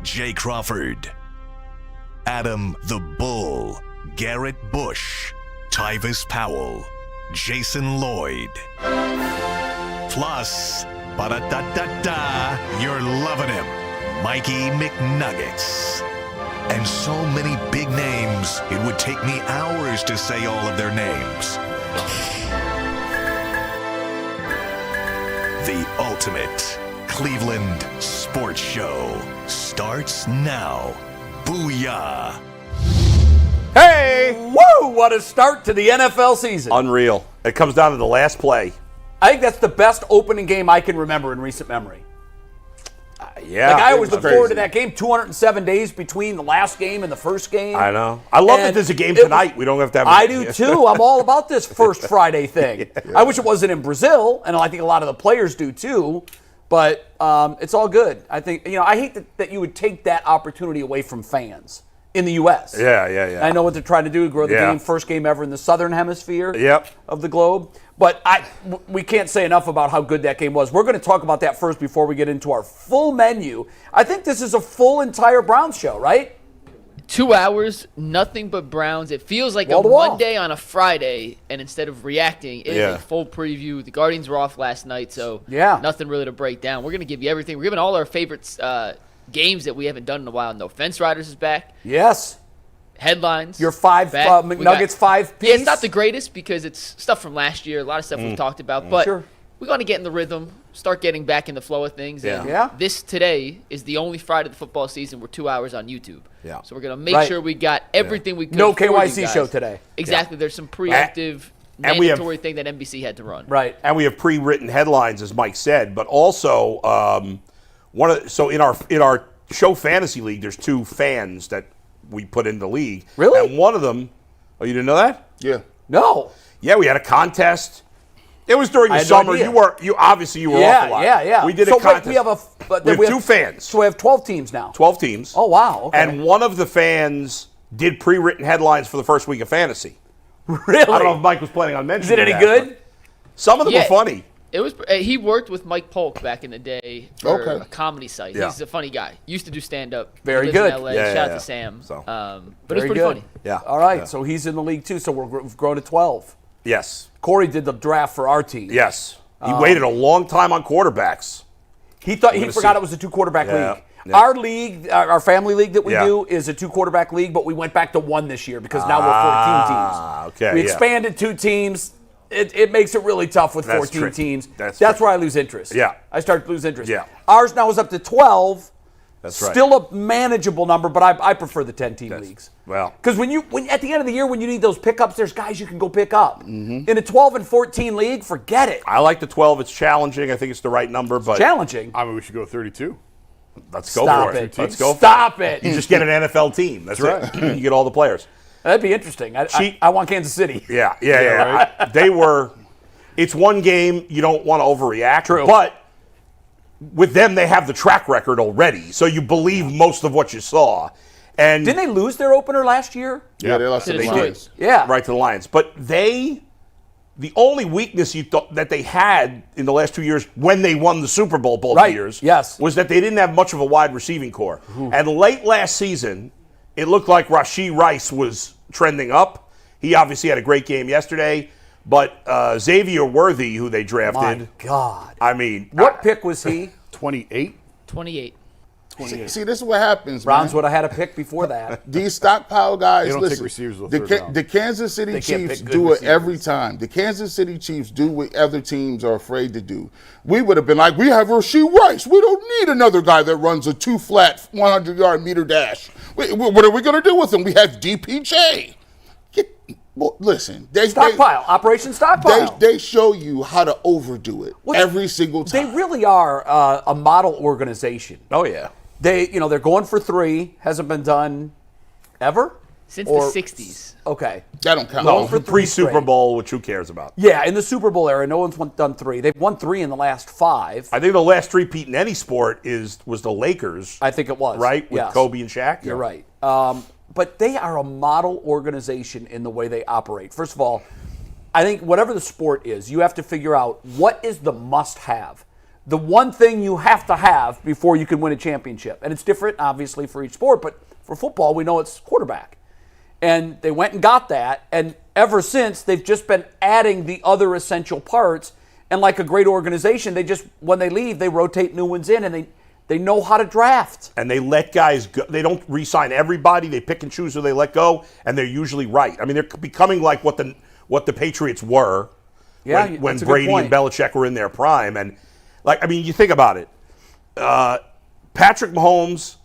Jay Crawford, Adam the Bull, Garrett Bush, Tyvis Powell, Jason Lloyd. Plus, ba-da-da-da-da, you're loving him, Mikey McNuggets. And so many big names, it would take me hours to say all of their names. The ultimate Cleveland sports show starts now. Booyah! Hey! Woo! What a start to the NFL season. Unreal. It comes down to the last play. I think that's the best opening game I can remember in recent memory. Yeah. Like I always look forward to that game. 207 days between the last game and the first game. I know. I love that there's a game tonight. We don't have to have I do too. I'm all about this first Friday thing. Yeah. I wish it wasn't in Brazil, and I think a lot of the players do too. But it's all good. I think, I hate that you would take that opportunity away from fans in the U.S. Yeah. I know what they're trying to do, grow the game, first game ever in the southern hemisphere of the globe. But we can't say enough about how good that game was. We're going to talk about that first before we get into our full menu. I think this is a full entire Browns show, right? 2 hours, nothing but Browns. It feels like a Monday on a Friday, and instead of reacting, it is a full preview. The Guardians were off last night, so nothing really to break down. We're going to give you everything. We're giving all our favorites games that we haven't done in a while. No Fence Riders is back. Yes. Headlines. Your McNuggets 5 piece. Yeah, it's not the greatest because it's stuff from last year. A lot of stuff we've talked about. But we're going to get in the rhythm, start getting back in the flow of things. And this today is the only Friday of the football season we're 2 hours on YouTube. Yeah. So we're going to make sure we got everything we could. No KYC show today. Exactly. There's some preemptive mandatory thing that NBC had to run. Right. And we have pre-written headlines, as Mike said, but also in our show fantasy league, there's 2 fans that we put in the league. Really? And one of them, you didn't know that? Yeah. No. Yeah, we had a contest. It was during the summer. No you obviously were off a lot. Yeah. We did a contest. We have 2 fans. So we have 12 teams now. 12 teams. Oh, wow. Okay. And one of the fans did pre-written headlines for the first week of fantasy. Really? I don't know if Mike was planning on mentioning it. Is it any that, good? Some of them were funny. It was. He worked with Mike Polk back in the day for a comedy site. He's a funny guy. Used to do stand-up. Very good. In LA. Shout out to Sam. So. But it was pretty funny. Yeah. All right. So he's in the league too. So we've grown to 12. Yes. Corey did the draft for our team. Yes. He waited a long time on quarterbacks. He forgot it was a 2-quarterback league. Yeah. Our league, our family league that we do, is a 2-quarterback league, but we went back to 1 this year because now we're 14 teams. Okay. We expanded 2 teams. It makes it really tough with 14 teams. That's where I lose interest. Yeah. I start to lose interest. Yeah. Ours now is up to 12. That's right. Still a manageable number, but I prefer the 10-team leagues. Well, because when at the end of the year when you need those pickups, there's guys you can go pick up. Mm-hmm. In a 12 and 14 league, forget it. I like the 12. It's challenging. I think it's the right number, but challenging. I mean, we should go 32. Let's go for it. Let's go. Stop it. You just get an NFL team. That's right. You get all the players. That'd be interesting. I want Kansas City. Yeah. Right? They were. It's one game. You don't want to overreact. True. But with them, they have the track record already, so you believe most of what you saw. And didn't they lose their opener last year? Yeah, they lost to the Lions. Yeah, right to the Lions. But the only weakness you thought that they had in the last 2 years when they won the Super Bowl both years, was that they didn't have much of a wide receiving core. Ooh. And late last season, it looked like Rashee Rice was trending up. He obviously had a great game yesterday. But Xavier Worthy, who they drafted. My God. I mean. What pick was he? 28? 28. See, this is what happens, Browns would have had a pick before that. These stockpile guys, they don't listen, take receivers with third round. The Kansas City Chiefs do it every time. The Kansas City Chiefs do what other teams are afraid to do. We would have been like, we have Rashee Rice. We don't need another guy that runs a 2-flat 100-yard meter dash. What are we going to do with him? We have DPJ. Well, listen, Operation Stockpile. They show you how to overdo it every single time. They really are a model organization. Oh yeah. They're going for 3. Hasn't been done ever since the 60s. Okay, that don't count. No, for pre-Super Bowl, which who cares about? Yeah, in the Super Bowl era, no one's done 3. They've won 3 in the last 5. I think the last 3-peat in any sport was the Lakers. I think it was right with Kobe and Shaq. You're right. But they are a model organization in the way they operate. First of all, I think whatever the sport is, you have to figure out what is the must-have. the one thing you have to have before you can win a championship. And it's different, obviously, for each sport, but for football, we know it's quarterback. And they went and got that, and ever since, they've just been adding the other essential parts. And like a great organization, they just, when they leave, they rotate new ones in, and they know how to draft. And they let guys go. They don't re-sign everybody. They pick and choose who they let go, and they're usually right. I mean, they're becoming like what the Patriots were when Brady and Belichick were in their prime. And, like, I mean, you think about it. Patrick Mahomes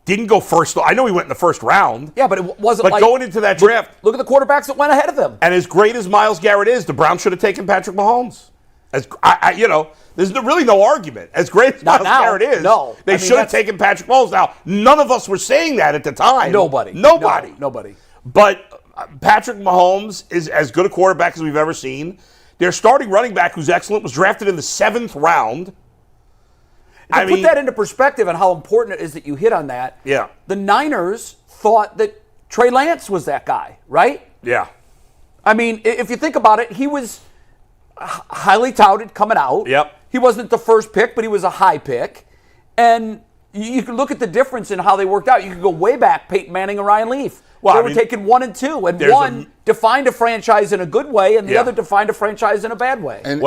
didn't go first. I know he went in the first round. Yeah, but it wasn't But going into that draft. Look at the quarterbacks that went ahead of them. And as great as Myles Garrett is, the Browns should have taken Patrick Mahomes. There's really no argument. As great as Myles Garrett is, they should have taken Patrick Mahomes. Now, none of us were saying that at the time. Nobody. But Patrick Mahomes is as good a quarterback as we've ever seen. Their starting running back, who's excellent, was drafted in the 7th round. To put that into perspective and how important it is that you hit on that, the Niners thought that Trey Lance was that guy, right? Yeah. I mean, if you think about it, he was highly touted coming out. Yep. He wasn't the first pick, but he was a high pick. And you can look at the difference in how they worked out. You could go way back, Peyton Manning and Ryan Leaf. They were taking 1 and 2, and one defined a franchise in a good way, and the other defined a franchise in a bad way. And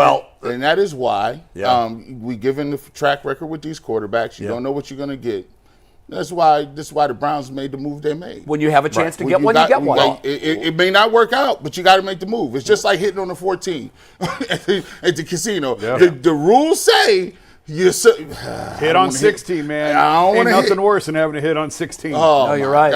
that is why we given the track record with these quarterbacks. You don't know what you're going to get. This is why the Browns made the move they made. When you have a chance to get one, you get one. It may not work out, but you got to make the move. It's just like hitting on the 14 at the casino. Yeah. The rules say hit on 16, man. Ain't nothing worse than having to hit on 16. Oh, no, you're right.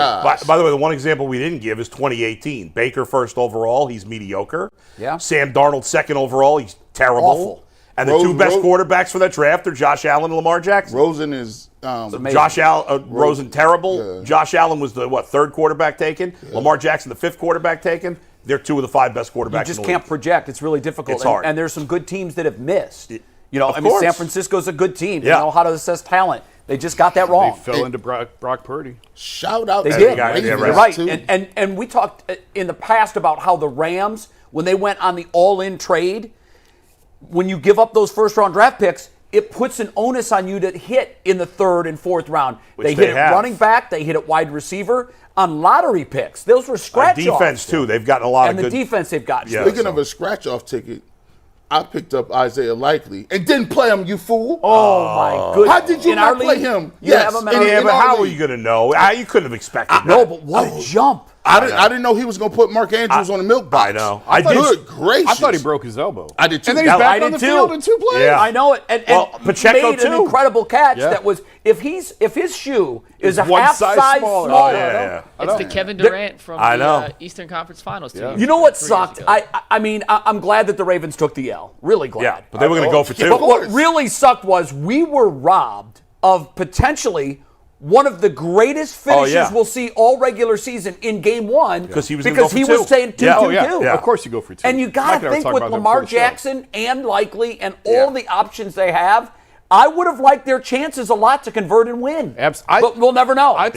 By the way, the one example we didn't give is 2018. Baker first overall, he's mediocre. Yeah. Sam Darnold second overall, he's terrible. Awful. And the two best quarterbacks for that draft are Josh Allen and Lamar Jackson. Rosen is Rosen terrible. Yeah. Josh Allen was the third quarterback taken. Yeah. Lamar Jackson the 5th quarterback taken. They're 2 of the 5 best quarterbacks. You just can't project. It's really difficult. It's hard. And there's some good teams that have missed. Course. San Francisco's a good team. They know how to assess talent. They just got that wrong. They fell into Brock Purdy. Shout out. They did. You're right. And we talked in the past about how the Rams, when they went on the all-in trade, when you give up those first-round draft picks, it puts an onus on you to hit in the 3rd and 4th round. They hit it running back. They hit it wide receiver. On lottery picks, those were scratch-offs. Defense, too. They've gotten a lot of good. And the defense they've gotten. Speaking of a scratch-off ticket, I picked up Isaiah Likely and didn't play him, you fool. Oh, my goodness. How did you not play him? Yes. But how were you going to know? You couldn't have expected that. No, but what a jump. I didn't know he was going to put Mark Andrews on the milk box. I know. Good gracious. I thought he broke his elbow. I did too. And then he's back on the field in 2 plays. Yeah. I know it. And Pacheco made an incredible catch that was, if his shoe is a half size smaller. It's the Kevin Durant from the Eastern Conference Finals team. You know what sucked? I mean, I'm glad that the Ravens took the L. Really glad. Yeah, but they were going to go for 2. But what really sucked was we were robbed of potentially one of the greatest finishes we'll see all regular season in game 1 because he was saying 2-2-2. Of course you go for 2. And you got to think with Lamar Jackson and Likely and all the options they have, I would have liked their chances a lot to convert and win. But we'll never know. I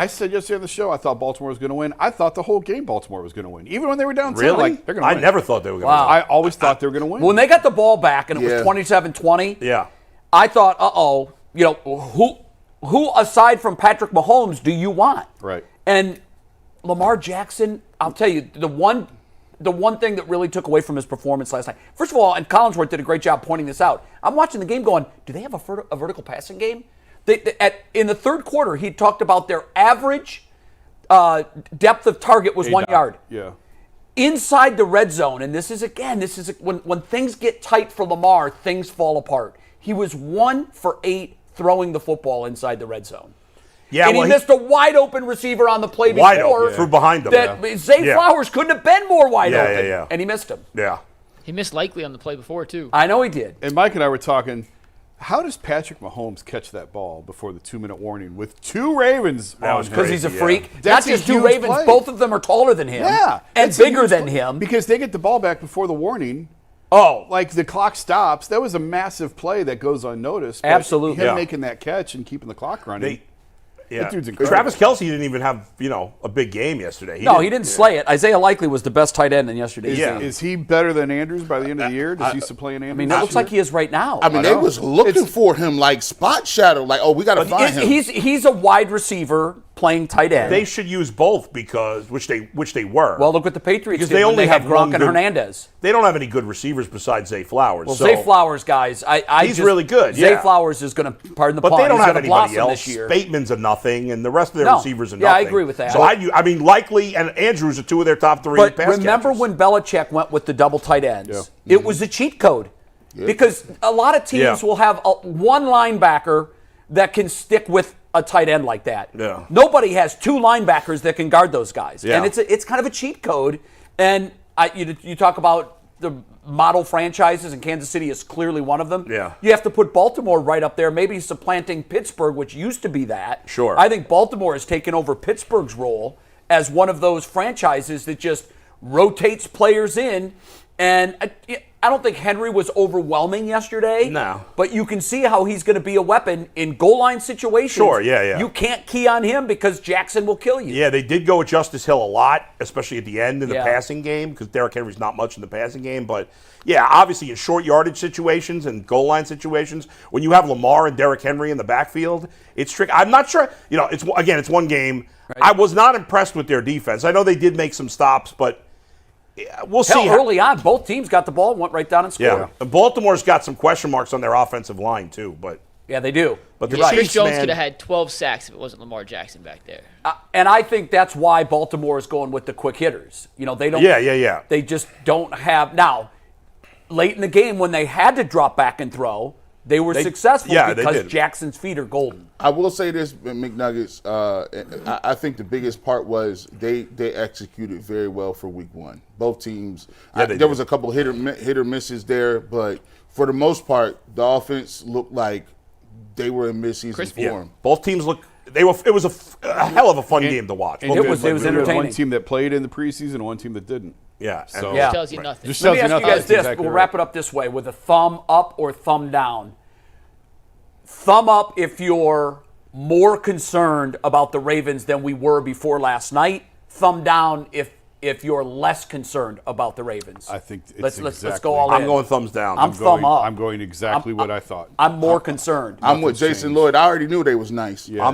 said yesterday on the show I thought Baltimore was going to win. I thought the whole game Baltimore was going to win. Even when they were down 10, they're going to win. I never thought they were going to win. I always thought they were going to win. When they got the ball back and it was 27-20, I thought, who aside from Patrick Mahomes do you want? Right. And Lamar Jackson, I'll tell you, the one thing that really took away from his performance last night, first of all, and Collinsworth did a great job pointing this out, I'm watching the game going, do they have a vertical passing game? In the 3rd quarter, he talked about their average depth of target was 1 yard. Yeah. Inside the red zone, and this is when things get tight for Lamar, things fall apart. He was 1 for 8 throwing the football inside the red zone. Yeah, and he missed a wide open receiver on the play before. Through behind him. Zay Flowers couldn't have been more wide open. And he missed him. Yeah. He missed Likely on the play before, too. I know he did. And Mike and I were talking, how does Patrick Mahomes catch that ball before the 2-minute warning with 2 Ravens on him? Because he's a freak. Not just 2 Ravens, play. Both of them are taller than him. Yeah. And bigger than him. Because they get the ball back before the warning. Oh, like the clock stops. That was a massive play that goes unnoticed. Absolutely. Him making that catch and keeping the clock running. Yeah. That dude's incredible. Travis Kelce didn't even have, a big game yesterday. He didn't slay it. Isaiah Likely was the best tight end in yesterday's game. Is he better than Andrews by the end of the year? Does he supplant Andrews? I mean, it looks like he is right now. I mean, they was looking for him like spot shadow. Like, we got to find him. He's a wide receiver playing tight end. They should use both because which they were. Well, look what the Patriots did they only have Gronk and Hernandez. They don't have any good receivers besides Zay Flowers. Well, Zay Flowers, guys, he's really good. Zay Flowers is going to, pardon the pun, but they don't have anybody else else. This year. Bateman's a nothing, and the rest of their receivers are nothing. Yeah, I agree with that. So Likely and Andrews are two of their top three. But pass remember catchers. when Belichick went with the double tight ends? Yeah. It was a cheat code because a lot of teams will have one linebacker that can stick with a tight end like that. Yeah. Nobody has two linebackers that can guard those guys, yeah. and it's kind of a cheat code. And you talk about the model franchises, and Kansas City is clearly one of them. Yeah. You have to put Baltimore right up there, maybe supplanting Pittsburgh, which used to be that. Sure. I think Baltimore has taken over Pittsburgh's role as one of those franchises that just rotates players in. And I don't think Henry was overwhelming yesterday. No. But you can see how he's going to be a weapon in goal line situations. Sure, yeah. You can't key on him because Jackson will kill you. Yeah, they did go with Justice Hill a lot, especially at the end in the passing game, because Derrick Henry's not much in the passing game. But, yeah, obviously in short yardage situations and goal line situations, when you have Lamar and Derrick Henry in the backfield, it's tricky. I'm not sure. It's one game. Right. I was not impressed with their defense. I know they did make some stops, but we'll see. Early on, both teams got the ball, went right down and scored. Yeah, and Baltimore's got some question marks on their offensive line too. But yeah, they do. But the Chris Jones could have had 12 sacks if it wasn't Lamar Jackson back there. And I think that's why Baltimore is going with the quick hitters. They don't. Yeah. They just don't have now. Late in the game, when they had to drop back and throw, they were successful because Jackson's feet are golden. I will say this, McNuggets. I think the biggest part was they executed very well for week one. Both teams. There was a couple of hit or misses there, but for the most part, the offense looked like they were in mid-season form. Yeah. Both teams looked. It was a hell of a fun game to watch. It was entertaining. One team that played in the preseason and one team that didn't. Yeah. So it tells you nothing. Let me ask you guys this. Exactly we'll wrap it up this way with a thumb up or thumb down. Thumb up if you're more concerned about the Ravens than we were before last night. Thumb down if you're less concerned about the Ravens. I think let's go all in. I'm going thumbs down. I'm thumb up. I'm going exactly what I thought. I'm more concerned. I'm with Jason Lloyd. I already knew they was nice. Yeah.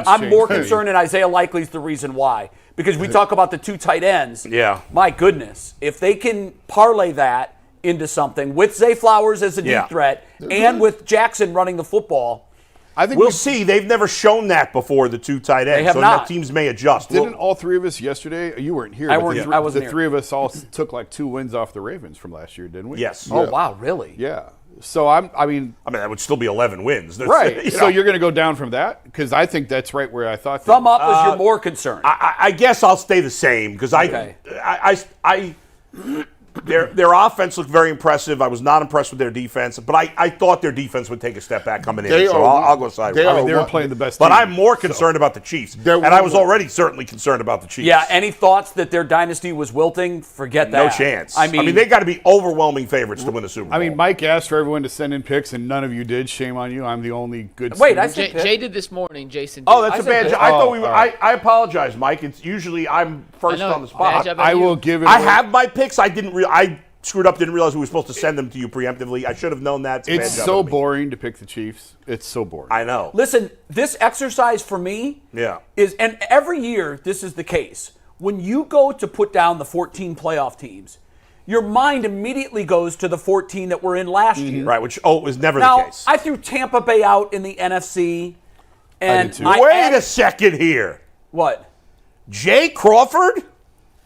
I'm more concerned, and Isaiah Likely's the reason why. Because we talk about the two tight ends. Yeah. My goodness, if they can parlay that into something with Zay Flowers as a deep threat and with Jackson running the football. I think we'll see. They've never shown that before, the two tight ends. They have not. Teams may adjust. Didn't all three of us yesterday? You weren't here. I wasn't here. The three of us all took like 2 wins off the Ravens from last year, didn't we? Yes. Oh, wow, really? Yeah. So I mean, that would still be 11 wins. Right. So you're going to go down from that? Because I think that's right where I thought. Thumb up is you're more concerned. I guess I'll stay the same because their offense looked very impressive. I was not impressed with their defense, but I thought their defense would take a step back coming in. So I'll go sideways. They were playing the best but team, I'm more concerned about the Chiefs. And I was already certainly concerned about the Chiefs. Yeah, any thoughts that their dynasty was wilting? Forget that. No chance. I mean they got to be overwhelming favorites to win the Super Bowl. I mean, Mike asked for everyone to send in picks, and none of you did. Shame on you. I'm the only good Wait, Jay did this morning. Jason did. Oh, that's a bad job. I thought I apologize, Mike. It's usually I'm first on the spot. I will give it. I have my picks. I screwed up, didn't realize we were supposed to send them to you preemptively. I should have known that. It's so boring to pick the Chiefs. It's so boring. I know. Listen, this exercise for me is, and every year this is the case, when you go to put down the 14 playoff teams, your mind immediately goes to the 14 that were in last year. Right, which was never the case. I threw Tampa Bay out in the NFC. And wait a second here. What? Jay Crawford?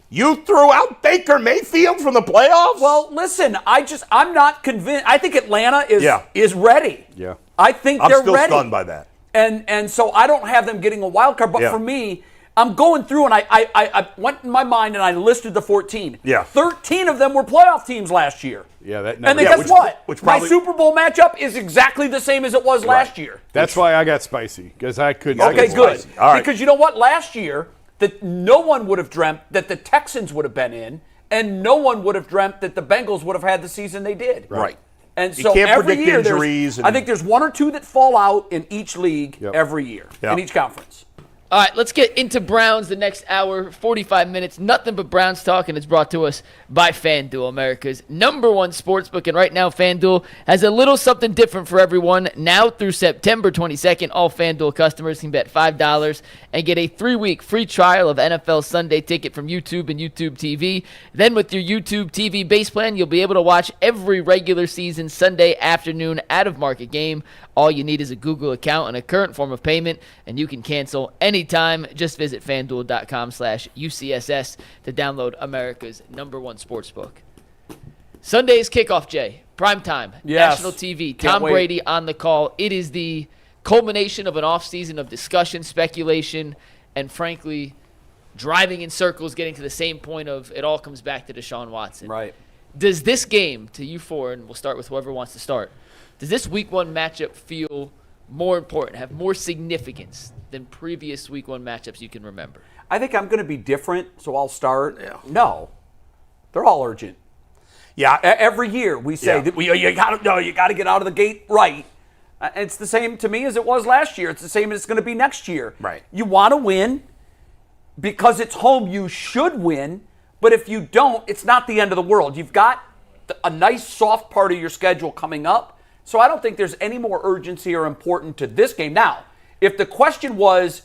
You threw out Baker Mayfield from the playoffs? Well, listen, I'm not convinced. I think Atlanta is ready. Yeah. I think I'm they're still ready. stunned by that. And so I don't have them getting a wild card. But for me, I'm going through and I went in my mind and I listed the 14. Yeah. 13 of them were playoff teams last year. Yeah, that never. And then guess what? My Super Bowl matchup is exactly the same as it was last year. That's why I got spicy, because I couldn't. Okay, good. All right. Because you know what? Last year, that no one would have dreamt that the Texans would have been in, and no one would have dreamt that the Bengals would have had the season they did. Right. And so you can't every predict year, injuries. I think there's 1 or 2 that fall out in each league every year, in each conference. All right, let's get into Browns the next hour, 45 minutes. Nothing but Browns talk, and it's brought to us by FanDuel, America's #1 sportsbook. And right now, FanDuel has a little something different for everyone. Now through September 22nd, all FanDuel customers can bet $5 and get a 3-week free trial of NFL Sunday Ticket from YouTube and YouTube TV. Then with your YouTube TV base plan, you'll be able to watch every regular season Sunday afternoon out-of-market game. All you need is a Google account and a current form of payment, and you can cancel anytime. Just visit FanDuel.com/UCSS to download America's #1 sportsbook. Sunday's kickoff, Jay. Primetime. Yes. National TV. Tom Brady on the call. It is the culmination of an offseason of discussion, speculation, and frankly, driving in circles, getting to the same point of it all comes back to Deshaun Watson. Right. Does this game, to you four, and we'll start with whoever wants to start, does this Week 1 matchup feel more important, have more significance than previous Week 1 matchups you can remember? I think I'm going to be different, so I'll start. Yeah. No. They're all urgent. Yeah. Every year we say that you got to get out of the gate right. It's the same to me as it was last year. It's the same as it's going to be next year. Right. You want to win because it's home. You should win. But if you don't, it's not the end of the world. You've got a nice soft part of your schedule coming up. So I don't think there's any more urgency or important to this game. Now, if the question was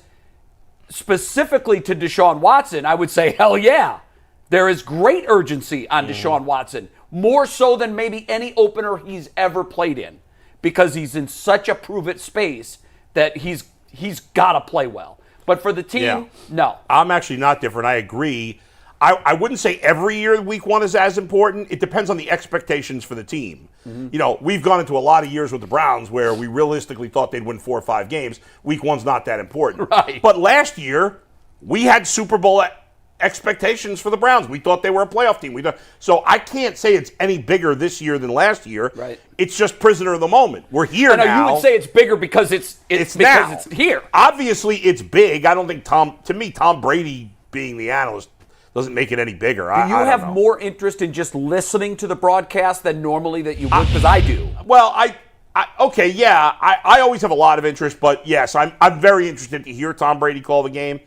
specifically to Deshaun Watson, I would say, hell yeah. There is great urgency on Deshaun Watson, more so than maybe any opener he's ever played in, because he's in such a prove-it space that he's got to play well. But for the team, no. I'm actually not different. I agree. I wouldn't say every year Week 1 is as important. It depends on the expectations for the team. Mm-hmm. You know, we've gone into a lot of years with the Browns where we realistically thought they'd win 4 or 5 games. Week 1's not that important. Right. But last year, we had Super Bowl expectations for the Browns. We thought they were a playoff team. So I can't say it's any bigger this year than last year. Right. It's just prisoner of the moment. We're here now. You would say it's bigger because it's now. It's here. Obviously, it's big. I don't think Tom Brady being the analyst doesn't make it any bigger. Do you have more interest in just listening to the broadcast than normally that you would? Because I do. Well, I always have a lot of interest, but yes, I'm very interested to hear Tom Brady call the game,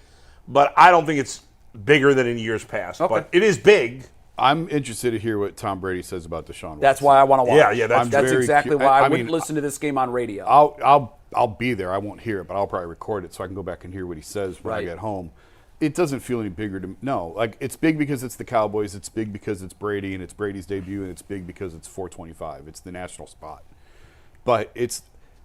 but I don't think it's bigger than in years past. Okay. But it is big. I'm interested to hear what Tom Brady says about Deshaun Watson. That's why I want to watch. Yeah, that's exactly why I wouldn't listen to this game on radio. I'll be there. I won't hear it, but I'll probably record it so I can go back and hear what he says when I get home. It doesn't feel any bigger to me. No, like it's big because it's the Cowboys. It's big because it's Brady and it's Brady's debut, and it's big because it's 425. It's the national spot. But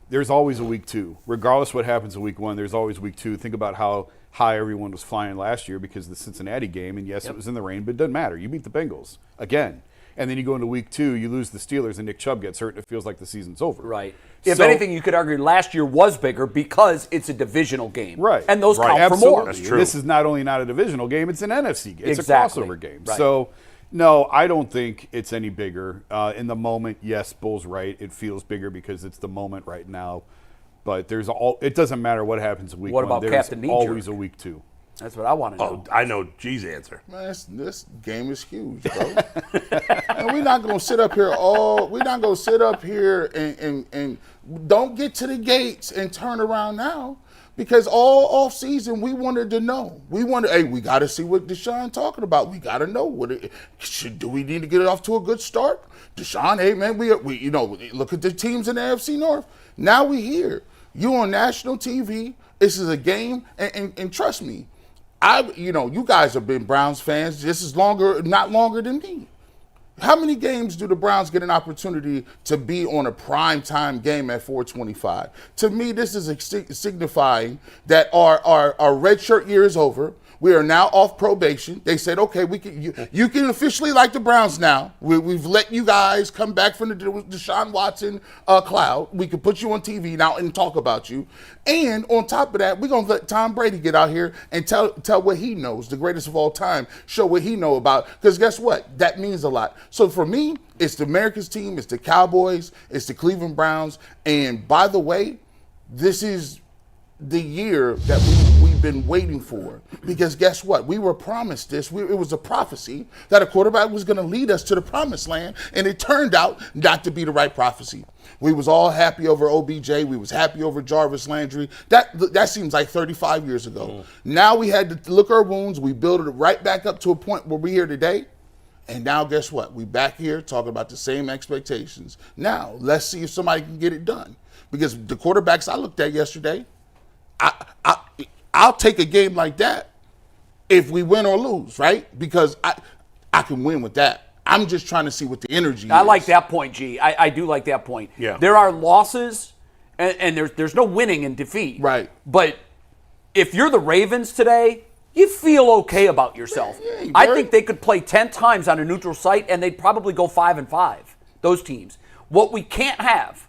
there's always a Week 2. Regardless of what happens in Week 1, there's always Week 2. Think about how high everyone was flying last year because of the Cincinnati game, and yes, it was in the rain, but it doesn't matter. You beat the Bengals again. And then you go into Week 2, you lose the Steelers, and Nick Chubb gets hurt, and it feels like the season's over. Right. If anything, you could argue last year was bigger because it's a divisional game. Right. And those count Absolutely. for more. That's true. This is not only not a divisional game, it's an NFC game. It's a crossover game. Right. So, no, I don't think it's any bigger. In the moment, yes, Bull's right. It feels bigger because it's the moment right now. But it doesn't matter what happens in Week 1. What about Captain Knee-Jerk? Always a Week 2. That's what I want to know. Oh, I know G's answer. Man, this game is huge, bro. And we're not gonna sit up here and don't get to the gates and turn around now. Because all off season we wanted to know. We got to see what Deshaun talking about. We got to know do we need to get it off to a good start? Deshaun, hey man, we look at the teams in the AFC North. Now we here. You on national TV. This is a game, and trust me. You guys have been Browns fans just as not longer than me. How many games do the Browns get an opportunity to be on a primetime game at 425? To me, this is signifying that our red shirt year is over. We are now off probation. They said, okay, you can officially like the Browns now. We've let you guys come back from the Deshaun Watson cloud. We can put you on TV now and talk about you. And on top of that, we're going to let Tom Brady get out here and tell what he knows, the greatest of all time, show what he know about. Because guess what? That means a lot. So for me, it's the America's team, it's the Cowboys, it's the Cleveland Browns. And by the way, this is the year that we we've been waiting for. Because guess what? We were promised this. It was a prophecy that a quarterback was going to lead us to the promised land, and it turned out not to be the right prophecy. We was all happy over OBJ. We was happy over Jarvis Landry. That seems like 35 years ago. Now we had to look our wounds. We built it right back up to a point where we're here today. And now guess what? We back here talking about the same expectations. Now, let's see if somebody can get it done. Because the quarterbacks I looked at yesterday, I'll take a game like that if we win or lose, right? Because I can win with that. I'm just trying to see what the energy is. I like that point, G. I do like that point. Yeah. There are losses, and there's no winning in defeat. Right. But if you're the Ravens today, you feel okay about yourself. Yeah, I think they could play 10 times on a neutral site, and they'd probably go 5-5, those teams. What we can't have,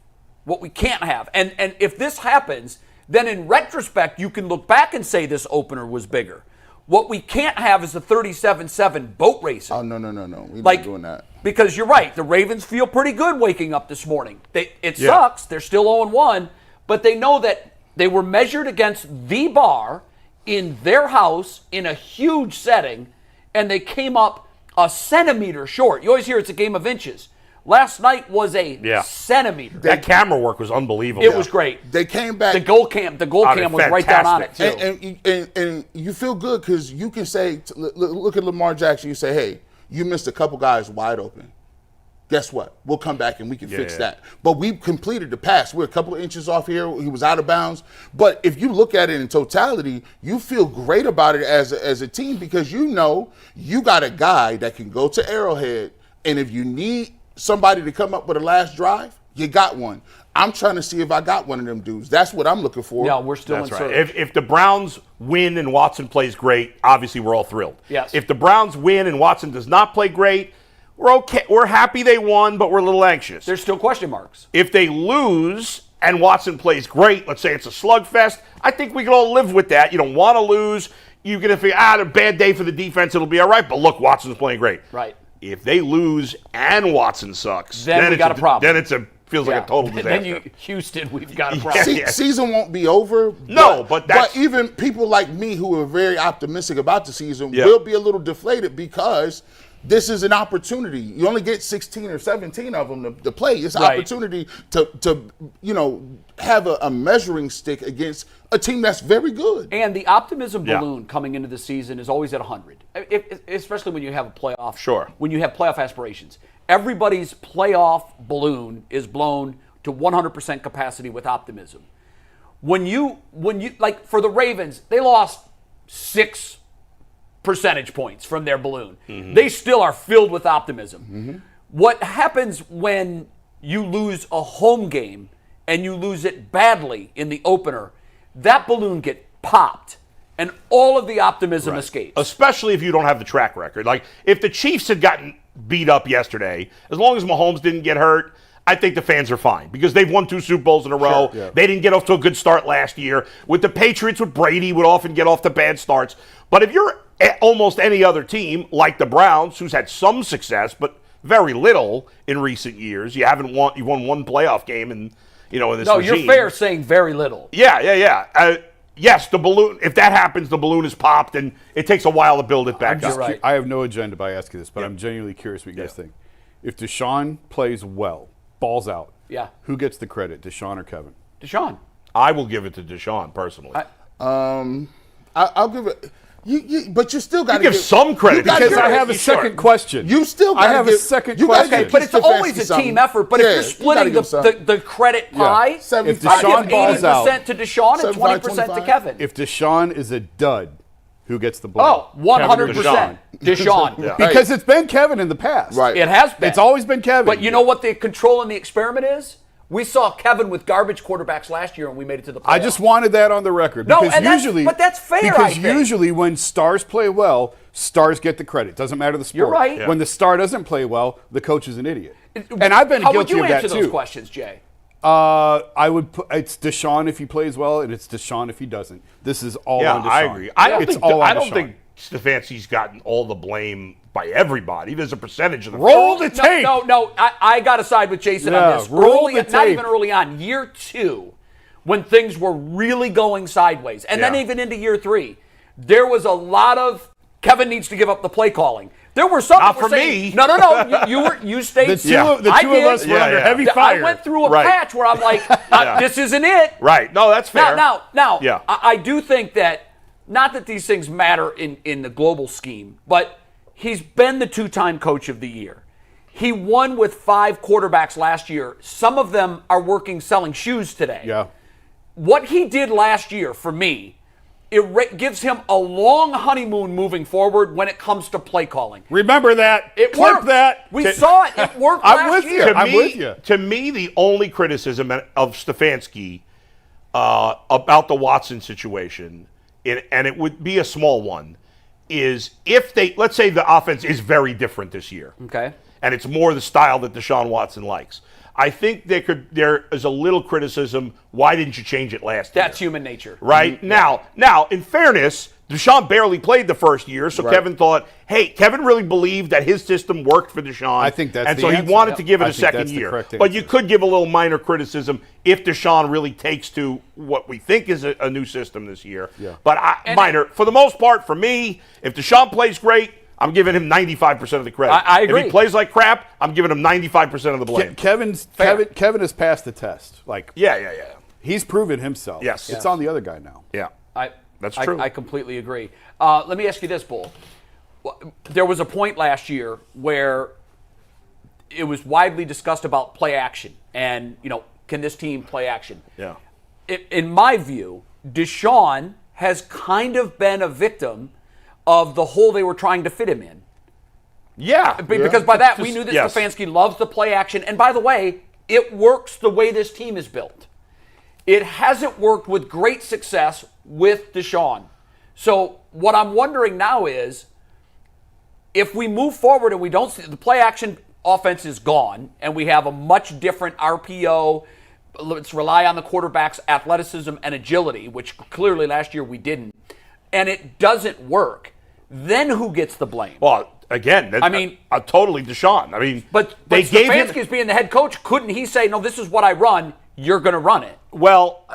and if this happens, then in retrospect, you can look back and say this opener was bigger. What we can't have is a 37-7 boat racing. Oh, no. We're not doing that. Because you're right. The Ravens feel pretty good waking up this morning. It sucks. They're still 0-1, but they know that they were measured against the bar in their house in a huge setting, and they came up a centimeter short. You always hear it's a game of inches. Last night was a centimeter. That camera work was unbelievable. It was great. They came back. The goal cam was right down on it, too. And you feel good because you can say, look at Lamar Jackson. You say, hey, you missed a couple guys wide open. Guess what? We'll come back and we can fix that. But we completed the pass. We're a couple of inches off here. He was out of bounds. But if you look at it in totality, you feel great about it as a team because you know you got a guy that can go to Arrowhead, and if you need somebody to come up with a last drive, you got one. I'm trying to see if I got one of them dudes. That's what I'm looking for. Yeah, we're still in search. If the Browns win and Watson plays great, obviously we're all thrilled. Yes. If the Browns win and Watson does not play great, we're okay. We're happy they won, but we're a little anxious. There's still question marks. If they lose and Watson plays great, let's say it's a slugfest, I think we can all live with that. You don't want to lose. You're going to figure, a bad day for the defense, it'll be all right. But look, Watson's playing great. Right. If they lose and Watson sucks, then we got a problem. Then feels like a total disaster. Then Houston, we've got a problem. Season won't be over. No, but even people like me who are very optimistic about the season will be a little deflated because this is an opportunity. You only get 16 or 17 of them to play. It's an opportunity to have a measuring stick against a team that's very good. And the optimism balloon coming into the season is always at 100, especially when you have a playoff. Sure. When you have playoff aspirations. Everybody's playoff balloon is blown to 100% capacity with optimism. When you like for the Ravens, they lost 6 percentage points from their balloon. Mm-hmm. They still are filled with optimism. Mm-hmm. What happens when you lose a home game and you lose it badly in the opener? That balloon get popped and all of the optimism escapes. Especially if you don't have the track record. Like if the Chiefs had gotten beat up yesterday, as long as Mahomes didn't get hurt, I think the fans are fine because they've won 2 Super Bowls in a row. Sure, yeah. They didn't get off to a good start last year. With the Patriots, with Brady, would often get off to bad starts. But if you're almost any other team, like the Browns, who's had some success, but very little in recent years, you won 1 playoff game in this regime. No, you're fair saying very little. Yeah. Yes, the balloon, if that happens, the balloon is popped, and it takes a while to build it back up. Right. I have no agenda by asking this, but I'm genuinely curious what you guys think. If Deshaun plays well, balls out, who gets the credit, Deshaun or Kevin? Deshaun. I will give it to Deshaun, personally. I'll give it... but you still got to give some credit because I have a second question. You still got to have a second question. Okay, but it's always a team effort. But if you're splitting the credit pie, 80% to Deshaun and 20% to Kevin. If Deshaun is a dud, who gets the blame? 100% Deshaun. Because it's been Kevin in the past. Right. It has been. It's always been Kevin. But you know what the control in the experiment is? We saw Kevin with garbage quarterbacks last year, and we made it to the playoffs. I just wanted that on the record. But that's fair, Because usually when stars play well, stars get the credit. Doesn't matter the sport. You're right. Yeah. When the star doesn't play well, the coach is an idiot. And I've been guilty of that, too. How would you answer those questions, Jay? I would put it's Deshaun if he plays well, and it's Deshaun if he doesn't. This is all on Deshaun. I agree. I don't think Stefanski's gotten all the blame by everybody. There's a percentage of the roll the tape. No. I got to side with Jason on this. Roll the tape. Not even early on. Year 2, when things were really going sideways. And then even into year 3, there was a lot of Kevin needs to give up the play calling. There were some Not that were for saying, me. No. You stayed. The two of us were under heavy fire. I went through a patch where I'm like, this isn't it. Right. No, that's fair. Now, I do think that, not that these things matter in the global scheme, but he's been the 2-time coach of the year. He won with 5 quarterbacks last year. Some of them are working selling shoes today. Yeah. What he did last year, for me, it gives him a long honeymoon moving forward when it comes to play calling. Remember that. It Clip worked. that. We saw it. It worked last year. I'm with you. To me, the only criticism of Stefanski about the Watson situation, and it would be a small one, is if let's say the offense is very different this year. Okay. And it's more the style that Deshaun Watson likes. I think there is a little criticism. Why didn't you change it last year? That's human nature. Right? Mm-hmm. Now, in fairness, Deshaun barely played the first year, so Kevin thought, hey, Kevin really believed that his system worked for Deshaun. I think that's the answer. And so he wanted to give it a second year. But you could give a little minor criticism if Deshaun really takes to what we think is a new system this year. Yeah. But minor. For the most part, for me, if Deshaun plays great, I'm giving him 95% of the credit. I agree. If he plays like crap, I'm giving him 95% of the blame. Kevin has passed the test. Yeah. He's proven himself. Yes. It's on the other guy now. Yeah. That's true. true. I completely agree. Let me ask you this, Bull. There was a point last year where it was widely discussed about play action and, can this team play action? Yeah. In my view, Deshaun has kind of been a victim of the hole they were trying to fit him in. Yeah. Because by that, we knew that Stefanski loves the play action. And by the way, it works the way this team is built. It hasn't worked with great success with Deshaun. So what I'm wondering now is, if we move forward and we don't see the play action offense is gone, and we have a much different RPO, let's rely on the quarterback's athleticism and agility, which clearly last year we didn't, and it doesn't work, then who gets the blame? Well, again, totally Deshaun. But Stefanski as being the head coach, couldn't he say, no, this is what I run, you're going to run it? Well,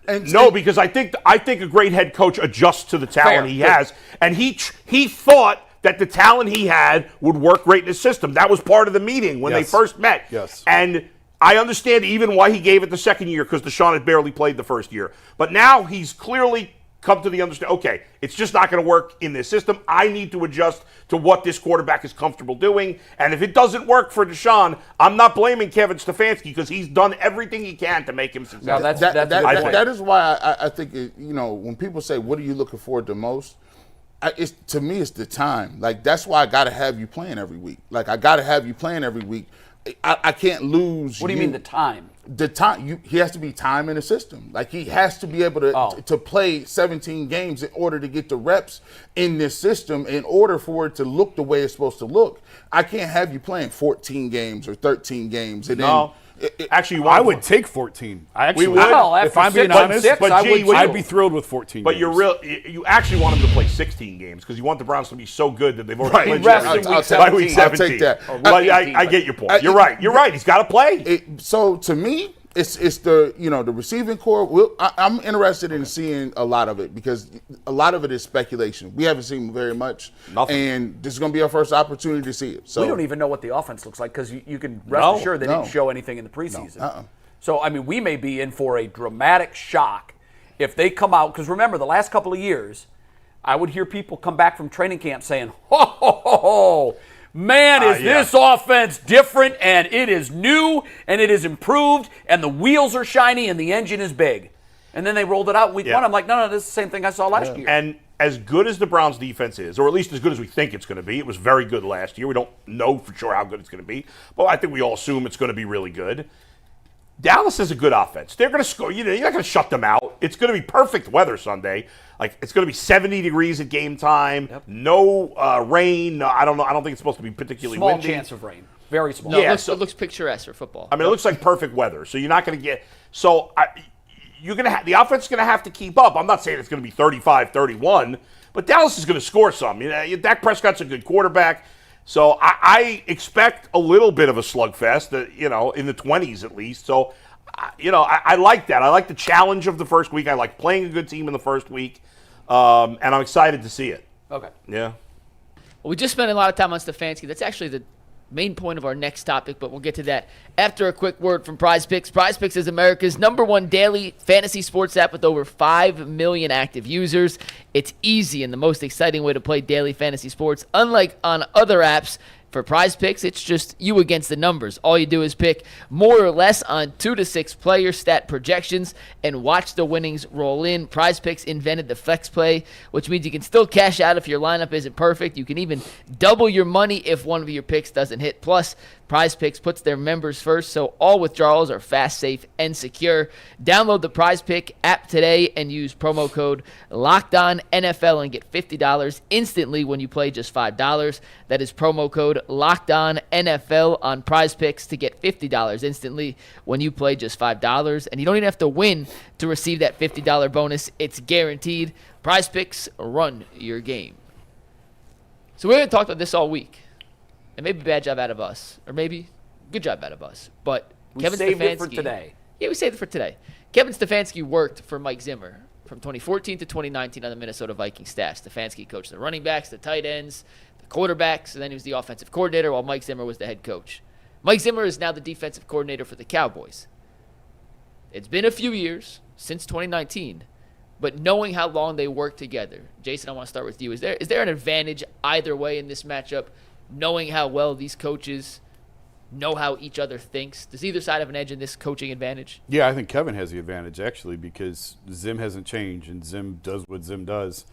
because I think a great head coach adjusts to the talent he has, and he thought that the talent he had would work great in his system. That was part of the meeting when they first met. Yes. And I understand even why he gave it the second year, because Deshaun had barely played the first year. But now he's clearly come to the understanding, okay, it's just not going to work in this system. I need to adjust to what this quarterback is comfortable doing. And if it doesn't work for Deshaun, I'm not blaming Kevin Stefanski, because he's done everything he can to make him successful. No, that is why I think, when people say, what are you looking forward to most? To me, it's the time. That's why I got to have you playing every week. I got to have you playing every week. I can't lose. What do you mean the time? The time, he has to be time in the system. He has to be able to play 17 games in order to get the reps in this system, in order for it to look the way it's supposed to look. I can't have you playing 14 games or 13 games and then. Actually, I would take 14. We would. If I'm being honest, I'd be thrilled with 14 But games. you actually want them to play 16 games, because you want the Browns to be so good that they've already played by week 17. I'll take that. I get your point. You're right. He's got to play. So to me, it's the the receiving core. I'm interested in seeing a lot of it, because a lot of it is speculation. We haven't seen very much, and this is going to be our first opportunity to see it. So we don't even know what the offense looks like, because you can rest assured they didn't show anything in the preseason. No. So we may be in for a dramatic shock if they come out. Because remember, the last couple of years, I would hear people come back from training camp saying, "Ho ho ho ho." Man, is this offense different, and it is new, and it is improved, and the wheels are shiny, and the engine is big. And then they rolled it out week one. I'm like, no, this is the same thing I saw last year. And as good as the Browns' defense is, or at least as good as we think it's going to be, it was very good last year. We don't know for sure how good it's going to be, but I think we all assume it's going to be really good. Dallas is a good offense. They're going to score. You're not going to shut them out. It's going to be perfect weather Sunday. It's going to be 70 degrees at game time. Yep. No rain. No, I don't know. I don't think it's supposed to be particularly windy. Small chance of rain. Very small. No, it looks picturesque for football. It looks like perfect weather. So you're not going to get. So you're going to the offense is going to have to keep up. I'm not saying it's going to be 35-31, but Dallas is going to score some. Dak Prescott's a good quarterback. So I expect a little bit of a slugfest, in the 20s at least. So I like that. I like the challenge of the first week. I like playing a good team in the first week, and I'm excited to see it. Okay. Yeah. Well, we just spent a lot of time on Stefanski. That's actually the main point of our next topic, but we'll get to that after a quick word from Prize Picks. Prize Picks is America's #1 daily fantasy sports app with over 5 million active users. It's easy and the most exciting way to play daily fantasy sports. Unlike on other apps, for Prize Picks, it's just you against the numbers. All you do is pick more or less on 2 to 6 player stat projections and watch the winnings roll in. Prize Picks invented the flex play, which means you can still cash out if your lineup isn't perfect. You can even double your money if one of your picks doesn't hit. Plus, Prize Picks puts their members first, so all withdrawals are fast, safe, and secure. Download the Prize Pick app today and use promo code LOCKEDONNFL and get $50 instantly when you play just $5. That is promo code LOCKEDONNFL on Prize Picks to get $50 instantly when you play just $5. And you don't even have to win to receive that $50 bonus. It's guaranteed. Prize Picks, run your game. So we haven't talked about this all week. And maybe bad job out of us, or maybe good job out of us. But we Kevin saved Stefanski, it for today. Yeah, we saved it for today. Kevin Stefanski worked for Mike Zimmer from 2014 to 2019 on the Minnesota Vikings staff. Stefanski coached the running backs, the tight ends, the quarterbacks, and then he was the offensive coordinator while Mike Zimmer was the head coach. Mike Zimmer is now the defensive coordinator for the Cowboys. It's been a few years since 2019, but knowing how long they worked together, Jason, I want to start with you. Is there an advantage either way in this matchup? Knowing how well these coaches know how each other thinks? Does either side have an edge in this coaching advantage? Yeah, I think Kevin has the advantage, actually, because Zim hasn't changed, and Zim does what Zim does.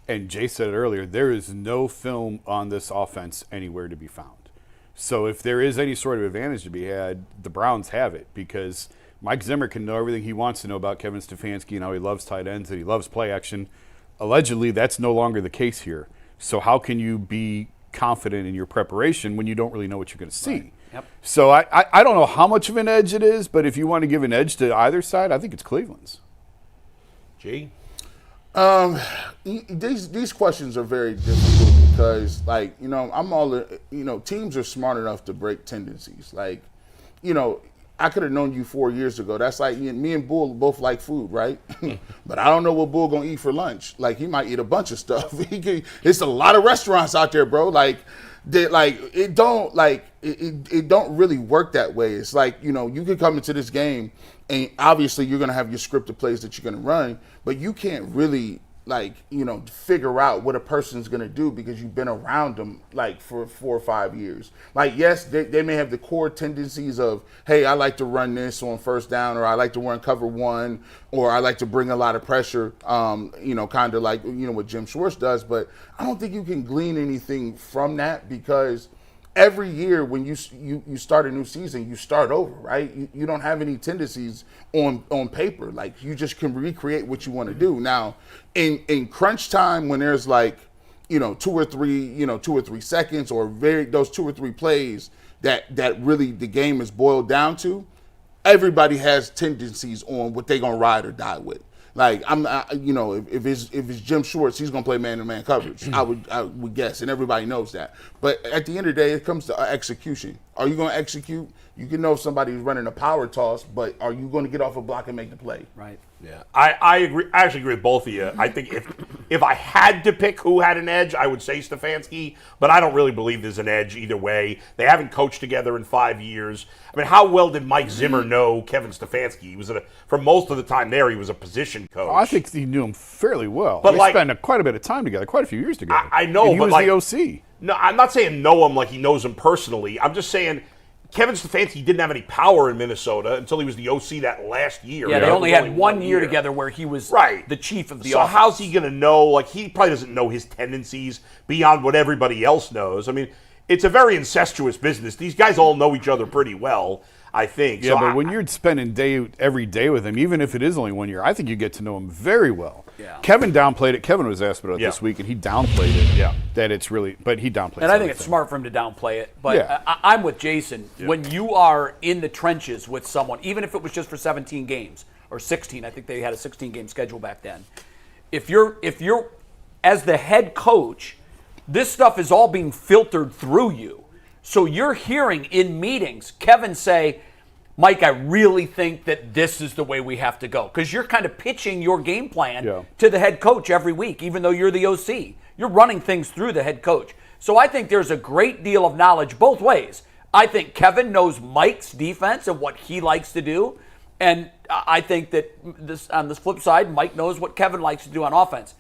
And Jay said it earlier, there is no film on this offense anywhere to be found. So if there is any sort of advantage to be had, the Browns have it, because Mike Zimmer can know everything he wants to know about Kevin Stefanski and how he loves tight ends and he loves play action. Allegedly, that's no longer the case here. So how can you be confident in your preparation when you don't really know what you're going to see? Right. Yep. So I don't know how much of an edge it is, but if you want to give an edge to either side, I think it's Cleveland's. G? These questions are very difficult because, teams are smart enough to break tendencies. I could have known you 4 years ago. That's like me and Bull both like food, right? But I don't know what Bull gonna eat for lunch. Like, he might eat a bunch of stuff. It's a lot of restaurants out there, bro. It don't really work that way. It's like, you could come into this game and obviously you're gonna have your scripted plays that you're gonna run, but you can't really figure out what a person's going to do because you've been around them for 4 or 5 years. Yes, they may have the core tendencies of, hey, I like to run this on first down, or I like to run cover one, or I like to bring a lot of pressure, kind of like, what Jim Schwartz does. But I don't think you can glean anything from that because every year when you start a new season, you start over, right? You don't have any tendencies on paper. You just can recreate what you want to do. Now, in crunch time, when there's 2 or 3 seconds or those 2 or 3 plays that really the game is boiled down to, everybody has tendencies on what they're gonna ride or die with. If it's Jim Schwartz, he's gonna play man-to-man coverage. I would guess, and everybody knows that. But at the end of the day, it comes to execution. Are you gonna execute? You can know if somebody's running a power toss, but are you gonna get off a block and make the play? Right. Yeah, I agree. I actually agree with both of you. I think if I had to pick who had an edge, I would say Stefanski, but I don't really believe there's an edge either way. They haven't coached together in 5 years. I mean, how well did Mike Zimmer know Kevin Stefanski? He was for most of the time there, he was a position coach. I think he knew him fairly well. But they spent quite a bit of time together, quite a few years together. I know, and he was the OC. No, I'm not saying know him like he knows him personally. I'm just saying Kevin Stefanski didn't have any power in Minnesota until he was the OC that last year. Yeah, they only had 1 year together where he was the chief of the offense. So how's he going to know? He probably doesn't know his tendencies beyond what everybody else knows. I mean, it's a very incestuous business. These guys all know each other pretty well, I think. Yeah, but when you're spending every day with him, even if it is only 1 year, I think you get to know him very well. Yeah. Kevin downplayed it. Kevin was asked about it this week, and he downplayed it. Yeah. That it's really, but he downplayed it. And I think it's smart for him to downplay it. But I'm with Jason. Yeah. When you are in the trenches with someone, even if it was just for 17 games or 16, I think they had a 16-game schedule back then. If you're as the head coach, this stuff is all being filtered through you. So you're hearing in meetings Kevin say, Mike, I really think that this is the way we have to go. Because you're kind of pitching your game plan to the head coach every week, even though you're the OC. You're running things through the head coach. So I think there's a great deal of knowledge both ways. I think Kevin knows Mike's defense and what he likes to do. And I think that on this flip side, Mike knows what Kevin likes to do on offense.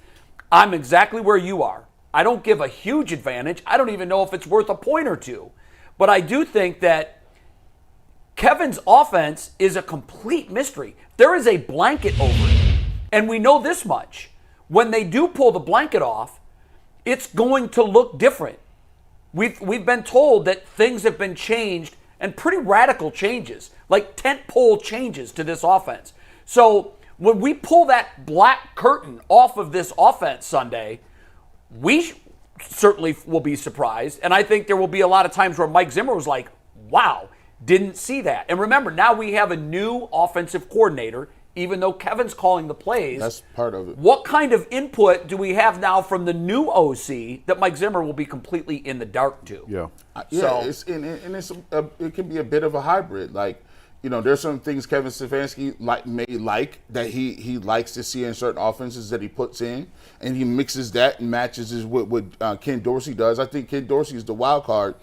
I'm exactly where you are. I don't give a huge advantage. I don't even know if it's worth a point or two. But I do think that Kevin's offense is a complete mystery. There is a blanket over it. And we know this much. When they do pull the blanket off, it's going to look different. We've been told that things have been changed, and pretty radical changes, like tent-pole changes to this offense. So when we pull that black curtain off of this offense Sunday, we certainly will be surprised. And I think there will be a lot of times where Mike Zimmer was like, wow, didn't see that. And remember, now we have a new offensive coordinator, even though Kevin's calling the plays. That's part of it. What kind of input do we have now from the new OC that Mike Zimmer will be completely in the dark to? Yeah. It can be a bit of a hybrid. Like, there's some things Kevin Stefanski may like that he likes to see in certain offenses that he puts in, and he mixes that and matches it with what Ken Dorsey does. I think Ken Dorsey is the wild card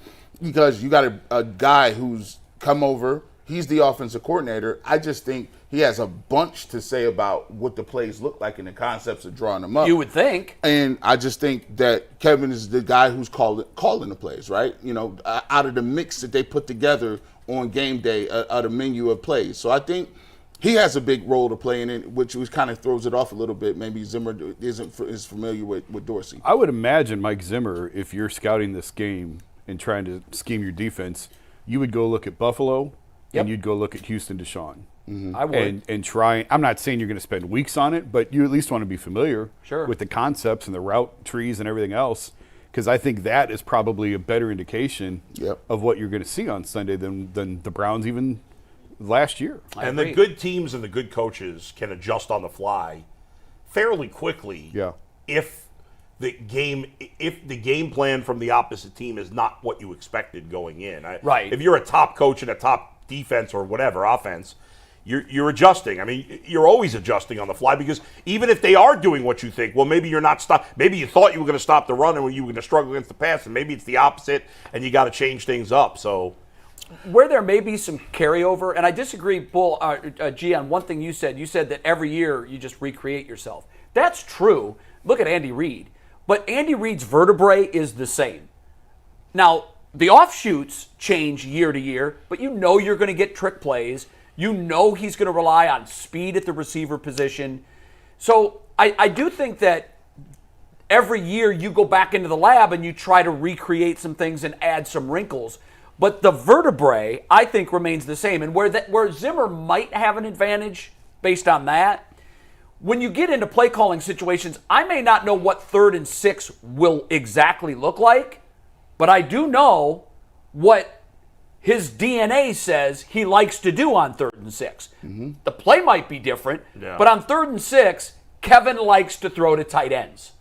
because you got a guy who's come over. He's the offensive coordinator. I just think he has a bunch to say about what the plays look like and the concepts of drawing them up. You would think. And I just think that Kevin is the guy who's calling the plays, right? Out of the mix that they put together on game day, out of menu of plays. So I think he has a big role to play in it, which kind of throws it off a little bit. Maybe Zimmer is familiar with Dorsey. I would imagine Mike Zimmer, if you're scouting this game and trying to scheme your defense, you would go look at Buffalo. Yep. And you'd go look at Houston Deshaun. Mm-hmm. I would. And try. I'm not saying you're going to spend weeks on it, but you at least want to be familiar with the concepts and the route trees and everything else, because I think that is probably a better indication of what you're going to see on Sunday than the Browns even last year. And the good teams and the good coaches can adjust on the fly fairly quickly if the game plan from the opposite team is not what you expected going in. If you're a top coach and a top defense or whatever offense, you're adjusting. I mean, you're always adjusting on the fly, because even if they are doing what you think, well, maybe you're not maybe you thought you were going to stop the run and you were going to struggle against the pass, and maybe it's the opposite and you got to change things up. So where there may be some carryover, and I disagree, Bull, G, on one thing you said that every year you just recreate yourself. That's true. Look at Andy Reid. But Andy Reid's vertebrae is the same. Now, the offshoots change year to year, but you're going to get trick plays. He's going to rely on speed at the receiver position. So I do think that every year you go back into the lab and you try to recreate some things and add some wrinkles. But the vertebrae, I think, remains the same. And where Zimmer might have an advantage based on that, when you get into play calling situations, I may not know what 3rd and 6 will exactly look like, but I do know what his DNA says he likes to do on 3rd and 6. Mm-hmm. The play might be different, but on 3rd and 6, Kevin likes to throw to tight ends.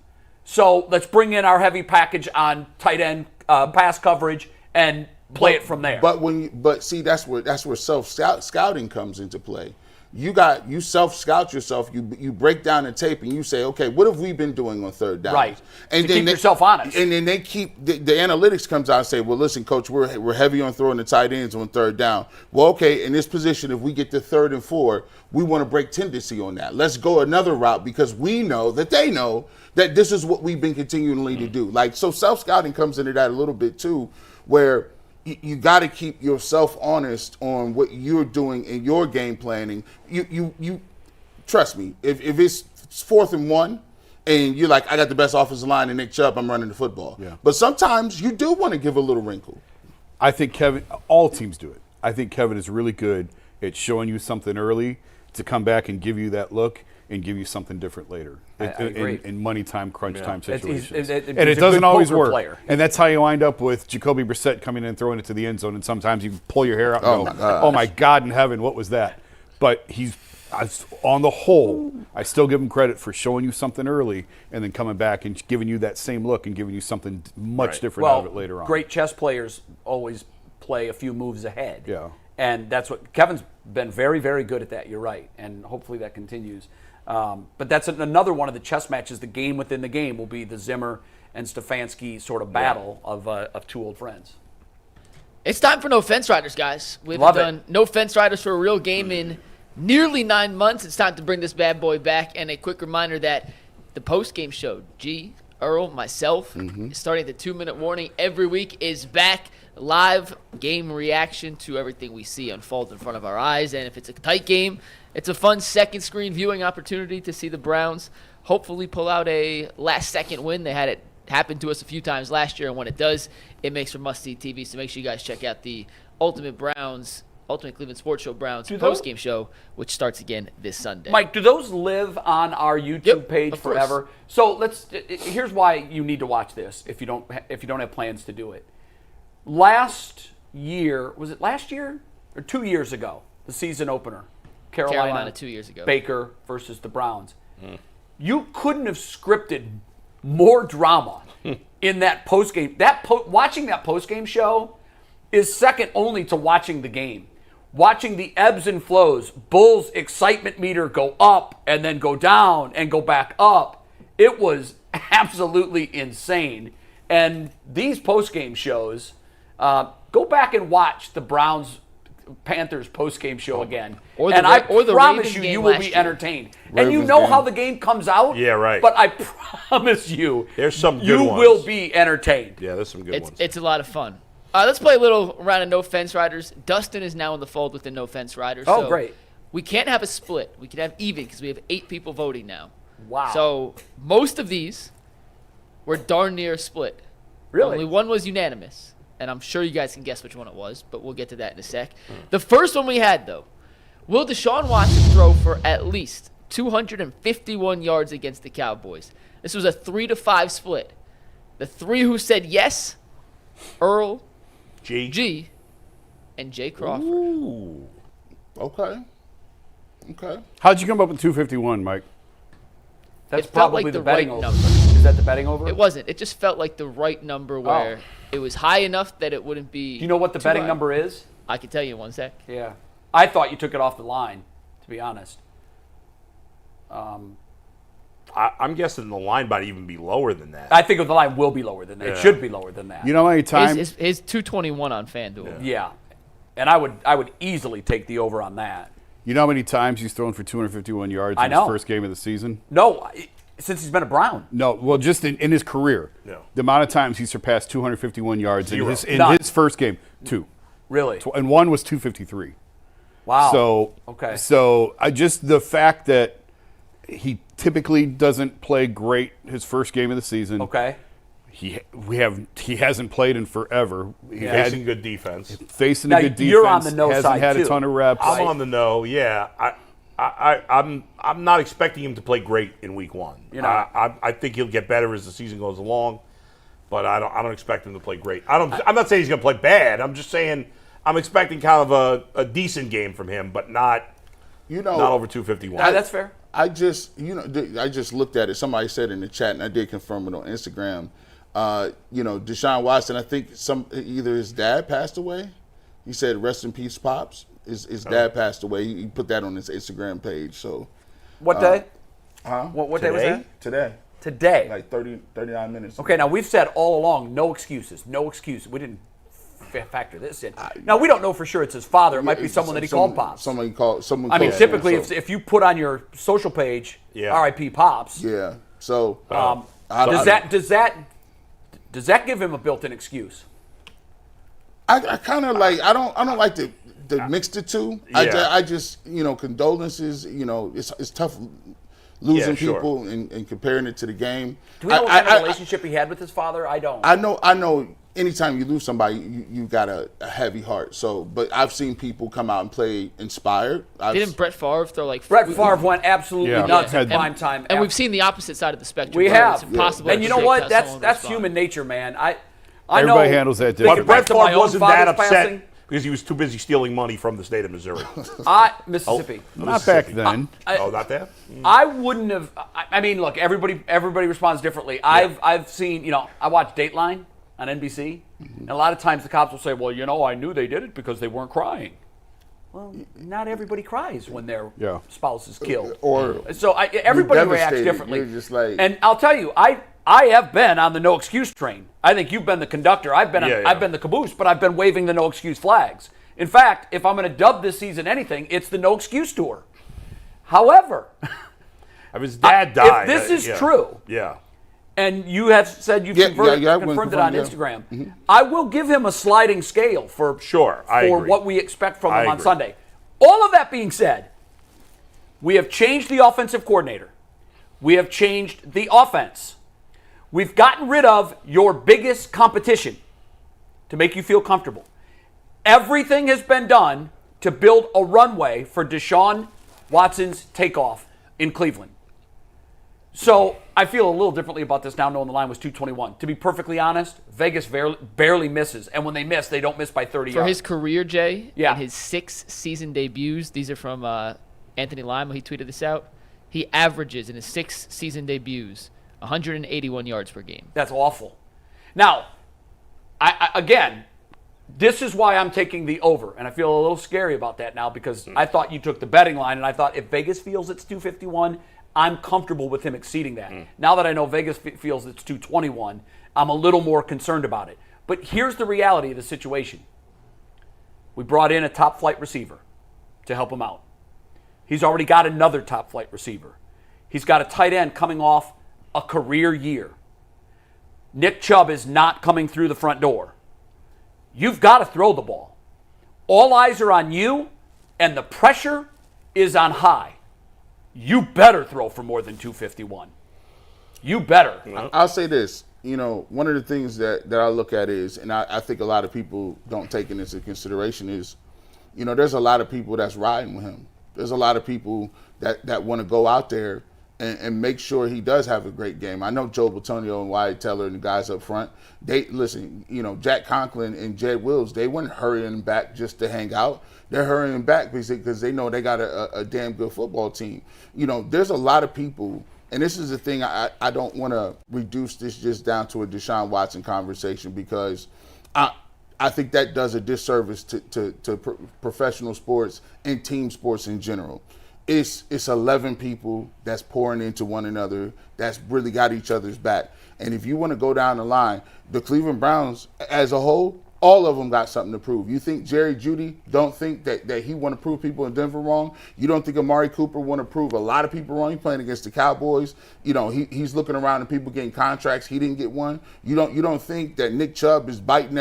So let's bring in our heavy package on tight end pass coverage and play it from there. But see, that's where self-scouting comes into play. You self-scout yourself, you break down the tape and you say, okay, what have we been doing on 3rd down? Right. And to keep yourself honest. And then they keep the analytics comes out and say, well, listen, coach, we're heavy on throwing the tight ends on 3rd down. Well, okay, in this position, if we get to 3rd and 4, we want to break tendency on that. Let's go another route, because we know that they know that this is what we've been continually to do. Like, so self-scouting comes into that a little bit too, where you got to keep yourself honest on what you're doing in your game planning. You trust me. If it's 4th and 1, and you're like, I got the best offensive line in Nick Chubb, I'm running the football. Yeah. But sometimes you do want to give a little wrinkle. I think Kevin, all teams do it. I think Kevin is really good at showing you something early to come back and give you that look and give you something different later in money time, crunch time situations. And it doesn't always work. Player. And that's how you wind up with Jacoby Brissett coming in and throwing it to the end zone. And sometimes you pull your hair out and go, oh my God in heaven, what was that? But he's, on the whole, I still give him credit for showing you something early and then coming back and giving you that same look and giving you something much different out of it later on. Great chess players always play a few moves ahead. Yeah. And that's what Kevin's been very, very good at that. You're right. And hopefully that continues. But that's another one of the chess matches. The game within the game will be the Zimmer and Stefanski sort of battle of two old friends. It's time for No Fence Riders, guys. We've done No Fence Riders for a real game in nearly 9 months. It's time to bring this bad boy back. And a quick reminder that the post-game show, G, Earl, myself, starting at the 2-minute warning every week, is back. Live game reaction to everything we see unfold in front of our eyes. And if it's a tight game, it's a fun second screen viewing opportunity to see the Browns hopefully pull out a last-second win. They had it happen to us a few times last year, and when it does, it makes for must-see TV. So make sure you guys check out the Ultimate Cleveland Sports Show Browns post-game show, which starts again this Sunday. Mike, do those live on our YouTube page forever? So here's why you need to watch this if you don't have plans to do it. Last year, was it last year or 2 years ago? The season opener, Carolina 2 years ago. Baker versus the Browns. You couldn't have scripted more drama in that postgame. Watching that postgame show is second only to watching the game. Watching the ebbs and flows, Bulls' excitement meter go up and then go down and go back up. It was absolutely insane. And these postgame shows, go back and watch the Browns-Panthers postgame show again. I promise you will be entertained. And you know how the game comes out. Yeah, right. But I promise you, there's some good ones. You will be entertained. Yeah, there's some good ones. It's a lot of fun. Let's play a little round of No Fence Riders. Dustin is now in the fold with the No Fence Riders. Oh, great. We can't have a split. We can have even because we have 8 people voting now. Wow. So most of these were darn near split. Really? Only one was unanimous. And I'm sure you guys can guess which one it was, but we'll get to that in a sec. The first one we had, though, will Deshaun Watson throw for at least 251 yards against the Cowboys? This was a 3-5 split. The 3 who said yes, Earl, G, and Jay Crawford. Ooh. Okay. How'd you come up with 251, Mike? That's probably the betting over. Is that the betting over? It wasn't. It just felt like the right number where it was high enough that it wouldn't be. Do you know what the betting number is? I can tell you in 1 sec. Yeah. I thought you took it off the line, to be honest. I'm guessing the line might even be lower than that. I think the line will be lower than that. Yeah. It should be lower than that. You know how many times? His 221 on FanDuel. Yeah. And I would easily take the over on that. You know how many times he's thrown for 251 yards in his first game of the season? No, since he's been a Brown. No, well, just in his career. No. The amount of times he surpassed 251 yards in his first game, 2. Really? And 1 was 253. Wow. So, okay. So the fact that he typically doesn't play great his first game of the season. Okay. He hasn't played in forever. Facing good defense. Facing a good defense. You're on the no side hasn't had too. a ton of reps. I'm on the no. Yeah. I'm not expecting him to play great in week 1. I think he'll get better as the season goes along, but I don't expect him to play great. I'm not saying he's going to play bad. I'm just saying I'm expecting kind of a decent game from him, but not over 251. That's fair. I just looked at it. Somebody said in the chat, and I did confirm it on Instagram. Deshaun Watson, I think either his dad passed away. He said, "Rest in peace, Pops." His dad passed away. He put that on his Instagram page. So, what day? What day was that? Today. Like 39 minutes. Okay, now we've said all along, no excuses. We didn't factor this in. Now we don't know for sure it's his father. It might be someone that he called Pops. Someone. Typically, if you put on your social page, R.I.P. Pops. Yeah. So does that give him a built-in excuse? I kind of like. I don't like to mix the two. Yeah. I just condolences. It's tough losing people and comparing it to the game. Do we know what kind of relationship he had with his father? I don't. I know. Anytime you lose somebody, you got a heavy heart. So, but I've seen people come out and play inspired. Didn't Brett Favre throw like? Brett Favre went absolutely nuts at prime time. And we've seen the opposite side of the spectrum. We have. It's impossible. And you know what? That's human nature, man. I Everybody know, handles that differently. But Brett Favre wasn't that upset passing. Because he was too busy stealing money from the state of Missouri. Mississippi. Not back then. Not that? I wouldn't have. I mean, look, everybody responds differently. I've seen. I watch Dateline on NBC. And a lot of times the cops will say, well, I knew they did it because they weren't crying. Well, not everybody cries when their spouse is killed. Everybody reacts differently. You're just like, and I'll tell you, I have been on the no excuse train. I think you've been the conductor. I've been the caboose, but I've been waving the no excuse flags. In fact, if I'm going to dub this season anything, it's the no excuse tour. However, if his dad died, if this is true, and you have said you've confirmed it on Instagram, I will give him a sliding scale for what we expect from him on Sunday. All of that being said, we have changed the offensive coordinator. We have changed the offense. We've gotten rid of your biggest competition to make you feel comfortable. Everything has been done to build a runway for Deshaun Watson's takeoff in Cleveland. So I feel a little differently about this now, knowing the line was 221. To be perfectly honest, Vegas barely misses. And when they miss, they don't miss by 30 yards. For his career, Jay, in his 6 season debuts, these are from Anthony Lima. He tweeted this out. He averages in his 6 season debuts 181 yards per game. That's awful. Now, again, this is why I'm taking the over. And I feel a little scary about that now because I thought you took the betting line. And I thought if Vegas feels it's 251, I'm comfortable with him exceeding that. Now that I know Vegas feels it's 221, I'm a little more concerned about it. But here's the reality of the situation. We brought in a top-flight receiver to help him out. He's already got another top-flight receiver. He's got a tight end coming off a career year. Nick Chubb is not coming through the front door. You've got to throw the ball. All eyes are on you, and the pressure is on high. You better throw for more than 251. You better. I'll say this. One of the things that I look at is, and I think a lot of people don't take it into consideration is, there's a lot of people that's riding with him. There's a lot of people that want to go out there and make sure he does have a great game. I know Joe Bitonio and Wyatt Teller and the guys up front, Jack Conklin and Jed Wills, they weren't hurrying back just to hang out. They're hurrying back because they know they got a damn good football team. There's a lot of people, and this is the thing, I don't want to reduce this just down to a Deshaun Watson conversation because I think that does a disservice to professional sports and team sports in general. It's 11 people that's pouring into one another, that's really got each other's back. And if you want to go down the line, the Cleveland Browns as a whole, all of them got something to prove. You think Jerry Jeudy don't think that he want to prove people in Denver wrong? You don't think Amari Cooper want to prove a lot of people wrong? He's playing against the Cowboys. He's looking around and people getting contracts. He didn't get one. You don't think that Nick Chubb is chomping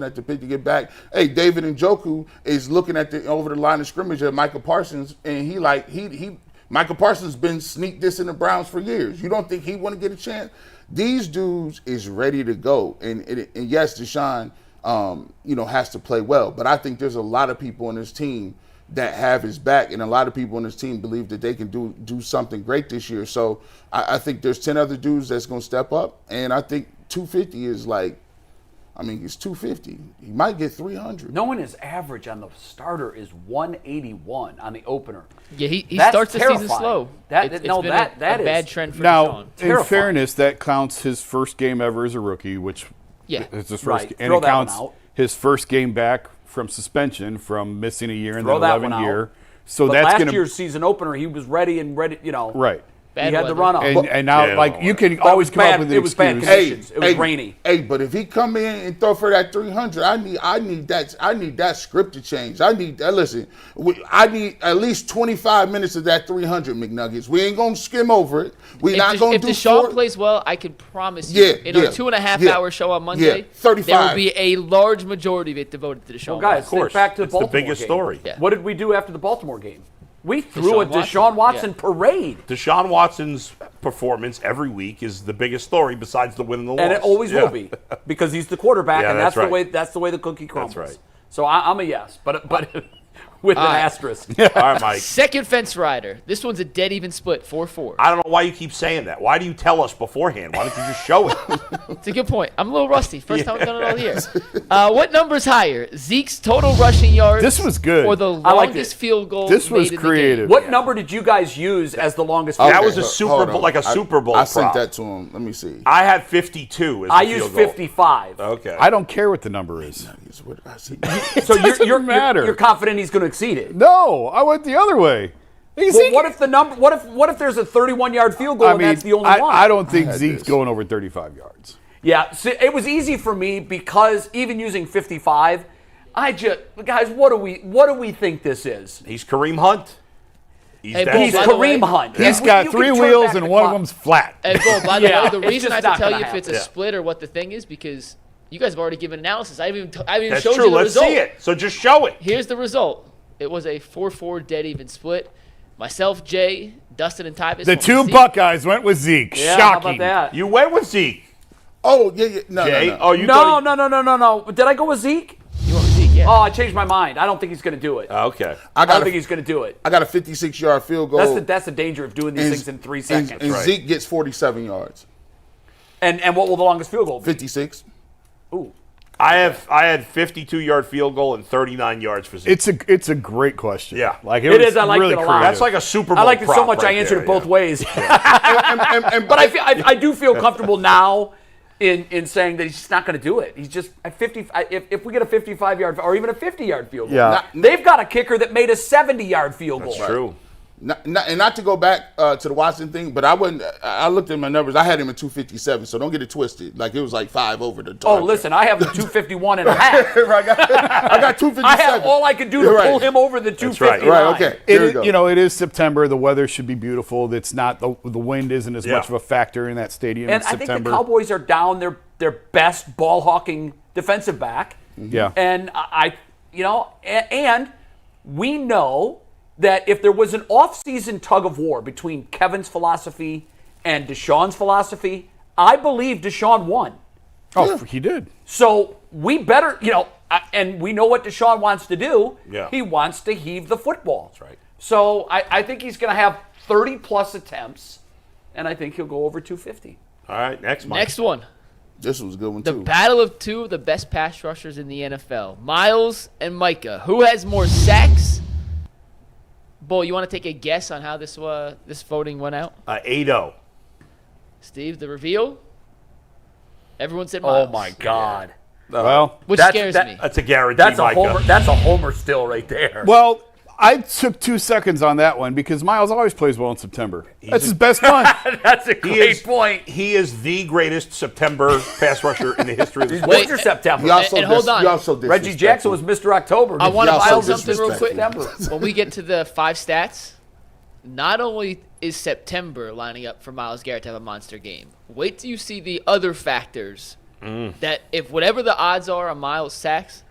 at the bit to get back? Hey, David Njoku is looking at over the line of scrimmage at Michael Parsons, and Michael Parsons been sneak dissing the Browns for years. You don't think he want to get a chance? These dudes is ready to go, and yes, Deshaun has to play well. But I think there's a lot of people on this team that have his back, and a lot of people on this team believe that they can do something great this year. So I think there's 10 other dudes that's going to step up, and I think 250 is it's 250. He might get 300. Knowing his average on the starter is 181 on the opener. Yeah, he starts the season slow. It's been a bad trend for Deshaun. Now, in fairness, that counts his first game ever as a rookie, which it's his first, and it counts his first game back from suspension from missing a year and then 11 year. So but that's last year's season opener, he was ready. Right. He had the run up. And now, you can always come up with an excuse. Bad conditions. It was rainy. Hey, but if he come in and throw for that 300, I need that script to change. I need at least 25 minutes of that 300 McNuggets. We ain't gonna skim over it. We're not gonna do. If Deshaun plays well, I can promise you, in our 2.5-hour show on Monday, 35. There will be a large majority of it devoted to Deshaun. Well, guys, think back to the Baltimore game. It's the biggest story. Yeah. What did we do after the Baltimore game? We threw a Deshaun Watson parade. Deshaun Watson's performance every week is the biggest story besides the win and the loss. And it always will be because he's the quarterback, and that's the way the cookie crumbles. That's right. So I'm a yes, but with an asterisk. All right, Mike. Second fence rider. This one's a dead even split, 4-4. I don't know why you keep saying that. Why do you tell us beforehand? Why don't you just show it? It's a good point. I'm a little rusty. First time I've done it all year. What number's higher? Zeke's total rushing yards. This was good. Or the longest field goal. This was creative. What number did you guys use as the longest? That was a Super Bowl, like a Super Bowl. I sent that to him. Let me see. I had 52. I used 55. Okay. I don't care what the number is. So you're confident he's going to exceed it? No, I went the other way. Well, what if the number? What if there's a 31-yard field goal and that's the only one? I don't think Zeke's going over 35 yards. Yeah, so it was easy for me because even using 55, guys, what do we think this is? He's Kareem Hunt. He's Kareem Hunt. He's got 3 wheels and one of them's flat. And by the way, the reason I have to tell you if it's a split or what the thing is because you guys have already given analysis. I haven't even showed you the Let's result. see it. So just show it. Here's the result. It was a 4-4 dead even split. Myself, Jay, Dustin, and Tyvus. The 2 Buckeyes went with Zeke. Yeah, Shocking. how about that? You went with Zeke. Oh, yeah. No. Oh, you No. Did I go with Zeke? You went with Zeke, yeah. Oh, I changed my mind. I don't think he's going to do it. Okay. I don't think he's going to do it. I got a 56-yard field goal. That's the danger of doing these things in 3 seconds. And Zeke gets 47 yards. And what will the longest field goal be? 56. Ooh. I had 52-yard field goal and 39 yards for Zeke. It's a great question. Yeah. Like it is. I liked it a lot. Creative. That's like a Super Bowl I liked it so much right I answered there, it both ways. And But I do feel comfortable now in saying that he's just not going to do it. He's just at 50. If we get a 55-yard or even a 50-yard field goal, they've got a kicker that made a 70-yard field goal. That's true. Not to go back to the Watson thing, but I looked at my numbers. I had him at 257, so don't get it twisted. Like it was like 5 over the target. Oh, listen, I have the 251 and a half. I got 257. I have all I could do to pull him over the 259. Right. Okay. It is September. The weather should be beautiful. It's not the wind isn't as much of a factor in that stadium. And in September. I think the Cowboys are down their best ball hawking defensive back. Yeah. And and we know that if there was an off-season tug of war between Kevin's philosophy and Deshaun's philosophy, I believe Deshaun won. Oh, he did. So we better, and we know what Deshaun wants to do. Yeah. He wants to heave the football. That's right. So I think he's going to have 30-plus attempts, and I think he'll go over 250. All right, next one. This was a good one, too. The battle of 2 of the best pass rushers in the NFL, Miles and Micah. Who has more sacks? Bull, you want to take a guess on how this voting went out? 8-0. Steve, the reveal? Everyone said Miles. Oh, my God. Well, which scares me. That's a guarantee, That's a Micah. homer. That's a homer still right there. Well, I took 2 seconds on that one because Miles always plays well in September. That's his best month. That's a great point. He is the greatest September pass rusher in the history of the sport. Mr. September. And hold on. Reggie Jackson was Mr. October. I want to file something real quick. September. When we get to the 5 stats, not only is September lining up for Myles Garrett to have a monster game, wait till you see the other factors that if whatever the odds are on Miles' sacks,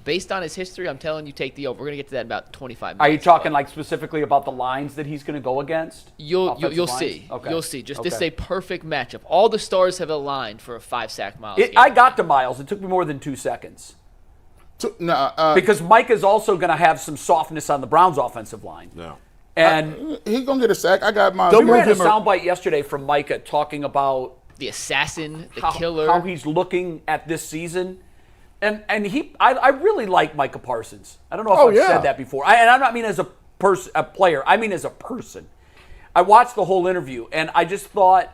based on his history, I'm telling you, take the over. We're going to get to that in about 25 minutes. Are you talking like specifically about the lines that he's going to go against? You'll see. Okay. You'll see. This is a perfect matchup. All the stars have aligned for a 5-sack Miles. I got to Miles. It took me more than 2 seconds. Because Mike is also going to have some softness on the Browns' offensive line. No. And he's going to get a sack. I got Miles. We had a soundbite yesterday from Micah talking about the assassin, the killer. How he's looking at this season. And I really like Micah Parsons. I don't know if I've said that before. And I don't mean as a player. I mean as a person. I watched the whole interview, and I just thought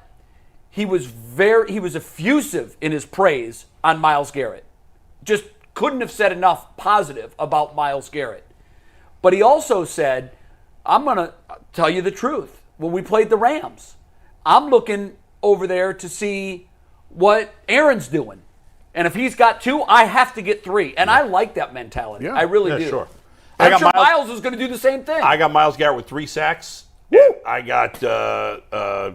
he was effusive in his praise on Myles Garrett. Just couldn't have said enough positive about Myles Garrett. But he also said, I'm going to tell you the truth. When we played the Rams, I'm looking over there to see what Aaron's doing. And if he's got 2, I have to get 3. And I like that mentality. I really do. Sure. I'm sure Miles is going to do the same thing. I got Myles Garrett with 3 sacks. Woo! I got, I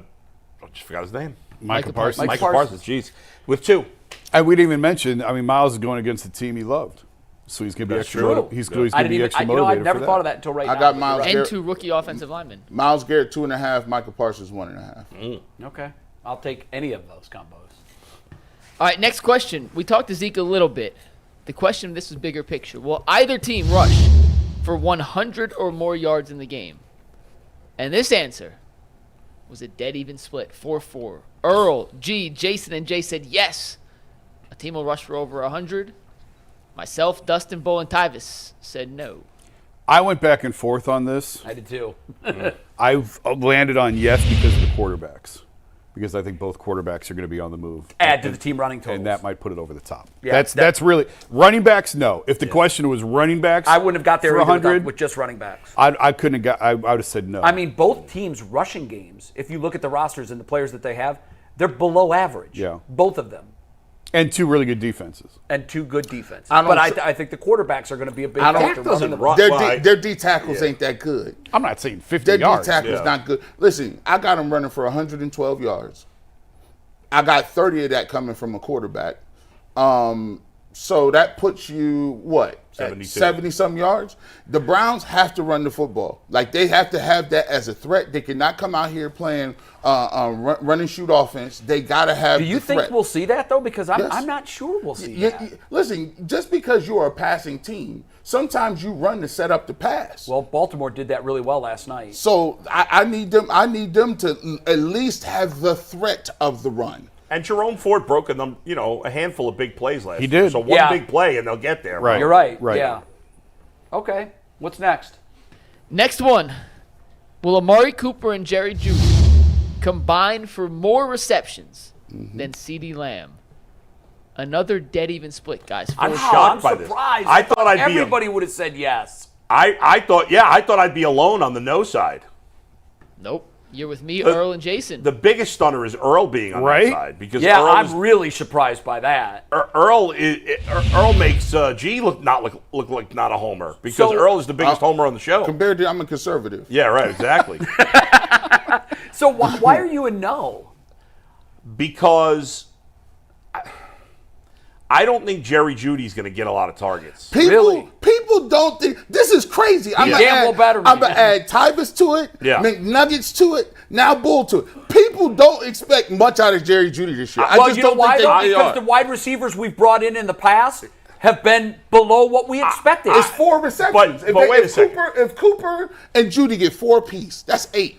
just forgot his name. Michael Parsons. Michael Parsons, jeez. With 2. And we didn't even mention, Miles is going against the team he loved. So he's going to be extra motivated. He's going to be extra motivated. I've never thought of that until right now. I got Myles and Garrett. 2 rookie offensive linemen. Myles Garrett 2.5, Michael Parsons 1.5. Okay. I'll take any of those combos. All right, next question. We talked to Zeke a little bit. The question, this is bigger picture. Will either team rush for 100 or more yards in the game? And this answer was a dead even split, 4-4. Earl, G, Jason, and Jay said yes. A team will rush for over 100. Myself, Dustin, Bull, and Tyvis said no. I went back and forth on this. I did too. I've landed on yes because of the quarterbacks. Because I think both quarterbacks are going to be on the move. Add to the team running totals. And that might put it over the top. Yeah, that's really running backs. No, if the question was running backs, I wouldn't have got there for 100 with just running backs. I couldn't have got. I would have said no. I mean, both teams' rushing games. If you look at the rosters and the players that they have, they're below average. Yeah, both of them. And two really good defenses. And two good defenses. But I think the quarterbacks are going to be a big factor. Their D tackles ain't that good. I'm not saying 50 yards. Their D tackles not good. Listen, I got them running for 112 yards. I got 30 of that coming from a quarterback. So that puts you, 70-some yards? The Browns have to run the football. Like, they have to have that as a threat. They cannot come out here playing run and shoot offense. They got to have Do you think we'll see that, though? Because I'm not sure we'll see that. Listen, just because you are a passing team, sometimes you run to set up the pass. Well, Baltimore did that really well last night. So I need them to at least have the threat of the run. And Jerome Ford broke a handful of big plays last year. He did. So one big play and they'll get there. Right. You're right. Yeah. Okay. What's next? Next one. Will Amari Cooper and Jerry Jeudy combine for more receptions than CeeDee Lamb? Another dead even split, guys. I'm shocked by this. I thought everybody would have said yes. I thought I'd be alone on the no side. Nope. You're with me, Earl, and Jason. The biggest stunner is Earl being on that side. Because I'm really surprised by that. Earl makes G look like not a homer because Earl is the biggest homer on the show. Compared to I'm a conservative. Yeah, right, exactly. So why are you a no? Because I don't think Jerry Jeudy's going to get a lot of targets. People don't think this is crazy. I'm gonna add Tyvis to it, McNuggets to it, now Bull to it. People don't expect much out of Jerry Jeudy this year. Well, you know why? Because the wide receivers we've brought in the past have been below what we expected. It's 4 receptions. But wait a second. If Cooper and Jeudy get 4 apiece, that's 8.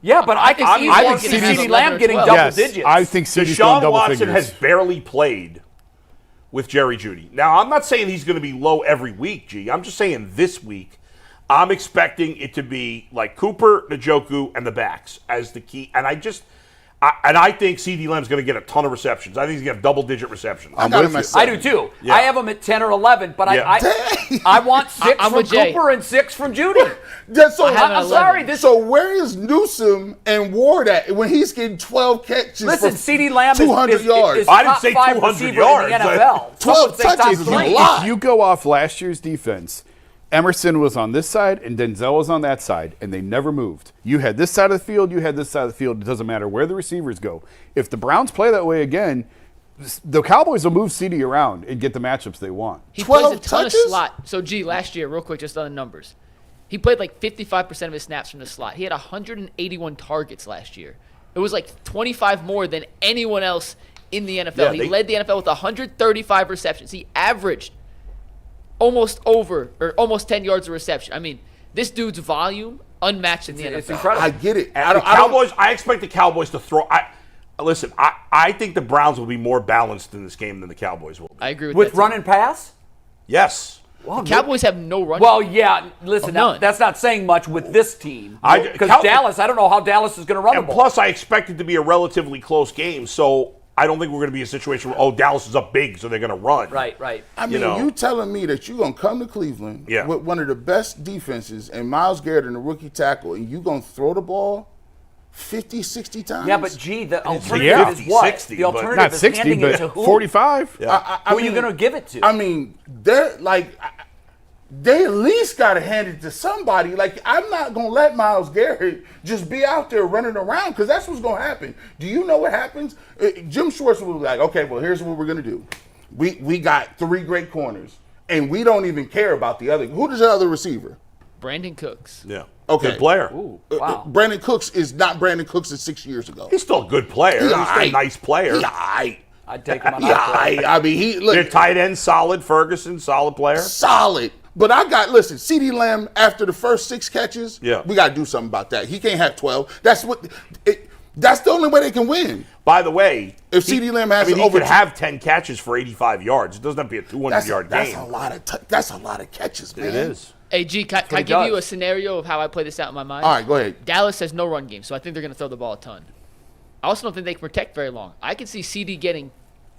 Yeah, but I think CeeDee Lamb getting double digits. I think CeeDee's going double Watson figures. has barely played with Jerry Jeudy. Now, I'm not saying he's going to be low every week, G. I'm just saying this week, I'm expecting it to be like Cooper, Njoku, and the backs as the key. And I think CeeDee Lamb's going to get a ton of receptions. I think he's going to have double-digit receptions. I do, too. Yeah. I have him at 10 or 11, but I want 6 from Cooper and 6 from Jeudy. I'm sorry. So where is Newsome and Ward at when he's getting 12 catches? Listen, CeeDee Lamb 200 yards. I didn't say 200 yards. In the NFL. 12 touches is a lot. If you go off last year's defense, Emerson was on this side and Denzel was on that side, and they never moved. You had this side of the field, you had this side of the field. It doesn't matter where the receivers go. If the Browns play that way again, the Cowboys will move CeeDee around and get the matchups they want. He plays a ton of slot. So, last year, real quick, just on the numbers. He played like 55% of his snaps from the slot. He had 181 targets last year. It was like 25 more than anyone else in the NFL. He led the NFL with 135 receptions. He averaged almost 10 yards a reception. I mean, this dude's volume unmatched in the NFL. It's incredible. I get it. I expect the Cowboys to throw. Listen, I think the Browns will be more balanced in this game than the Cowboys will be. I agree with that. With run and pass? Yes. Well, the Cowboys have no run. Well, yeah. Listen, that's not saying much with this team. Because Dallas, I don't know how Dallas is going to run the ball. Plus, I expect it to be a relatively close game, so I don't think we're going to be in a situation where, Dallas is up big, so they're going to run. Right. I mean, you telling me that you're going to come to Cleveland with one of the best defenses and Myles Garrett and the rookie tackle, and you're going to throw the ball 50, 60 times? Yeah, but the alternative is what? 60, the alternative not is 60, handing but it to who? 45. Yeah. Who are you going to give it to? I mean, they at least got to hand it to somebody. Like, I'm not going to let Myles Garrett just be out there running around because that's what's going to happen. Do you know what happens? Jim Schwartz will be like, okay, well, here's what we're going to do. We got 3 great corners, and we don't even care about the other. Who is the other receiver? Brandon Cooks. Yeah. Okay. Good player. Ooh, wow. Brandon Cooks is not Brandon Cooks of 6 years ago. He's still a good player. He's still a nice player. I'd take him on that play. I mean, Their tight end, solid. Ferguson, solid player. Solid. But listen, CeeDee Lamb, after the first 6 catches, we got to do something about that. He can't have 12. That's the only way they can win. By the way, if CeeDee Lamb has he could have 10 catches for 85 yards. It doesn't have to be a 200-yard game. That's a lot of catches, man. It is. Hey, G, can I give you a scenario of how I play this out in my mind? All right, go ahead. Dallas has no run game, so I think they're going to throw the ball a ton. I also don't think they can protect very long. I can see CD getting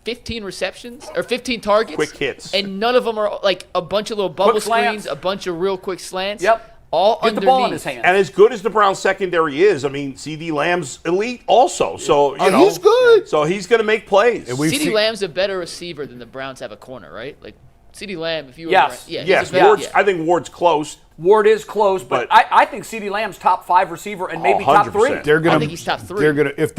15 receptions or 15 targets. Quick hits. And none of them are like a bunch of little bubble screens, a bunch of real quick slants. Yep. All Get underneath. the ball in his hands. And as good as the Browns secondary is, I mean, CeeDee Lamb's elite also. So, he's good. So he's going to make plays. CeeDee Lamb's a better receiver than the Browns have a corner, right? Like CeeDee Lamb, if you were yes. I think Ward's close. Ward is close, but I think CeeDee Lamb's top 5 receiver and maybe top 3. I think he's top 3. They're gonna if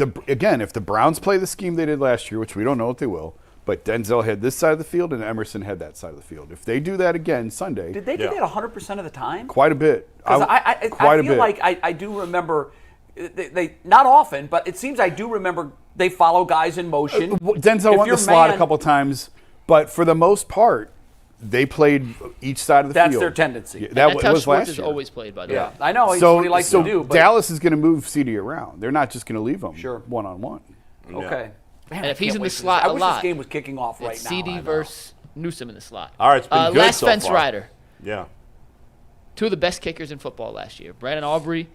the Browns play the scheme they did last year, which we don't know if they will, but Denzel had this side of the field and Emerson had that side of the field. If they do that again Sunday, did they do that 100% of the time? Quite a bit. I feel like I do remember they not often, but it seems I do remember they follow guys in motion. Denzel went the slot a couple times, but for the most part, they played each side of the field. That's their tendency. That's how was Schwartz last has year. always played, by the way. I know. That's what he likes to do. But Dallas is going to move CD around. They're not just going to leave him one-on-one. Okay. Man, and if he's in the slot I a wish lot, this game was kicking off right it's now. CD versus Newsome in the slot. All right, it's been good last so fence far. rider. Yeah. 2 of the best kickers in football last year. Brandon Aubrey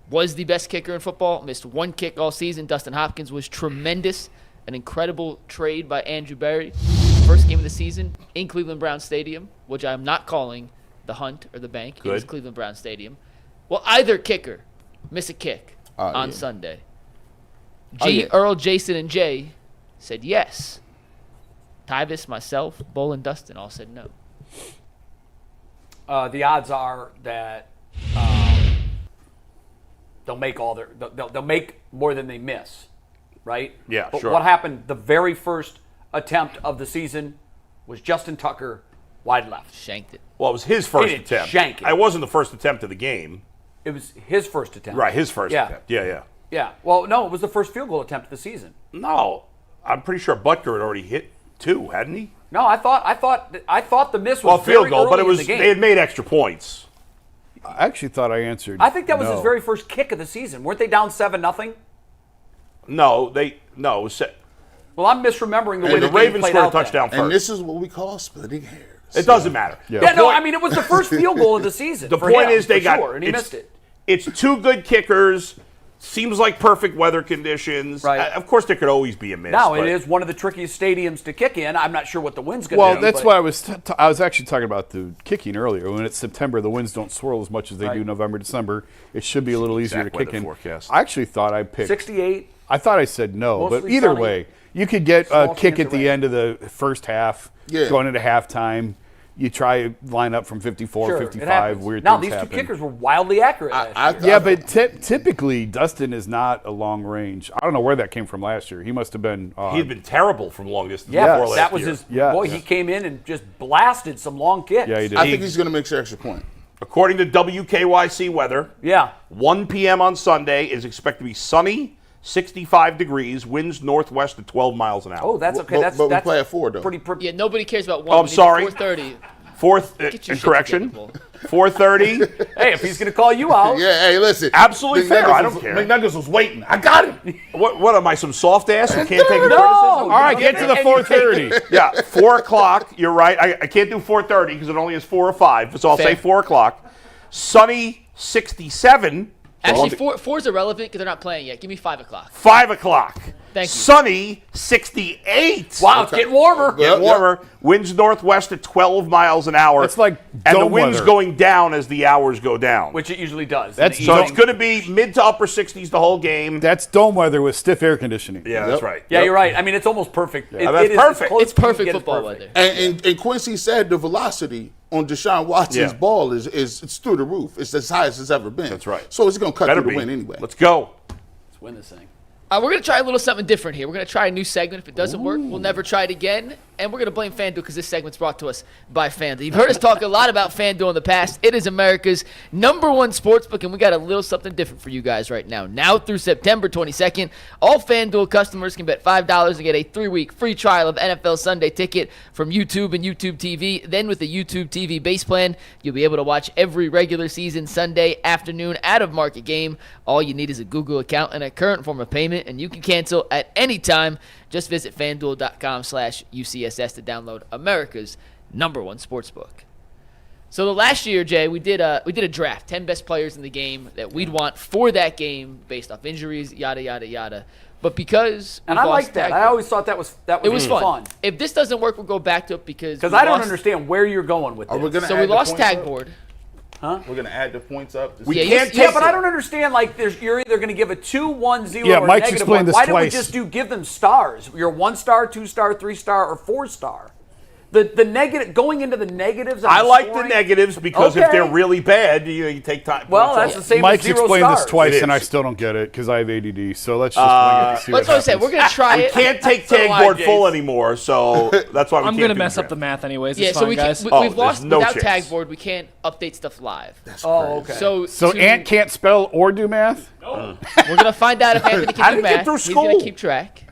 was the best kicker in football. Missed 1 kick all season. Dustin Hopkins was tremendous. An incredible trade by Andrew Berry. First game of the season in Cleveland Browns Stadium, which I'm not calling the Hunt or the Bank. It was Cleveland Browns Stadium. Will either kicker miss a kick on Sunday? Earl, Jason, and Jay said yes. Tyvis, myself, Bull, and Dustin all said no. The odds are that they'll make they'll make more than they miss, right? Yeah, but sure. What happened? The very first attempt of the season was Justin Tucker wide left. Shanked it. Well, it was his first He didn't attempt. shank it. It wasn't the first attempt of the game. It was his first attempt. Right, his first attempt. Yeah. Yeah. Well, no, it was the first field goal attempt of the season. No, I'm pretty sure Butker had already hit 2, hadn't he? No, I thought the miss was Well, field goal, but it was was they had made extra points. I actually thought I answered. I think that was his very first kick of the season. Weren't they down 7-0? No, Well, I'm misremembering the way the Ravens played scored a out touchdown then. first. And this is what we call splitting hairs. It doesn't matter. It was the first field goal of the season. The for point him, is they for got sure, and he missed it. It's 2 good kickers. Seems like perfect weather conditions. Right. Of course, there could always be a miss. Now, it is one of the trickiest stadiums to kick in. I'm not sure what the wind's going to do. Well, that's why I was actually talking about the kicking earlier. When it's September, the winds don't swirl as much as they do November, December. It should be a little easier to kick in. Forecast. I actually thought I picked 68. I thought I said no, Mostly but either sunny. way, you could get a kick chance at of the rain. end of the first half, going into halftime. You try line up from 54, 55, weird now, things these happen. 2 kickers were wildly accurate last year. Yeah, but typically Dustin is not a long range. I don't know where that came from last year. He must have been. He'd been terrible from long distance. Yeah, before that last was year. his. Boy, he came in and just blasted some long kicks. Yeah, he did. I think he's going to make an extra point. According to WKYC weather, 1 p.m. on Sunday is expected to be sunny, 65 degrees, winds northwest at 12 miles an hour. Oh, that's okay. But we play at 4, though. Yeah, nobody cares about 1. Oh, I'm sorry. 4:30. Correction. 4:30. Hey, if he's going to call you out. Yeah, hey, listen. Absolutely fair. I don't care. McNuggets was waiting. I got him. What am I, some soft ass who can't take a criticism? All right, get to the 4:30. Yeah, 4 o'clock. You're right. I can't do 4:30 because it only is 4 or 5. So I'll say 4 o'clock. Sunny, 67. Actually, 4 is irrelevant because they're not playing yet. Give me 5 o'clock. 5 o'clock. Thank you. Sunny, 68. Wow, it's getting warmer. Getting warmer. Winds northwest at 12 miles an hour. It's like and the dome wind's weather. going down as the hours go down. Which it usually does. That's in the So evening. it's going to be mid to upper 60s the whole game. That's dome weather with stiff air conditioning. Yeah, that's right. Yeah, you're right. I mean, it's almost perfect. Yeah, that's perfect. It's perfect football weather. And Quincy said the velocity on Deshaun Watson's ball is it's through the roof. It's as high as it's ever been. That's right. So it's going to cut Better through be. the wind anyway. Let's go. Let's win this thing. We're going to try a little something different here. We're going to try a new segment. If it doesn't work, we'll never try it again. and we're going to blame FanDuel because this segment's brought to us by FanDuel. You've heard us talk a lot about FanDuel in the past. It is America's #1 sportsbook, and we got a little something different for you guys right now. Now through September 22nd, all FanDuel customers can bet $5 and get a 3-week free trial of NFL Sunday Ticket from YouTube and YouTube TV. Then with the YouTube TV base plan, you'll be able to watch every regular season Sunday afternoon out-of-market game. All you need is a Google account and a current form of payment, and you can cancel at any time. Just visit FanDuel.com/UCSS to download America's #1 sportsbook. So the last year, Jay, we did a draft, 10 best players in the game that we'd want for that game based off injuries, yada yada yada. But because I like that. I always thought that was fun. If this doesn't work, we'll go back to it because I don't understand where you're going with this. So we lost tag board. Huh? We're going to add the points up. But I don't understand. Like, you're either going to give a 2, 1, 0, or Mike's negative explained 1. this Why twice. don't we just give them stars? You're 1-star, 2-star, 3-star, or 4-star. The negative, going into the negatives. I like the negatives because if they're really bad, you take time. Well, that's the same Mike's as 0 explained stars. this twice, and I still don't get it because I have ADD. So let's just bring it and see That's what what I said. We're going to try it. We can't take tag board full anymore, so that's why we I'm can't going to do mess the up the math anyways. Yeah, It's so fine, guys. we've lost no without chance. tag board. We can't update stuff live. That's okay. So Ant can't spell or do math? We're going to find out if Anthony can do math. He's going to keep track.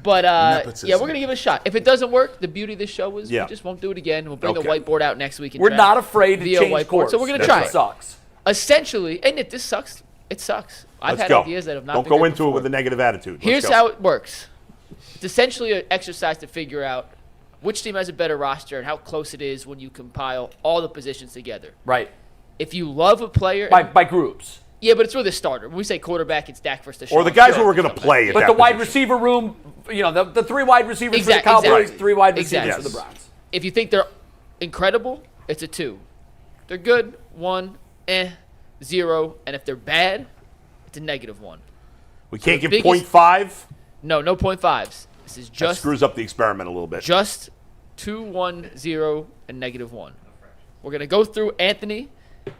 But, yeah, we're going to give it a shot. If it doesn't work, the beauty of this show is we just won't do it again. We'll bring the whiteboard out next week. And we're not afraid to change whiteboard, course. so we're going to try it. Sucks. Essentially, and this sucks. It sucks. I've had ideas that have not Don't been go good into before. it with a negative attitude. Here's how it works. It's essentially an exercise to figure out which team has a better roster and how close it is when you compile all the positions together. Right. If you love a player... By groups. Yeah, but it's really the starter. When we say quarterback, it's Dak versus Deshaun. Or the guys who are going to play at But that the wide position. receiver room, the 3 wide receivers for the Cowboys, 3 wide receivers for the Browns. If you think they're incredible, it's a 2. They're good, 1, 0. And if they're bad, it's a -1. We can't give 0.5? No 0.5s. This is just... That screws up the experiment a little bit. Just 2, 1, 0, and -1. We're going to go through Anthony.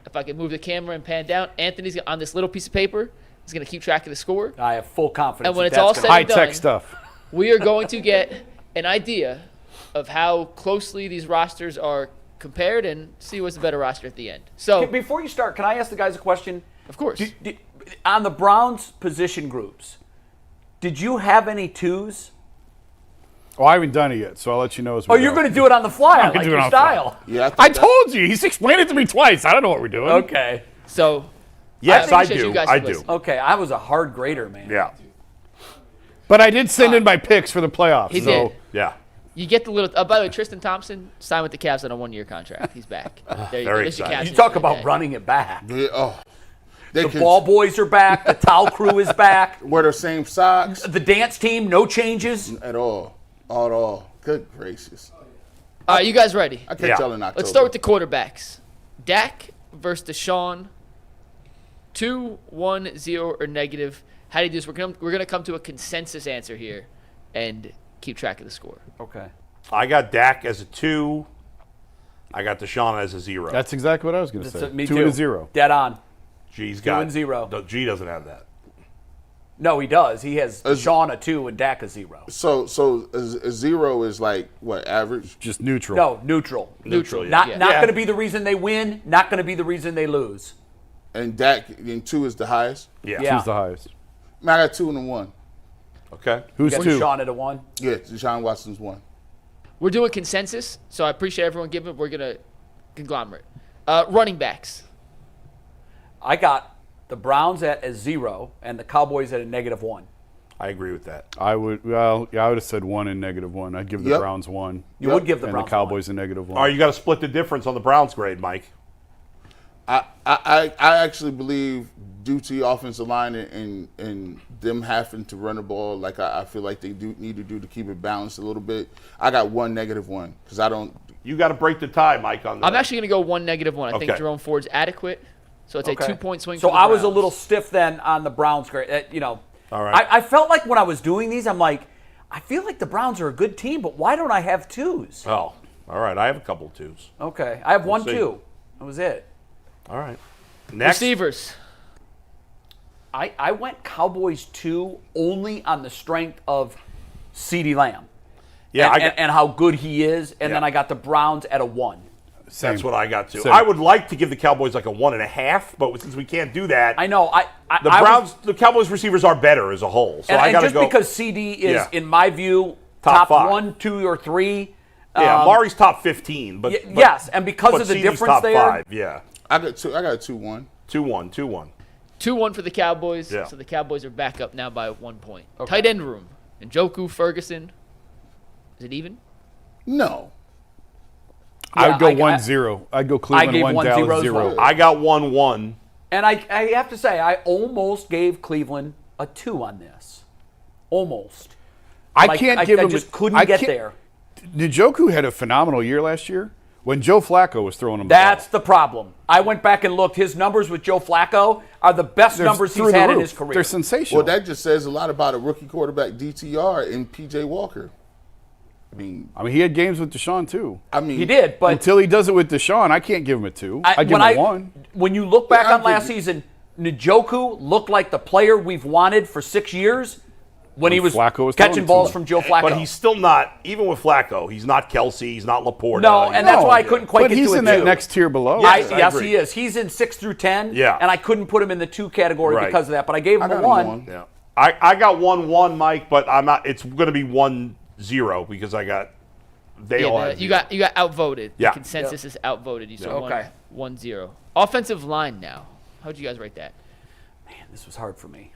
If I can move the camera and pan down, Anthony's on this little piece of paper. He's going to keep track of the score. I have full confidence. And when it's all said and done, high-tech stuff. We are going to get an idea of how closely these rosters are compared and see what's the better roster at the end. So before you start, can I ask the guys a question? Of course. On the Browns position groups, did you have any 2s? Oh, I haven't done it yet, so I'll let you know as we go. You're going to do it on the fly. I like your style. Yeah, I told you. He's explained it to me twice. I don't know what we're doing. Okay. So, yes, I do. I do. Listen. Okay, I was a hard grader, man. Yeah. But I did send in my picks for the playoffs. He did. Yeah. You get the little. By the way, Tristan Thompson signed with the Cavs on a 1-year contract. He's back. There you go. Very There's your exciting. Cavs You talk news about right running it back. Yeah, The ball boys are back. The towel crew is back. Wear the same socks. The dance team, no changes. At all. At all. Good gracious. All right, you guys ready? I can't tell in October. Let's start with the quarterbacks. Dak versus Deshaun. 2, 1, 0, or negative. How do you do this? We're gonna come to a consensus answer here, and keep track of the score. Okay. I got Dak as a 2. I got Deshaun as a 0. That's exactly what I was going to say. Me 2 too. and 0. Dead on. G's 2 got and 0. No, G doesn't have that. No, he does. He has Sean a 2 and Dak a 0. So a 0 is like what, average? Just neutral. No, neutral. Neutral, yeah. Not going to be the reason they win. Not going to be the reason they lose. And Dak in 2 is the highest. Yeah. Who's the highest? Man, I got 2 and a 1. Okay. Who's You got 2? Sean at a 1. Yeah, Deshaun Watson's 1. We're doing consensus, so I appreciate everyone giving it. We're gonna conglomerate. Running backs. I got the Browns at a 0 and the Cowboys at a -1. I agree with that. I would have said 1 and -1. I'd give the Browns 1. You would give the and Browns the Cowboys a -1. All right, you got to split the difference on the Browns grade, Mike. I actually believe due to the offensive line and them having to run the ball like I feel like they do need to do to keep it balanced a little bit. I got 1 -1 because I don't. You got to break the tie, Mike. On that. I'm actually gonna go 1 -1. I think Okay. Jerome Ford's adequate, so it's a 2-point swing. So for the I was a Browns. little stiff then on the Browns grade. All right. I felt like when I was doing these, I'm like, I feel like the Browns are a good team, but why don't I have 2s? Oh, all right. I have a couple of 2s. Okay, I have one see. 2. That was it. All right. Next. Receivers. I went Cowboys 2 only on the strength of CeeDee Lamb. Yeah, and how good he is, and then I got the Browns at a 1. Same. That's what I got too. Same. I would like to give the Cowboys like a 1.5, but since we can't do that, I know. The Cowboys receivers are better as a whole. So I got to go. Just because CD is, in my view, top 1, 2, or 3. Yeah, Mari's top 15, but yes, and because of the CD's difference top there, 5, yeah. I got 2-1. 2-1. 2-1 for the Cowboys. Yeah. So the Cowboys are back up now by 1 point. Okay. Tight end room. Njoku, Ferguson. Is it even? No. I would go 1-0. I'd go Cleveland 1, Dallas 0. I got 1-1. And I have to say, I almost gave Cleveland a 2 on this. Almost. I just couldn't get there. Njoku had a phenomenal year last year when Joe Flacco was throwing him That's the problem. I went back and looked. His numbers with Joe Flacco are the best numbers he's had in his career. They're sensational. Well, that just says a lot about a rookie quarterback, DTR, and P.J. Walker. I mean, he had games with Deshaun, too. He did, but until he does it with Deshaun, I can't give him a 2. I give him a 1. When you look back on last season, Njoku looked like the player we've wanted for 6 years when he was catching balls from Joe Flacco. But he's still not, even with Flacco, he's not Kelsey, he's not Laporta. No, and that's why I couldn't quite get to it, But he's in that next tier below. Yes, he is. He's in 6 through 10, and I couldn't put him in the 2 category because of that, but I gave him a 1. Yeah. I got 1-1, Mike, but I'm not. It's going to be 1-0 because I got. You got outvoted. Yeah. The consensus is outvoted. You saw 1-0. Offensive line now. How'd you guys rate that? Man, this was hard for me.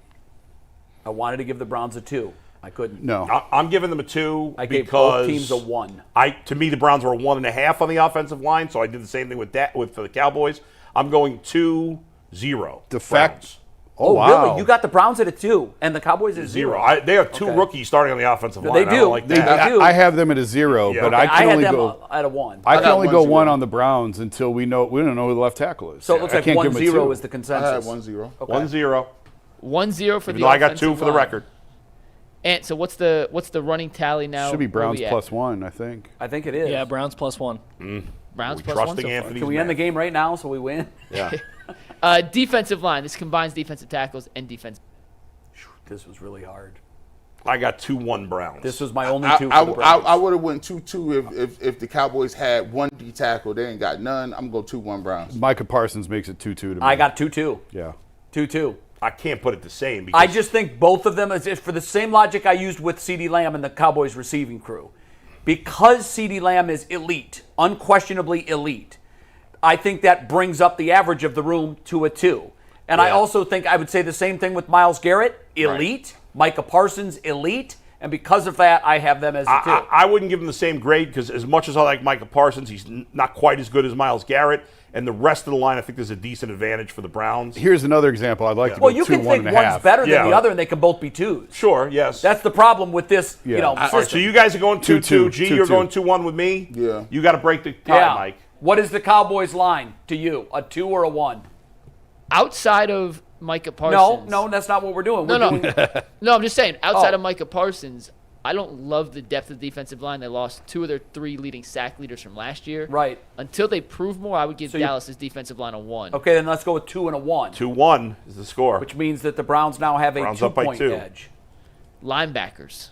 I wanted to give the Browns a 2. I couldn't. No. I'm giving them a 2 I gave both teams a 1. To me, the Browns were a 1.5 on the offensive line, so I did the same thing for the Cowboys. I'm going 2-0. The fact. Oh, wow. Really? You got the Browns at a 2, and the Cowboys at 0. They have 2 rookies starting on the offensive line. They do. I don't like that. They do. I have them at a 0, but I can only go at a 1. I can only go 1 on the Browns until we don't know who the left tackle is. So it looks like 1-0 is the consensus. I had 1-0. Okay. 1-0. 1-0 for the offensive I got 2 for the record. And so what's the running tally now? Should be Browns plus 1, I think. I think it is. Yeah, Browns plus 1. Browns plus 1. Can we end the game right now so we win? Yeah. Defensive line. This combines defensive tackles and defense. This was really hard. I got 2-1 Browns. This was my only 2 for the Browns. I would have went 2-2 if the Cowboys had 1 D tackle. They ain't got none. I'm going to go 2-1 Browns. Micah Parsons makes it 2-2 to me. I got 2-2. Yeah. 2-2. I can't put it the same. I just think both of them, for the same logic I used with CeeDee Lamb and the Cowboys receiving crew. Because CeeDee Lamb is elite, unquestionably elite, I think that brings up the average of the room to a 2. And I also think I would say the same thing with Myles Garrett, elite, Micah Parsons, elite, and because of that, I have them as a 2. I wouldn't give him the same grade because as much as I like Micah Parsons, he's not quite as good as Myles Garrett. And the rest of the line, I think there's a decent advantage for the Browns. Here's another example. I'd like to go 2-1.5. Well, you can think one's better than the other, and they can both be 2s. Sure, yes. That's the problem with this, All right, so you guys are going 2-2. G, you're going 2-1 with me? Yeah. You got to break the tie, Mike. What is the Cowboys line to you, a 2 or a 1? Outside of Micah Parsons. No, that's not what we're doing. No, I'm just saying, outside of Micah Parsons, I don't love the depth of the defensive line. They lost 2 of their 3 leading sack leaders from last year. Right. Until they prove more, I would give Dallas's defensive line a 1. Okay, then let's go with 2 and a 1. 2-1 is the score. Which means that the Browns now have a 2-point edge. Linebackers.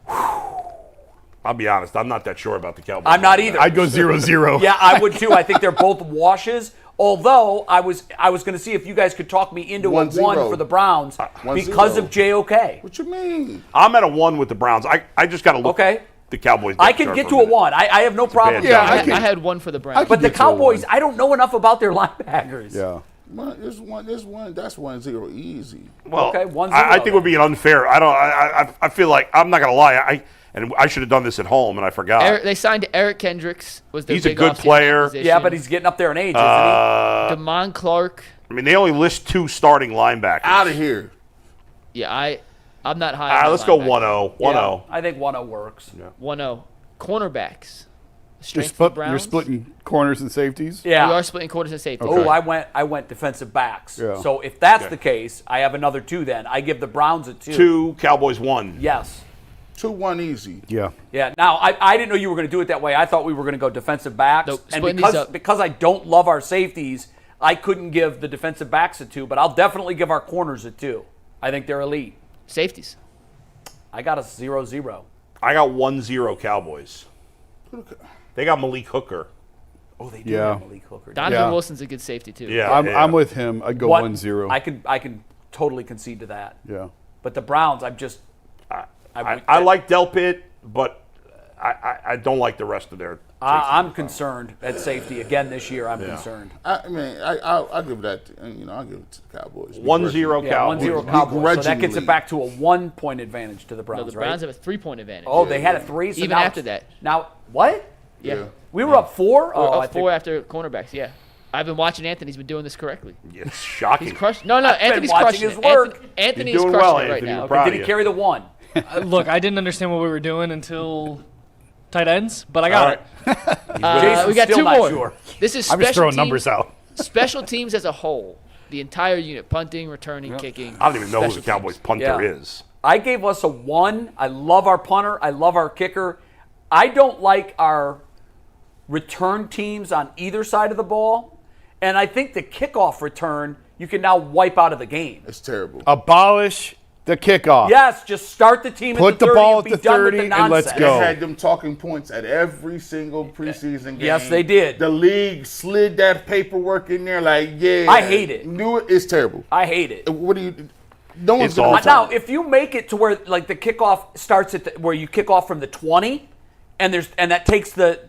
I'll be honest, I'm not that sure about the Cowboys. I'm not either. I'd go 0-0. Yeah, I would too. I think they're both washes. Although I was going to see if you guys could talk me into 1-1 for the Browns because of JOK. What you mean? I'm at a 1 with the Browns. I just got to look the Cowboys. I can get to a 1. I have no problem. Yeah, I had 1 for the Browns. But the Cowboys, I don't know enough about their linebackers. Yeah. That's 1-0 easy. Well, okay, 1-0. I think we're being unfair. I feel like I'm not going to lie. I should have done this at home, and I forgot. They signed Eric Kendricks. He's a good player. Yeah, but he's getting up there in age, isn't he? Damon Clark. I mean, they only list 2 starting linebackers. Out of here. Yeah, I'm not high. Let's go 1-0. 1-0. Yeah, I think 1-0 works. Yeah. 1-0. Cornerbacks. You're splitting corners and safeties? Yeah. We are splitting corners and safeties. Okay. I went defensive backs. Yeah. So if that's the case, I have another 2 then. I give the Browns a 2. 2, Cowboys 1. Yes. 2-1 easy. Yeah. Yeah. Now, I didn't know you were going to do it that way. I thought we were going to go defensive backs. Nope. And because I don't love our safeties, I couldn't give the defensive backs a 2, but I'll definitely give our corners a 2. I think they're elite. Safeties. I got a 0-0. I got 1-0 Cowboys. They got Malik Hooker. Oh, they do have Malik Hooker. Donovan Wilson's a good safety, too. Yeah, I'm with him. I'd go 1-0. I can totally concede to that. Yeah. But the Browns, I like Delpit, but I don't like the rest of their. I'm concerned at safety again this year. I'm concerned. I'll give that. I'll give it to the Cowboys. 1-0 Cowboys. 1-0 Cowboys. So that gets it back to a 1-point advantage to the Browns. No, the Browns have a 3-point advantage. Oh, they had a 3. So even after that. Now what? Yeah. We were up 4. We were up 4 after cornerbacks. Yeah. I've been watching Anthony. He's been doing this correctly. It's shocking. He's crushed. No, Anthony's watching crushing his work. Anthony's doing crushing well, it right Anthony. now. Proud Did of he you. carry the 1? Look, I didn't understand what we were doing until tight ends, but I got it. We got 2 more. Sure. This is I'm just special throwing teams, numbers out. special teams as a whole. The entire unit, punting, returning, kicking. I don't even know who the special Cowboys teams. punter is. I gave us a 1. I love our punter. I love our kicker. I don't like our return teams on either side of the ball. And I think the kickoff return, you can now wipe out of the game. It's terrible. Abolish the kickoff. Yes, just start the team Put at the the 30 ball and at be the done with 30 the and let's nonsense. go. They had them talking points at every single preseason game. Yes, they did. The league slid that paperwork in there like, I hate it. Knew it. It's terrible. I hate it. What do you? No one's It's going awful. to Now, if you make it to where like the kickoff starts at where you kick off from the 20, and that takes the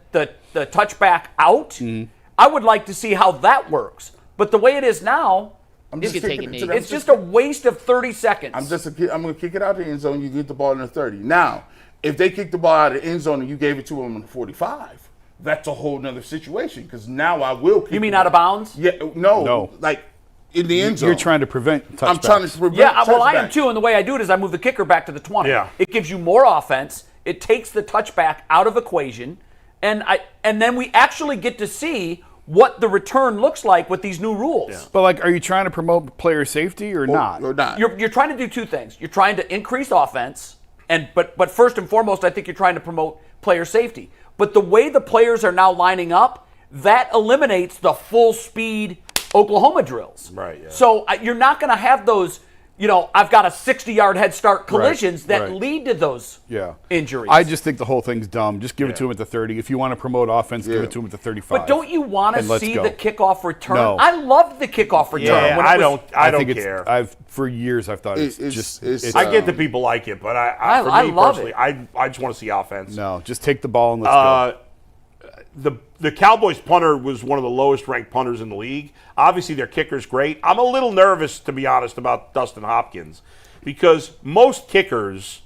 touchback out, I would like to see how that works. But the way it is now, You can take it neat. it's just a waste of 30 seconds. I'm going to kick it out the end zone. You get the ball in the 30. Now, if they kick the ball out of the end zone and you gave it to them in the 45, that's a whole nother situation. Because now I will. Kick You mean the out of ball. bounds? Yeah, no. Like in the end zone. You're trying to prevent touchbacks. I'm trying to prevent. Yeah, well, I am touchbacks. too. And the way I do it is I move the kicker back to the 20. Yeah. It gives you more offense. It takes the touchback out of equation, and then we actually get to see what the return looks like with these new rules. Yeah. But like, are you trying to promote player safety or not? Or not. You're trying to do 2 things. You're trying to increase offense, but first and foremost, I think you're trying to promote player safety. But the way the players are now lining up, that eliminates the full speed Oklahoma drills. Right. Yeah. So you're not going to have those. I've got a 60-yard head start collisions that right. lead to those injuries. I just think the whole thing's dumb. Just give it to him at the 30. If you want to promote offense, give it to him at the 35. But don't you want to see the kickoff return? No. I loved the kickoff return. Yeah, when I don't don't care. For years I've thought it's I get that people like it, but I love personally, it. I just want to see offense. No, just take the ball and let's go. The Cowboys punter was one of the lowest ranked punters in the league. Obviously, their kicker's great. I'm a little nervous, to be honest, about Dustin Hopkins because most kickers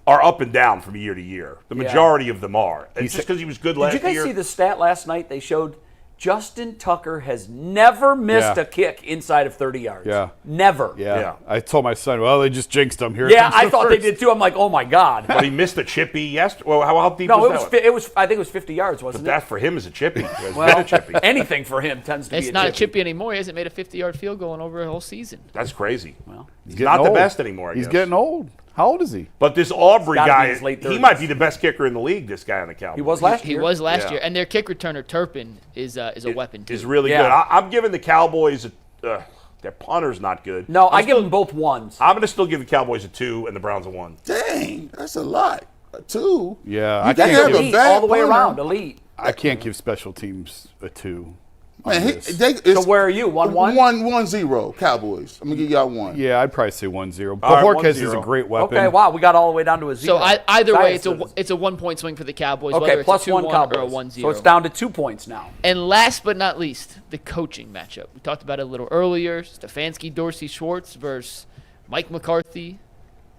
are up and down from year to year. The majority of them are. It's just because he was good last year. Did you guys see the stat last night? They showed Justin Tucker has never missed a kick inside of 30 yards. Yeah. Never. Yeah. I told my son, well, they just jinxed him. Here Yeah, comes I the thought first. they did too. I'm like, oh my God. But he missed a chippy yesterday. Well, how deep No, was that? it was. I think it was 50 yards, wasn't But that for him is a chippy. It's Well, been a chippy. anything for him tends to It's be not a a chippy anymore. He hasn't made a 50-yard field goal in over a whole season. That's crazy. Well, he's getting not the old. best anymore, I He's guess. getting old. How old is he? But this Aubrey Gotta be guy, his late he 30s. might be the best kicker in the league, this guy on the Cowboys. He was last He year. was last Yeah. year. And their kick returner, Turpin, is a weapon, too. Is really Yeah. good. I'm giving the Cowboys their punter's not good. No, I give them both 1s. I'm going to still give the Cowboys a 2 and the Browns a 1. Dang, that's a lot. A 2. Yeah, You I can't can't have give, a Elite, bad all the way punter. around, elite. I can't give special teams a 2. Man, So where are you? 1-1? 1-0 Cowboys. I'm gonna give y'all 1. Yeah, I'd probably say 1-0. But All right, Horquez is 1-0. a great weapon. Okay, wow, we got all the way down to a 0. So either way, Nice. it's a 1-point swing for the Cowboys, Okay, whether plus it's a 1 2-1 Cowboys. or a 1-0. So it's down to 2 points now. And last but not least, the coaching matchup. We talked about it a little earlier. Stefanski, Dorsey, Schwartz versus Mike McCarthy,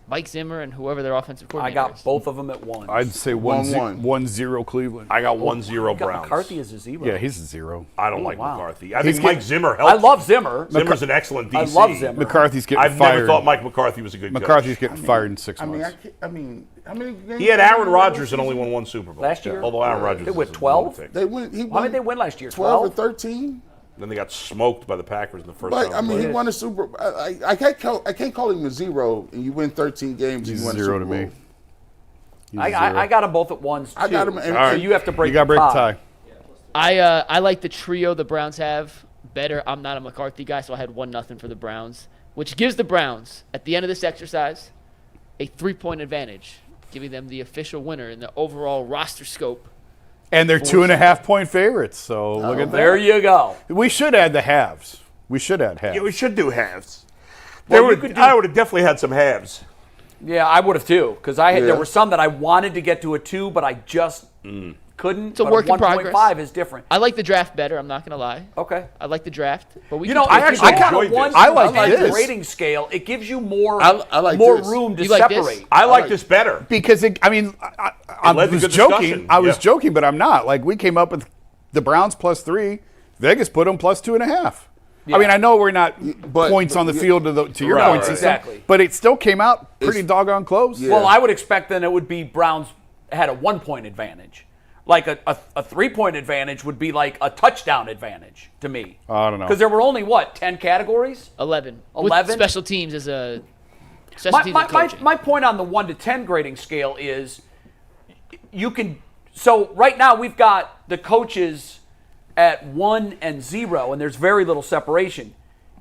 Mike Zimmer, and whoever their offensive I coordinator got is. both of them at 1. I'd say 1-1. 1-0 Cleveland. I got 1-0 I got Browns. McCarthy as a 0. Yeah, he's a 0. I don't like wow. McCarthy. I He's think Mike getting- Zimmer helps. I love Zimmer. Zimmer's an excellent DC. I love Zimmer. McCarthy's getting I've fired. never thought Mike McCarthy was a good McCarthy's coach. getting fired in 6 I mean, months. how many games? He had Aaron Rodgers and only won 1 Super Bowl. Last year? Although Aaron Rodgers They is went a 12? lunatic. They win. He How won many did they win last year? 12 or 12? 13. Then they got smoked by the Packers in the first But round. I mean, he Yes. won a Super. I can't call him a 0, and you win 13 games. He's and you win a 0 Super to me. Bowl. He's a I 0. got them both at 1s, too. I got 'em at- So All right. you have to break You got to break the tie. I like the trio the Browns have better. I'm not a McCarthy guy, so I had 1-0 for the Browns, which gives the Browns, at the end of this exercise, a 3-point advantage giving them the official winner in the overall roster scope. And they're 2.5-point favorites. So look at that. There you go. We should add the halves. Yeah, we should do halves. I would have definitely had some halves. Yeah, I would have too, because there were some that I wanted to get to a 2, but I just couldn't. It's a work in progress. 1.5 is different. I like the draft better. I'm not going to lie. Okay. I like the draft, but we. I actually enjoyed this. I like this grading scale. It gives you more room to separate. I like this better because I was joking. I was joking, but I'm not. Like, we came up with the Browns +3. Vegas put them +2.5. Yeah. I mean, I know we're not points on the field to your point system, exactly. But it still came out pretty doggone close. Yeah. Well, I would expect then it would be Browns had a 1-point advantage. Like a 3-point advantage would be like a touchdown advantage to me. I don't know. Because there were only, 10 categories? 11. 11? With special teams as a my point on the 1 to 10 grading scale is you can – so right now we've got the coaches – at 1 and 0, and there's very little separation.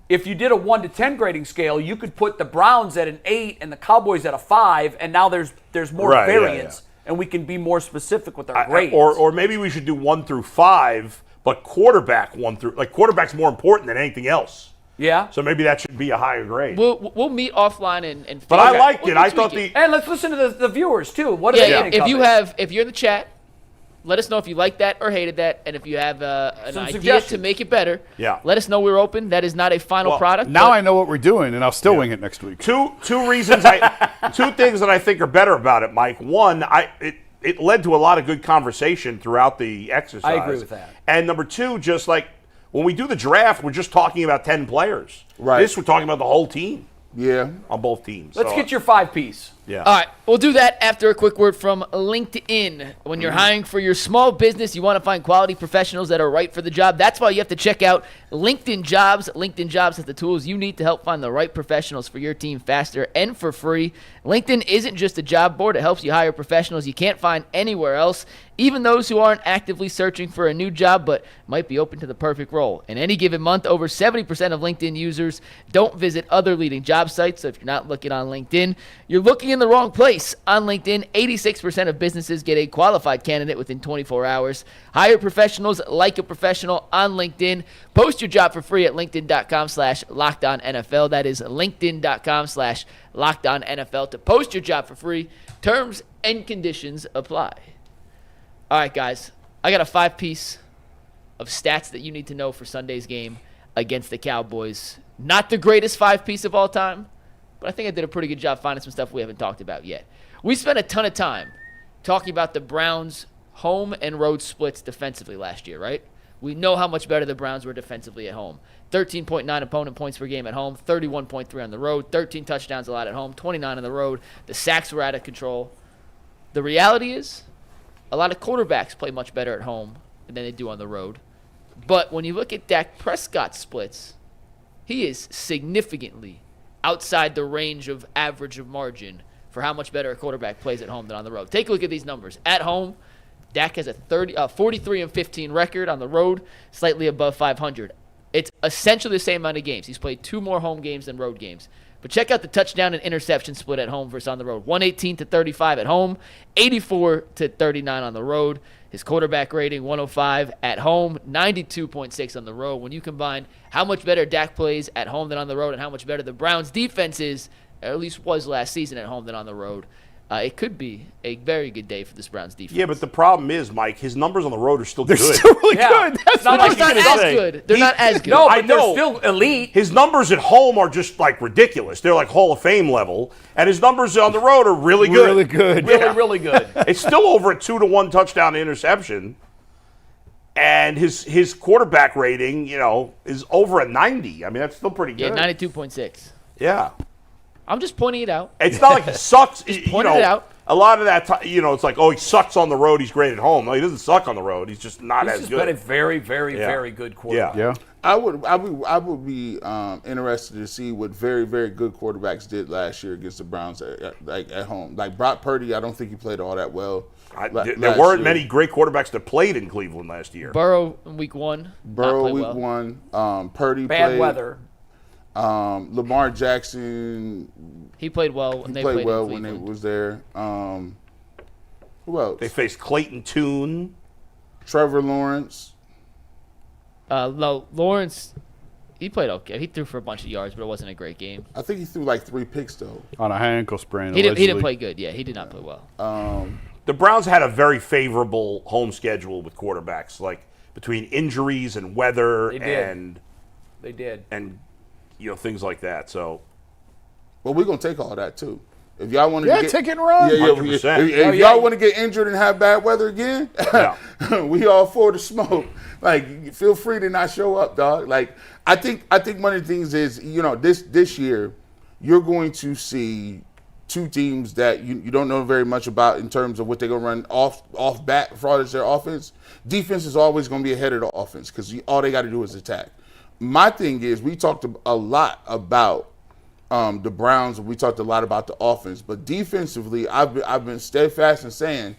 If you did a 1 to 10 grading scale, you could put the Browns at an 8 and the Cowboys at a 5, and now there's more variance, and we can be more specific with our grades. Or maybe we should do 1 through 5, but quarterback 1 through quarterback's more important than anything else. Yeah. So maybe that should be a higher grade. We'll meet offline and. But I liked it. I thought and let's listen to the viewers too. What do they think? If you're in the chat. Let us know if you liked that or hated that, and if you have an idea to make it better. Yeah. Let us know we're open. That is not a final product. Now I know what we're doing, and I'll still wing it next week. Two reasons. 2 things that I think are better about it, Mike. One, it led to a lot of good conversation throughout the exercise. I agree with that. And number 2, just like when we do the draft, we're just talking about 10 players. Right. This we're talking about the whole team. Yeah. On both teams. Let's get your 5-piece. Yeah. All right. We'll do that after a quick word from LinkedIn. When you're hiring for your small business, you want to find quality professionals that are right for the job. That's why you have to check out LinkedIn Jobs. LinkedIn Jobs has the tools you need to help find the right professionals for your team faster and for free. LinkedIn isn't just a job board. It helps you hire professionals you can't find anywhere else, even those who aren't actively searching for a new job but might be open to the perfect role. In any given month, over 70% of LinkedIn users don't visit other leading job sites. So if you're not looking on LinkedIn, you're looking in the wrong place. On LinkedIn, 86% of businesses get a qualified candidate within 24 hours. Hire professionals like a professional on LinkedIn. Post your job for free at linkedin.com/LockedOnNFL. That is linkedin.com/LockedOnNFL to post your job for free. Terms and conditions apply. All right, guys. I got a 5-piece of stats that you need to know for Sunday's game against the Cowboys. Not the greatest 5-piece of all time, but I think I did a pretty good job finding some stuff we haven't talked about yet. We spent a ton of time talking about the Browns' home and road splits defensively last year, right? We know how much better the Browns were defensively at home. 13.9 opponent points per game at home, 31.3 on the road, 13 touchdowns allowed at home, 29 on the road. The sacks were out of control. The reality is a lot of quarterbacks play much better at home than they do on the road. But when you look at Dak Prescott's splits, he is significantly outside the range of average of margin for how much better a quarterback plays at home than on the road. Take a look at these numbers. At home, Dak has a 43-15 record. On the road, slightly above 500. It's essentially the same amount of games. He's played 2 more home games than road games. But check out the touchdown and interception split at home versus on the road. 118-35 at home, 84-39 on the road. His quarterback rating, 105 at home, 92.6 on the road. When you combine how much better Dak plays at home than on the road and how much better the Browns' defense is, or at least was last season at home than on the road, it could be a very good day for this Browns defense. Yeah, but the problem is, Mike, his numbers on the road are still good. They're still really good. That's not as good. They're not as good. No, but they're still elite. His numbers at home are just ridiculous. They're like Hall of Fame level, and his numbers on the road are really good. Really good. Really good. It's still over a 2-to-1 touchdown to interception, and his quarterback rating, is over a 90. I mean, that's still pretty good. Yeah, 92.6. Yeah. I'm just pointing it out. It's not like he sucks. Just pointing it out. A lot of that, it's like, he sucks on the road. He's great at home. No, he doesn't suck on the road. He's just not as good. He's been a very, very, very good quarterback. Yeah. I would be interested to see what very, very good quarterbacks did last year against the Browns at home. Like Brock Purdy, I don't think he played all that well. There weren't many great quarterbacks that played in Cleveland last year. Burrow in week 1. Burrow week 1. Purdy Bad played. weather. Lamar Jackson. He played well when they played well when it was there. Who else? They faced Clayton Tune. Trevor Lawrence. Lawrence, he played okay. He threw for a bunch of yards, but it wasn't a great game. I think he threw like 3 picks, though. On a high ankle sprain. He didn't play good. Yeah, he did not play well. The Browns had a very favorable home schedule with quarterbacks, like between injuries and weather and things like that. So, well, we're gonna take all that too. If y'all want to take it and run. If y'all want to get injured and have bad weather again, we all for the smoke. Like, feel free to not show up, dog. Like, I think one of the things is, this year, you're going to see two teams that you don't know very much about in terms of what they're gonna run off bat as far as their offense. Defense is always gonna be ahead of the offense because all they got to do is attack. My thing is, we talked a lot about the Browns, we talked a lot about the offense, but defensively, I've been steadfast in saying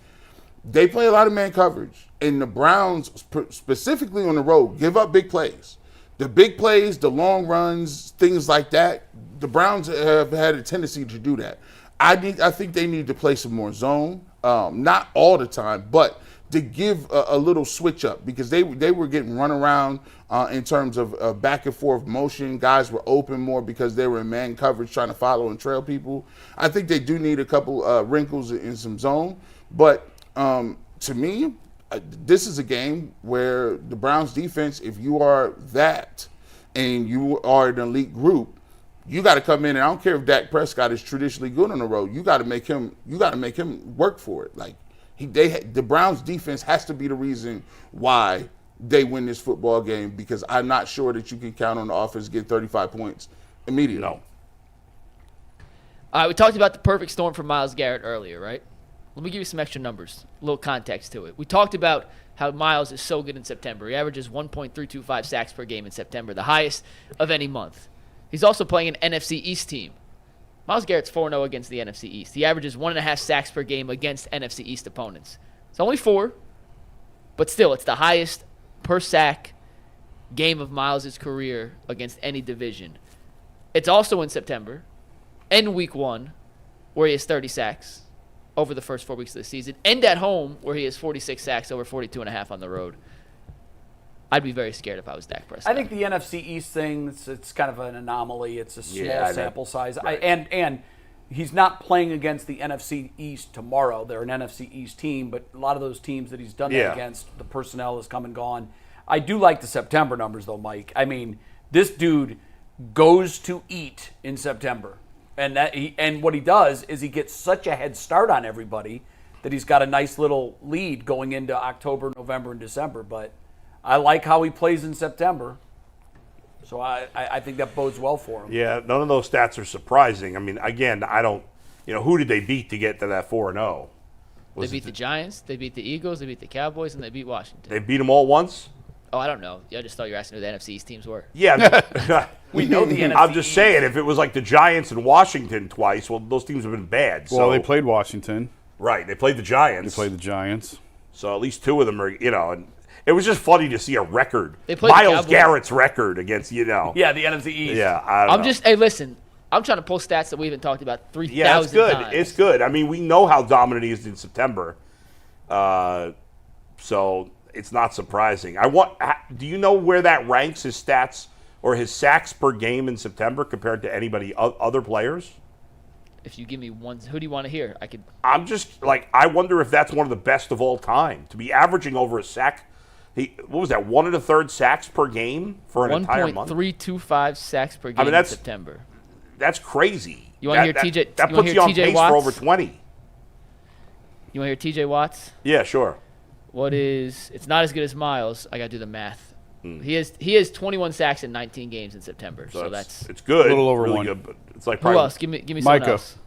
they play a lot of man coverage, and the Browns, specifically on the road, give up big plays. The big plays, the long runs, things like that, the Browns have had a tendency to do that. I think they need to play some more zone, not all the time, but to give a little switch up, because they were getting run around in terms of back and forth motion. Guys were open more because they were in man coverage trying to follow and trail people. I think they do need a couple wrinkles in some zone. But to me, this is a game where the Browns defense, if you are that and you are an elite group, you got to come in, and I don't care if Dak Prescott is traditionally good on the road. You got to make him work for it. Like, the Browns defense has to be the reason why they win this football game, because I'm not sure that you can count on the offense to get 35 points immediately. No. All right, we talked about the perfect storm for Myles Garrett earlier, right? Let me give you some extra numbers, a little context to it. We talked about how Myles is so good in September. He averages 1.325 sacks per game in September, the highest of any month. He's also playing an NFC East team. Myles Garrett's 4-0 against the NFC East. He averages 1.5 sacks per game against NFC East opponents. It's only 4, but still, it's the highest per sack game of Myles' career against any division. It's also in September and week 1, where he has 30 sacks over the first 4 weeks of the season, and at home, where he has 46 sacks over 42.5 on the road. I'd be very scared if I was Dak Prescott. I think the NFC East thing, it's kind of an anomaly. It's a small sample size. Right. And he's not playing against the NFC East tomorrow. They're an NFC East team, but a lot of those teams that he's done that against, the personnel has come and gone. I do like the September numbers, though, Mike. I mean, this dude goes to eat in September. And what he does is he gets such a head start on everybody that he's got a nice little lead going into October, November, and December. But I like how he plays in September. So I think that bodes well for him. Yeah, none of those stats are surprising. I mean, again, I don't, who did they beat to get to that 4-0? They beat the Giants, they beat the Eagles, they beat the Cowboys, and they beat Washington. They beat them all once? Oh, I don't know. I just thought you were asking who the NFC East teams were. Yeah. We know the NFC I'm just saying, if it was like the Giants and Washington twice, well, those teams have been bad. Well, they played Washington. Right. They played the Giants. They played the Giants. So at least 2 of them are, and it was just funny to see a record. Myles Garrett's record against, Yeah, the NFC East. Yeah, I don't know. Hey, listen, I'm trying to pull stats that we haven't talked about 3,000 times. Yeah, it's good. Times. It's good. I mean, we know how dominant he is in September. So it's not surprising. Do you know where that ranks, his stats or his sacks per game in September compared to anybody other players? If you give me one, who do you want to hear? I'm just I wonder if that's one of the best of all time to be averaging over a sack. What was that? 1 1/3 sacks per game for an entire month. 1.325 sacks per game in September. That's crazy. You want to hear TJ? That puts you on pace for over 20. You want to hear TJ Watts? Yeah, sure. It's not as good as Myles. I got to do the math. He has 21 sacks in 19 games in September. So it's good. A little over really 1. Good, but it's like who else? Give me someone else.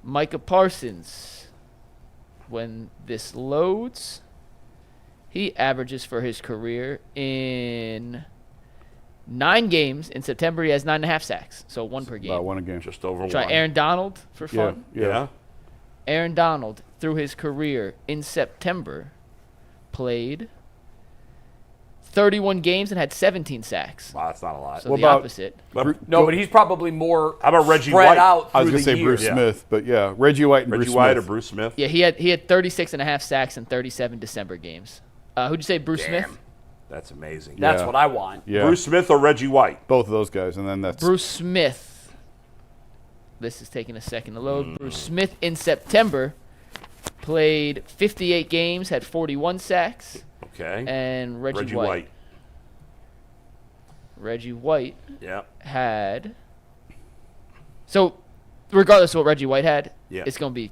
Micah Parsons. When this loads, he averages for his career in 9 games in September. He has 9.5 sacks, so 1 per game. About 1 a game. Just over 1. Try Aaron Donald for fun. Yeah. Aaron Donald, through his career in September, played 31 games and had 17 sacks. Wow, that's not a lot. So the opposite. But he's probably more how about Reggie spread White? out through I was going to say years. Bruce Smith, but yeah, Reggie White and Reggie Bruce White Smith. or Bruce Smith? Yeah, he had 36 and a half sacks in 37 December games. Who'd you say, Bruce Smith? That's amazing. That's what I want. Yeah. Bruce Smith or Reggie White? Both of those guys, and then that's Bruce Smith. This is taking a second to load. Bruce Smith in September played 58 games, had 41 sacks. Okay. And Reggie White. Reggie White had. So, regardless of what Reggie White had, it's going to be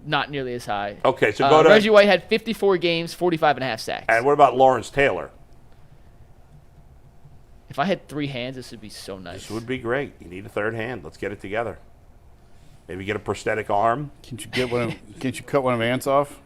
not nearly as high. Okay, so go to Reggie White had 54 games, 45 and a half sacks. And what about Lawrence Taylor? If I had 3 hands, this would be so nice. This would be great. You need a third hand. Let's get it together. Maybe get a prosthetic arm. Can't you cut one of Ant's off?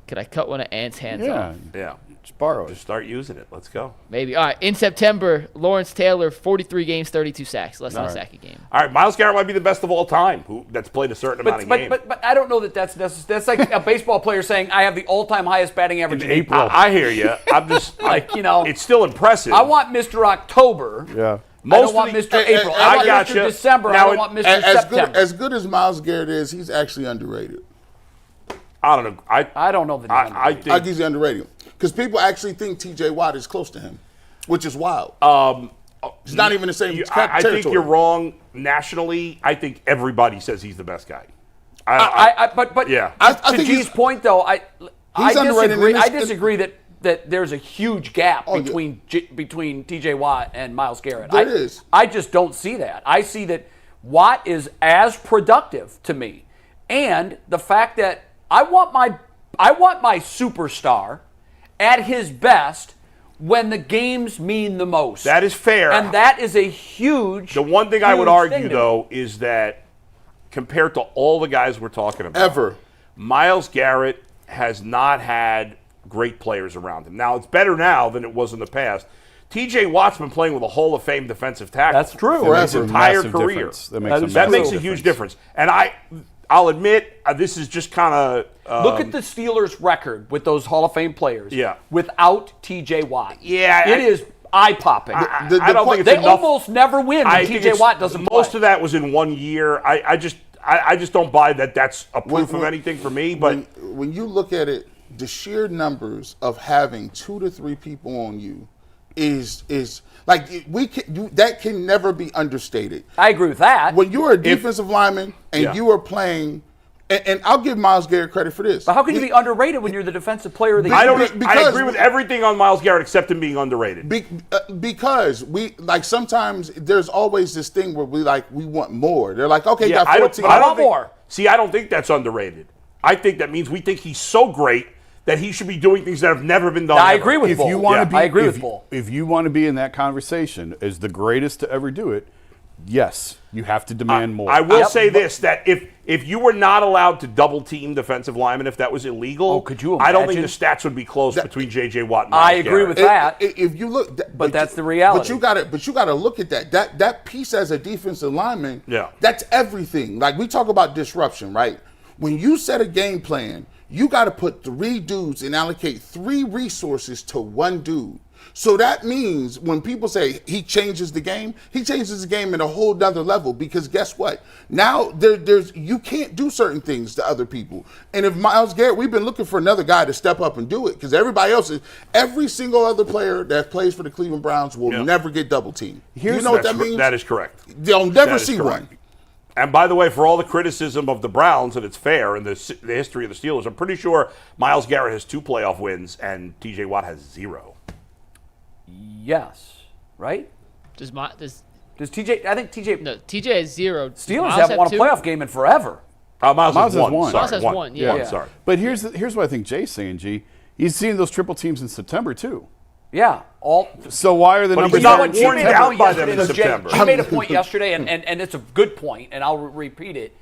Could I cut one of Ant's hands off? Yeah. Just borrow it. Just start using it. Let's go. Maybe. All right. In September, Lawrence Taylor, 43 games, 32 sacks. Less than a sack a game. All right. Myles Garrett might be the best of all time that's played a certain amount of games. But I don't know that that's necessary. That's like a baseball player saying, I have the all-time highest batting average in April. I hear you. I'm just it's still impressive. I want Mr. October. Yeah. I don't want Mr. April. I want Mr. December. I don't want Mr. September. As good as Myles Garrett is, he's actually underrated. I don't know. I don't know that I think he's underrated. Because people actually think T.J. Watt is close to him, which is wild. It's not even the same territory. I think you're wrong nationally. I think everybody says he's the best guy. But yeah. To G's point, though, I disagree. I disagree that there's a huge gap between T.J. Watt and Myles Garrett. There is. I just don't see that. I see that Watt is as productive to me, and the fact that I want my superstar at his best when the games mean the most. That is fair. And that is a huge. The one thing I would argue, though, is that compared to all the guys we're talking about, Myles Garrett has not had great players around him. Now, it's better now than it was in the past. T.J. Watt's been playing with a Hall of Fame defensive tackle. That's true. For his entire career. That makes a huge difference. And I'll admit, this is just kind of... Look at the Steelers' record with those Hall of Fame players. Yeah. Without T.J. Watt. Yeah. It is eye-popping. I don't think it's they enough. Almost never win when T.J. Watt doesn't play. Most of that was in 1 year. I just don't buy that that's a proof of anything for me. But when you look at it, the sheer numbers of having 2 to 3 people on you is like that can never be understated. I agree with that. When you're a defensive lineman and you are playing, and I'll give Myles Garrett credit for this. But how can you be underrated when you're the defensive player of the year? I agree with everything on Myles Garrett except him being underrated. Because we sometimes there's always this thing where we want more. They're like, okay, got 14. I want more. See, I don't think that's underrated. I think that means we think he's so great that he should be doing things that have never been done. I agree with Bull. I agree with Bull. If you want to be in that conversation as the greatest to ever do it, yes, you have to demand more. I will say this, that if you were not allowed to double-team defensive linemen, if that was illegal, could you imagine? I don't think the stats would be close between J.J. Watt and Myles I agree Garrett. with that. If you look, but that's the reality. But you got to look at that. That piece as a defensive lineman. Yeah. That's everything. Like we talk about disruption, right? When you set a game plan, you got to put 3 dudes and allocate 3 resources to 1 dude. So that means when people say he changes the game, he changes the game at a whole nother level because guess what? Now there's you can't do certain things to other people. And if Myles Garrett, we've been looking for another guy to step up and do it because every single other player that plays for the Cleveland Browns will never get double teamed. You know what that means? That is correct. They'll never see one. And by the way, for all the criticism of the Browns, and it's fair in the history of the Steelers, I'm pretty sure Myles Garrett has 2 playoff wins and T.J. Watt has 0. Yes. Right? Does TJ? I think TJ. No, TJ has 0. Steelers haven't won a playoff game in forever. Myles has won. Myles has won. Yeah. Sorry. But here's what I think Jay's saying. G, he's seeing those triple teams in September too. Yeah. So why are the numbers he's not worn down by them in September? He made a point yesterday, and it's a good point, and I'll repeat it.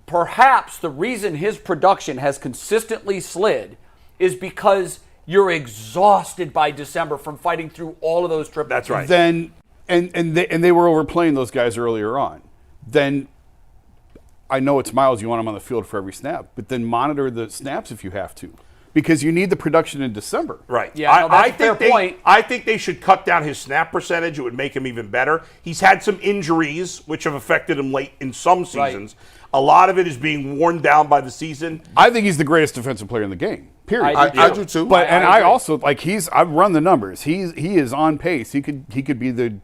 Perhaps the reason his production has consistently slid is because you're exhausted by December from fighting through all of those triple. That's right. Then and they were overplaying those guys earlier on. Then I know it's Myles. You want him on the field for every snap, but then monitor the snaps if you have to. because you need the production in December. Right. Yeah, that's a fair point. I think they should cut down his snap percentage. It would make him even better. He's had some injuries, which have affected him late in some seasons. Right. A lot of it is being worn down by the season. I think he's the greatest defensive player in the game. Period. I do too. But I also like I've run the numbers. He is on pace. He could be the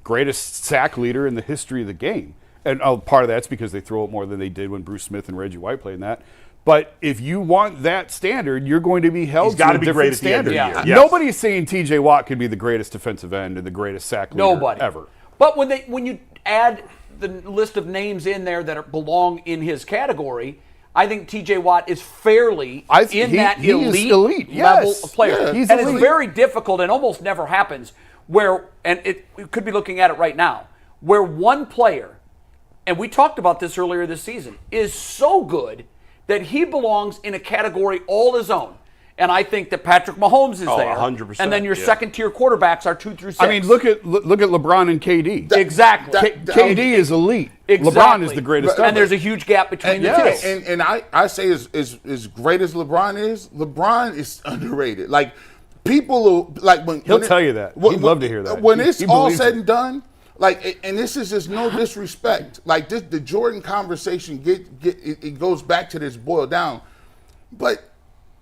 greatest sack leader in the history of the game. And part of that's because they throw it more than they did when Bruce Smith and Reggie White played in that. But if you want that standard, you're going to be held to a different standard. Yes. Nobody's saying T.J. Watt could be the greatest defensive end and the greatest sack leader ever. But when you add the list of names in there that belong in his category, I think T.J. Watt is fairly that elite level of player. Yeah, and it's very difficult and almost never happens where, and we could be looking at it right now, where one player, and we talked about this earlier this season, is so good that he belongs in a category all his own. And I think that Patrick Mahomes is there. 100%. And then your second-tier quarterbacks are 2 through 6. I mean, look at LeBron and KD. Exactly. KD is elite. Exactly. LeBron is the greatest ever. And there's a huge gap between the two. And I say as great as LeBron is underrated. Like, people when he'll tell you that. He'd love to hear that. When it's all said and done, like, and this is just no disrespect. Like, the Jordan conversation it goes back to this boiled down, but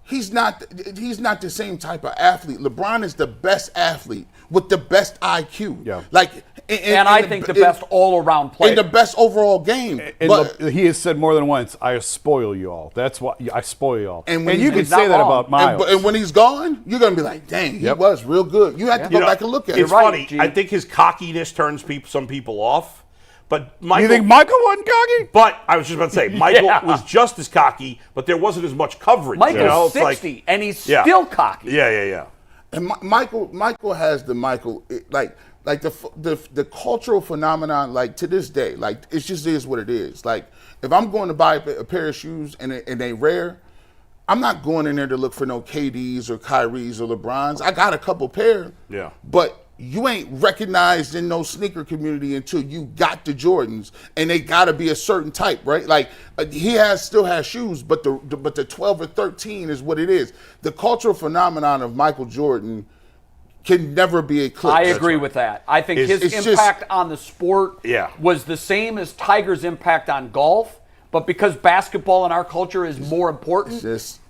he's not the same type of athlete. LeBron is the best athlete with the best IQ. Yeah. Like, and I think the best all-around player. In the best overall game. But he has said more than once, I spoil you all. That's why I spoil you all. And you can say that about Miles. And when he's gone, you're going to be like, dang, he was real good. You have to go back and look at it. It's funny. I think his cockiness turns some people off. But Michael, you think Michael wasn't cocky? But I was just about to say, Michael was just as cocky, but there wasn't as much coverage. Michael's 60, and he's still cocky. Yeah. And Michael has the like the cultural phenomenon, like, to this day, like, it just is what it is. Like, if I'm going to buy a pair of shoes and they rare, I'm not going in there to look for no KDs or Kyries or LeBrons. I got a couple pair. Yeah. But you ain't recognized in no sneaker community until you got the Jordans, and they got to be a certain type, right? Like, he still has shoes, but the 12 or 13 is what it is. The cultural phenomenon of Michael Jordan can never be eclipsed. I agree with that. I think his impact on the sport was the same as Tiger's impact on golf, but because basketball in our culture is more important,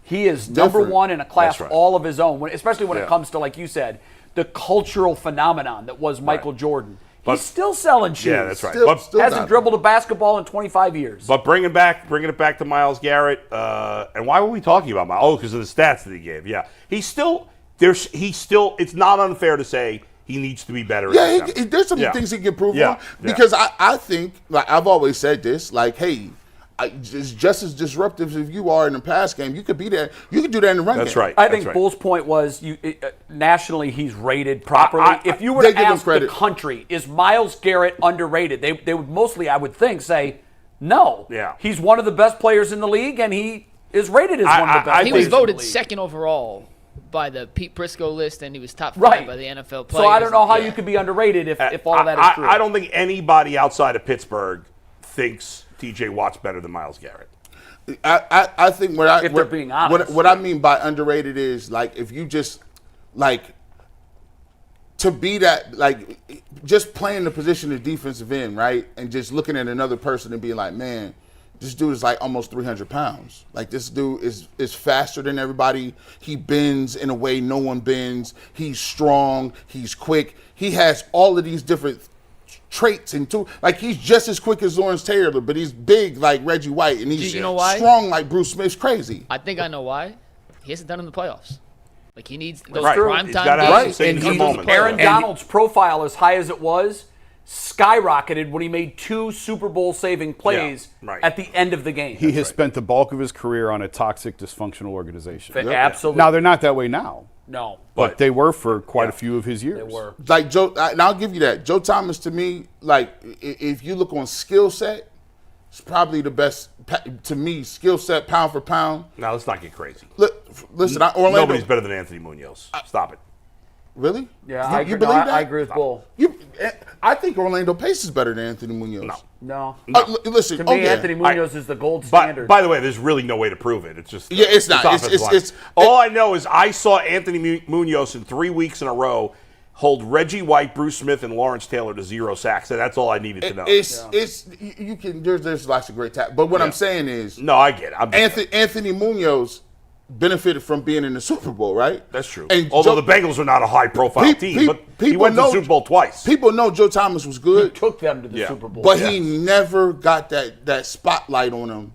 he is number one in a class all of his own, especially when it comes to, like you said, the cultural phenomenon that was Michael Jordan. He's still selling shoes. Yeah, that's right. Still hasn't dribbled a basketball in 25 years. But bringing it back to Myles Garrett, and why were we talking about Myles? Oh, because of the stats that he gave. Yeah, he's still. It's not unfair to say he needs to be better. Yeah, there's some things he can improve on. Because I think, like I've always said this, like, hey, it's just as disruptive as you are in the pass game. You could be there. You could do that in the run game. That's right. I think Bull's point was nationally he's rated properly. If you were to ask the country, is Myles Garrett underrated? They would mostly, I would think, say no. Yeah. He's one of the best players in the league, and he is rated as one of the best. He was voted second overall by the Pete Prisco list, and he was top 5 by the NFL players. So I don't know how you could be underrated if all of that is true. I don't think anybody outside of Pittsburgh thinks T.J. Watt's better than Myles Garrett. I think if they're being honest, what I mean by underrated is, like, if you just, like, to be that, like, just playing the position of defensive end, right, and just looking at another person and being like, man, this dude is like almost 300 pounds. Like, this dude is faster than everybody. He bends in a way no one bends. He's strong. He's quick. He has all of these different traits and like, he's just as quick as Lawrence Taylor, but he's big like Reggie White, and he's strong like Bruce Smith's crazy. I think I know why. He hasn't done it in the playoffs. Like, he needs those prime time games. And Aaron Donald's profile, as high as it was, skyrocketed when he made 2 Super Bowl saving plays at the end of the game. He has spent the bulk of his career on a toxic, dysfunctional organization. Absolutely. Now, they're not that way now. No. But they were for quite a few of his years. They were. Like, Joe, and I'll give you that. Joe Thomas, to me, like, if you look on skill set, it's probably the best, to me, skill set, pound for pound. Now, let's not get crazy. Listen, Orlando. Nobody's better than Anthony Munoz. Stop it. Really? Yeah, I agree with Bull. I think Orlando Pace is better than Anthony Munoz. No. Listen, to me, Anthony Munoz is the gold standard. By the way, there's really no way to prove it. It's just it's not. It's all I know is I saw Anthony Munoz in 3 weeks in a row hold Reggie White, Bruce Smith, and Lawrence Taylor to 0 sacks. And that's all I needed to know. You can. There's lots of great talent, but what I'm saying is, no, I get it. Anthony Munoz benefited from being in the Super Bowl, right? That's true. And although the Bengals are not a high-profile team, but he went to the Super Bowl twice. People know Joe Thomas was good. He took them to the Super Bowl. But he never got that spotlight on him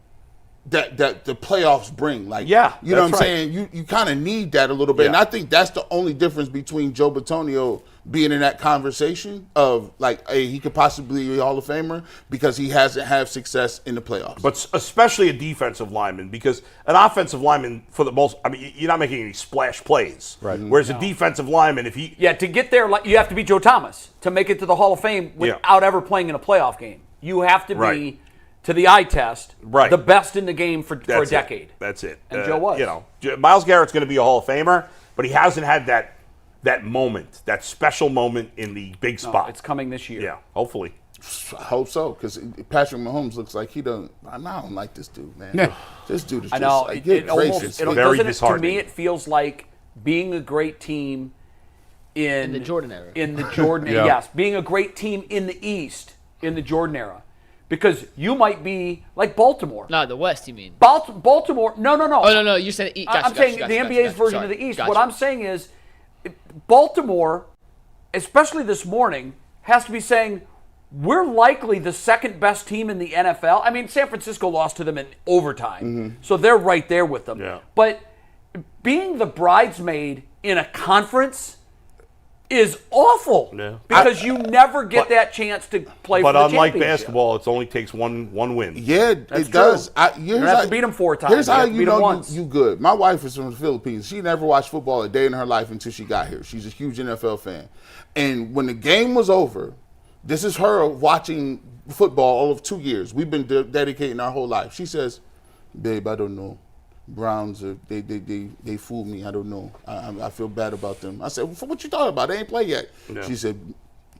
that the playoffs bring. Like, you know what I'm saying? You kind of need that a little bit. And I think that's the only difference between Joe Bitonio being in that conversation of, like, hey, he could possibly be a Hall of Famer because he hasn't had success in the playoffs. But especially a defensive lineman, because an offensive lineman, for the most, I mean, you're not making any splash plays. Right. Whereas a defensive lineman, if he... Yeah, to get there, you have to be Joe Thomas to make it to the Hall of Fame without ever playing in a playoff game. You have to be, to the eye test, the best in the game for a decade. That's it. And Joe was. You know, Myles Garrett's going to be a Hall of Famer, but he hasn't had that moment, that special moment in the big spot. It's coming this year. Yeah, hopefully. I hope so, because Patrick Mahomes looks like he doesn't. I don't like this dude, man. Yeah. This dude is just like, very disheartening. To me, it feels like being a great team in the Jordan era. In the Jordan era, yes. Being a great team in the East in the Jordan era. Because you might be like Baltimore. No, the West, you mean? Baltimore. No. Oh, no. You're saying East. I'm saying the NBA's version of the East. What I'm saying is Baltimore, especially this morning, has to be saying, we're likely the second best team in the NFL. I mean, San Francisco lost to them in overtime, so they're right there with them. Yeah. But being the bridesmaid in a conference is awful because you never get that chance to play for the championship. But unlike basketball, it only takes one win. Yeah, it does. You have to beat them 4 times. Here's how you know you good. My wife is from the Philippines. She never watched football a day in her life until she got here. She's a huge NFL fan. And when the game was over, this is her watching football all of 2 years. We've been dedicating our whole life. She says, babe, I don't know. Browns, they fooled me. I don't know. I feel bad about them. I said, well, what you talking about? They ain't played yet. Yeah. She said,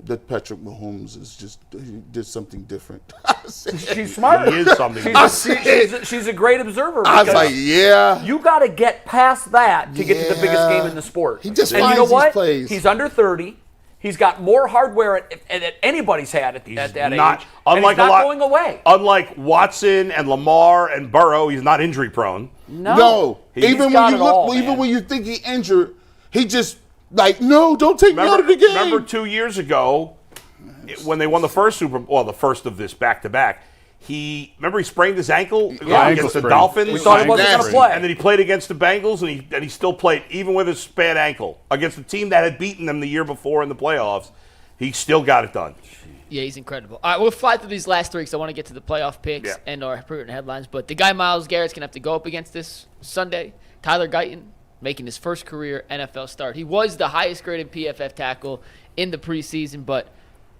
that Patrick Mahomes is just, he did something different. She's smart. He is something different. She's a great observer. I was like, yeah. You got to get past that to get to the biggest game in the sport. He just finds these plays. He's under 30. He's got more hardware that anybody's had at that age. Unlike and he's not going away. Unlike Watson and Lamar and Burrow, he's not injury prone. No. Even when you think he injured, he just like, no, don't take me out of the game. Remember 2 years ago when they won the first Super Bowl, the first of this back-to-back, he sprained his ankle against the Dolphins. We thought he wasn't going to play. And then he played against the Bengals, and he still played, even with his bad ankle. Against a team that had beaten them the year before in the playoffs, he still got it done. Yeah, he's incredible. All right, we'll fly through these last 3 because I want to get to the playoff picks and our prewritten headlines. But the guy Myles Garrett's going to have to go up against this Sunday. Tyler Guyton making his first career NFL start. He was the highest graded PFF tackle in the preseason, but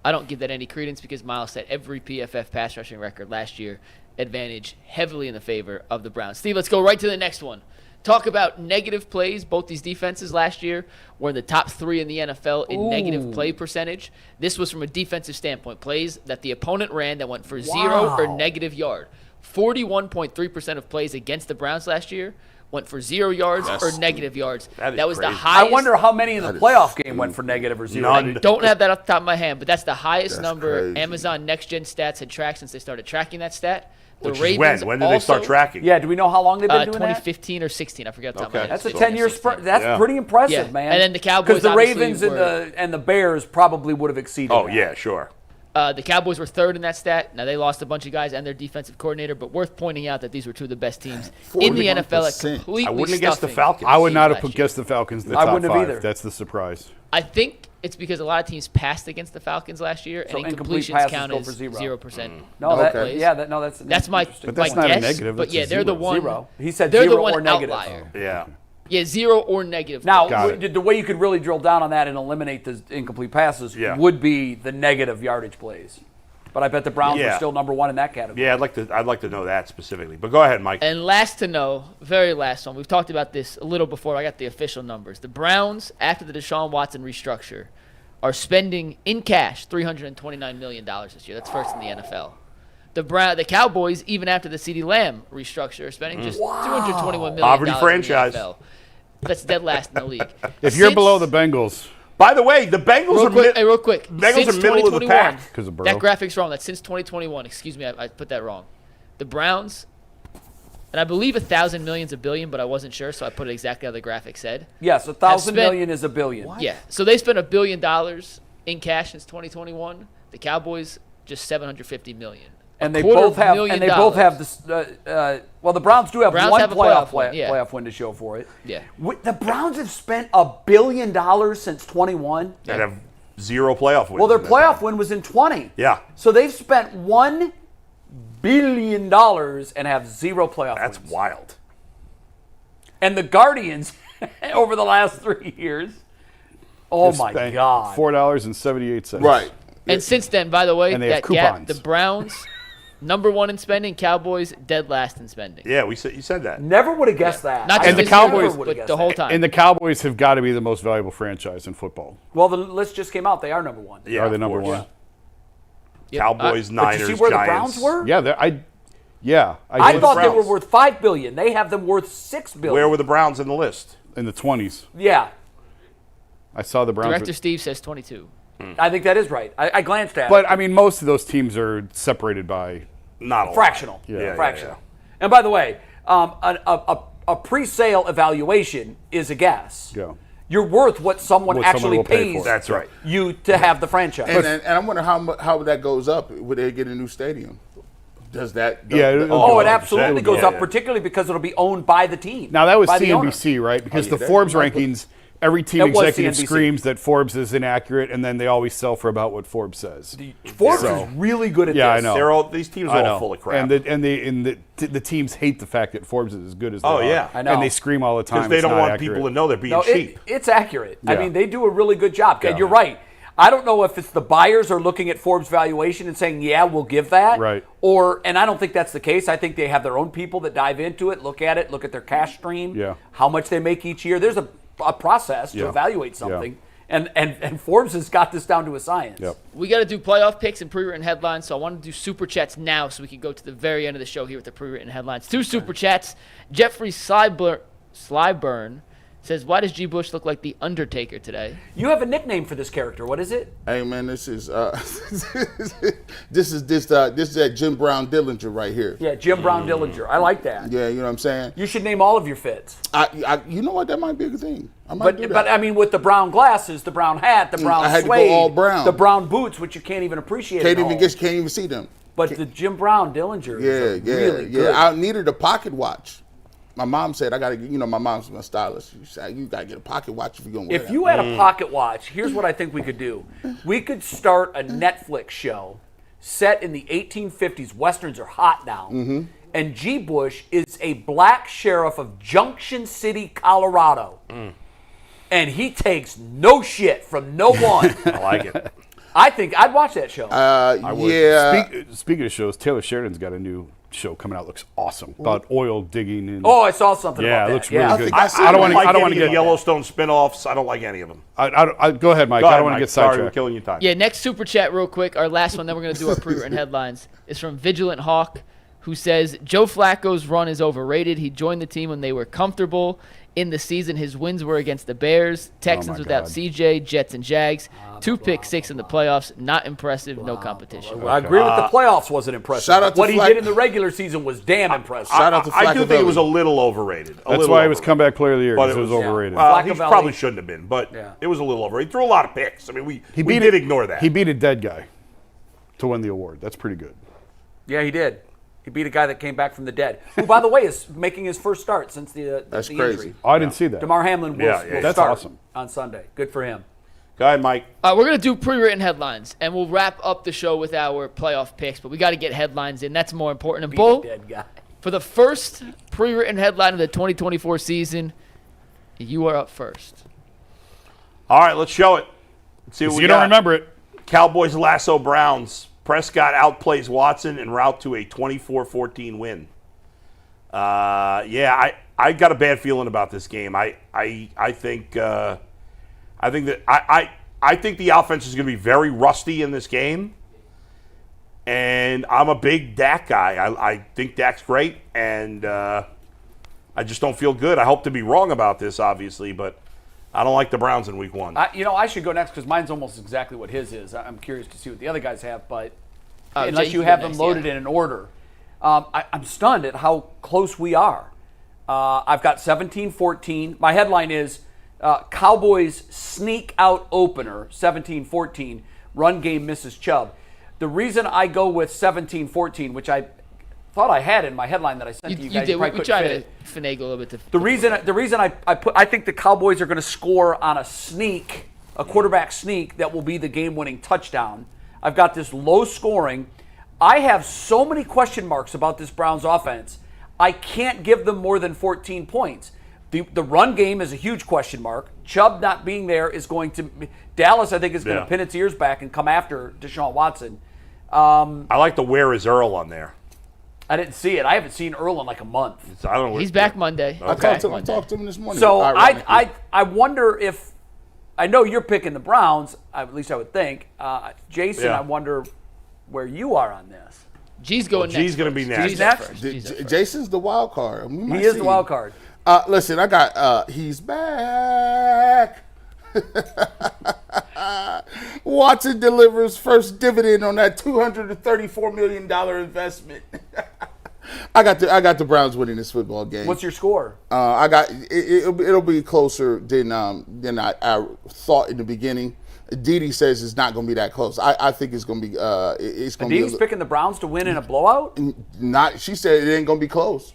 I don't give that any credence because Myles set every PFF pass rushing record last year, advantage heavily in the favor of the Browns. Steve, let's go right to the next one. Talk about negative plays. Both these defenses last year were in the top 3 in the NFL in negative play percentage. This was from a defensive standpoint. Plays that the opponent ran that went for 0 or negative yard. 41.3% of plays against the Browns last year went for 0 yards or negative yards. That was crazy. the highest. I wonder how many in the playoff game went for negative or 0. I don't have that off the top of my hand, but that's the highest number Amazon Next Gen Stats had tracked since they started tracking that stat. The Ravens when did they start tracking? Yeah, do we know how long they've been doing 2015 or 16. I forget the top of my head. That's a 10-year sprint. That's pretty impressive, man. And then the Cowboys, because the Ravens and the Bears probably would have exceeded that. Yeah, sure. The Cowboys were 3rd in that stat. Now, they lost a bunch of guys and their defensive coordinator, but worth pointing out that these were 2 of the best teams in the NFL at completely I wouldn't have guessed the Falcons. I would not have guessed the Falcons in the top 5. I wouldn't have either. That's the surprise. I think it's because a lot of teams passed against the Falcons last year, and incompletions count as 0%. That's my But that's not guess, a negative. But yeah, they're the one. 0. He said they're 0 the one or negative. Outlier. Yeah. Yeah, 0 or negative. Now, the way you could really drill down on that and eliminate the incomplete passes would be the negative yardage plays. But I bet the Browns are still number 1 in that category. Yeah, I'd like to know that specifically. But go ahead, Mike. And last to know, very last one. We've talked about this a little before. I got the official numbers. The Browns, after the Deshaun Watson restructure, are spending in cash $329 million this year. That's first in the NFL. The Cowboys, even after the CeeDee Lamb restructure, are spending just $221 million. Poverty franchise. In the NFL. That's dead last in the league. If you're below the Bengals. By the way, the Bengals real quick. Bengals are middle of the pack. That graphic's wrong. That's since 2021. Excuse me, I put that wrong. The Browns, and I believe 1,000 million is a billion, but I wasn't sure, so I put it exactly how the graphic said. Yes, 1,000 million is a billion. What? Yeah, so they spent $1 billion in cash since 2021. The Cowboys just 750 million. And they both have this. Well, the Browns do have one playoff win to show for it. Yeah. The Browns have spent $1 billion since 21. And have 0 playoff wins. Well, their playoff win was in 20. Yeah. So they've spent $1 billion and have 0 playoff wins. That's wild. And the Guardians, over the last 3 years, oh my God, $4.78. Right. And since then, by the way, that gap, the Browns. Number 1 in spending, Cowboys dead last in spending. Yeah, you said that. Never would have guessed that. Not just the Cowboys, but the whole time. And the Cowboys have got to be the most valuable franchise in football. Well, the list just came out. They are number 1. Yeah, are they number 1? Yep. Cowboys, Niners, did you see where Giants. the Browns were? Yeah, I thought they were worth $5 billion. They have them worth $6 billion. Where were the Browns in the list? In the 20s. Yeah. I saw the Browns. Director Steve says 22. I think that is right. I glanced at it. But, I mean, most of those teams are separated by... Not a fractional. Yeah. Fractional. Yeah. And by the way, a pre-sale evaluation is a guess. Yeah. You're worth what someone actually pays That's right. you to have the franchise. And I wonder how that goes up. Would they get a new stadium? Does that? It absolutely goes up, particularly because it'll be owned by the team. Now, that was CNBC, right? Because the Forbes rankings... Every team executive screams that Forbes is inaccurate, and then they always sell for about what Forbes says. Forbes is really good at this. Yeah, I know. These teams are all full of crap. And the teams hate the fact that Forbes is as good as they are. Oh, yeah. I know. And they scream all the time. Because they don't want people to know they're being cheap. It's accurate. Yeah. I mean, they do a really good job. And you're right. I don't know if it's the buyers are looking at Forbes valuation and saying, yeah, we'll give that. Right. And I don't think that's the case. I think they have their own people that dive into it, look at their cash stream, how much they make each year. There's a process to evaluate something. And Forbes has got this down to a science. Yep. We got to do playoff picks and pre-written headlines, so I want to do super chats now so we can go to the very end of the show here with the pre-written headlines. 2 super chats. Jeffrey Slyburn says, why does G. Bush look like the Undertaker today? You have a nickname for this character. What is it? Hey man, this is that Jim Brown Dillinger right here. Yeah, Jim Brown Dillinger. I like that. Yeah, you know what I'm saying? You should name all of your fits. You know what? That might be a good thing. I might do that. But I mean, with the brown glasses, the brown hat, the brown I had suede, to go all brown. the brown boots, which you can't even appreciate. Can't even see them. But the Jim Brown Dillinger is really good. I needed a pocket watch. My mom said, I got to, my mom's my stylist. She said, you got to get a pocket watch if you're going to wear that. If you had a pocket watch, here's what I think we could do. We could start a Netflix show set in the 1850s. Westerns are hot now. Mm-hmm. And G. Bush is a black sheriff of Junction City, Colorado. And he takes no shit from no one. I like it. I think I'd watch that show. I would. Yeah. Speaking of shows, Taylor Sheridan's got a new show coming out. Looks awesome about oil digging. And I saw something about that. It looks really good. I don't want to get Yellowstone spinoffs. I don't like any of them. Go ahead, Mike. I don't want to get sidetracked. Sorry, we're killing you time. Yeah, next super chat real quick. Our last one, then we're going to do our pre-written headlines. Is from Vigilant Hawk, who says, Joe Flacco's run is overrated. He joined the team when they were comfortable. In the season, his wins were against the Bears, Texans without CJ, Jets, and Jags. 2 pick 6 in the playoffs. Not impressive. No competition. I agree with the playoffs wasn't impressive. Shout out to what he did in the regular season was damn impressive. Shout out to I do think it was a little overrated. That's why he was comeback player of the year, because it was overrated. He probably shouldn't have been, but it was a little overrated. He threw a lot of picks. I mean, we did ignore that. He beat a dead guy to win the award. That's pretty good. Yeah, he did. He beat a guy that came back from the dead, who, by the way, is making his first start since the That's injury. crazy. Oh, I didn't see that. Damar Hamlin will That's start awesome. on Sunday. Good for him. Go ahead, Mike. We're going to do pre-written headlines, and we'll wrap up the show with our playoff picks, but we got to get headlines in. That's more important. And Bull, dead guy. For the first pre-written headline of the 2024 season, you are up first. All right, let's show it. Let's see what we you got. Don't remember it. Cowboys lasso Browns. Prescott outplays Watson en route to a 24-14 win. I got a bad feeling about this game. I think that I think the offense is going to be very rusty in this game. And I'm a big Dak guy. I think Dak's great, and I just don't feel good. I hope to be wrong about this, obviously, but I don't like the Browns in week 1. I should go next because mine's almost exactly what his is. I'm curious to see what the other guys have, but unless you have them loaded in an order. I'm stunned at how close we are. I've got 17-14. My headline is Cowboys sneak out opener, 17-14. Run game misses Chubb. The reason I go with 17-14, which I thought I had in my headline that I sent to you guys, did. We tried to finagle a little bit. The reason I think the Cowboys are going to score on a quarterback sneak that will be the game-winning touchdown. I've got this low scoring. I have so many question marks about this Browns offense. I can't give them more than 14 points. The run game is a huge question mark. Chubb not being there is going to – Dallas, I think, is going to pin its ears back and come after Deshaun Watson. I like the where is Earl on there. I didn't see it. I haven't seen Earl in like a month. I don't know. He's back Monday. Okay. I talked to him this morning. So I wonder if – I know you're picking the Browns, at least I would think. Jason, I wonder where you are on this. G's going next. G's going to be next. G's next. Jason's the wild card. He is the wild card. Listen, I got he's back. Watson delivers first dividend on that $234 million investment. I got the Browns winning this football game. What's your score? I got it'll be closer than I thought in the beginning. Didi says it's not going to be that close. I think it's going to be. It's going to be. Didi's picking the Browns to win in a blowout. She said it ain't going to be close.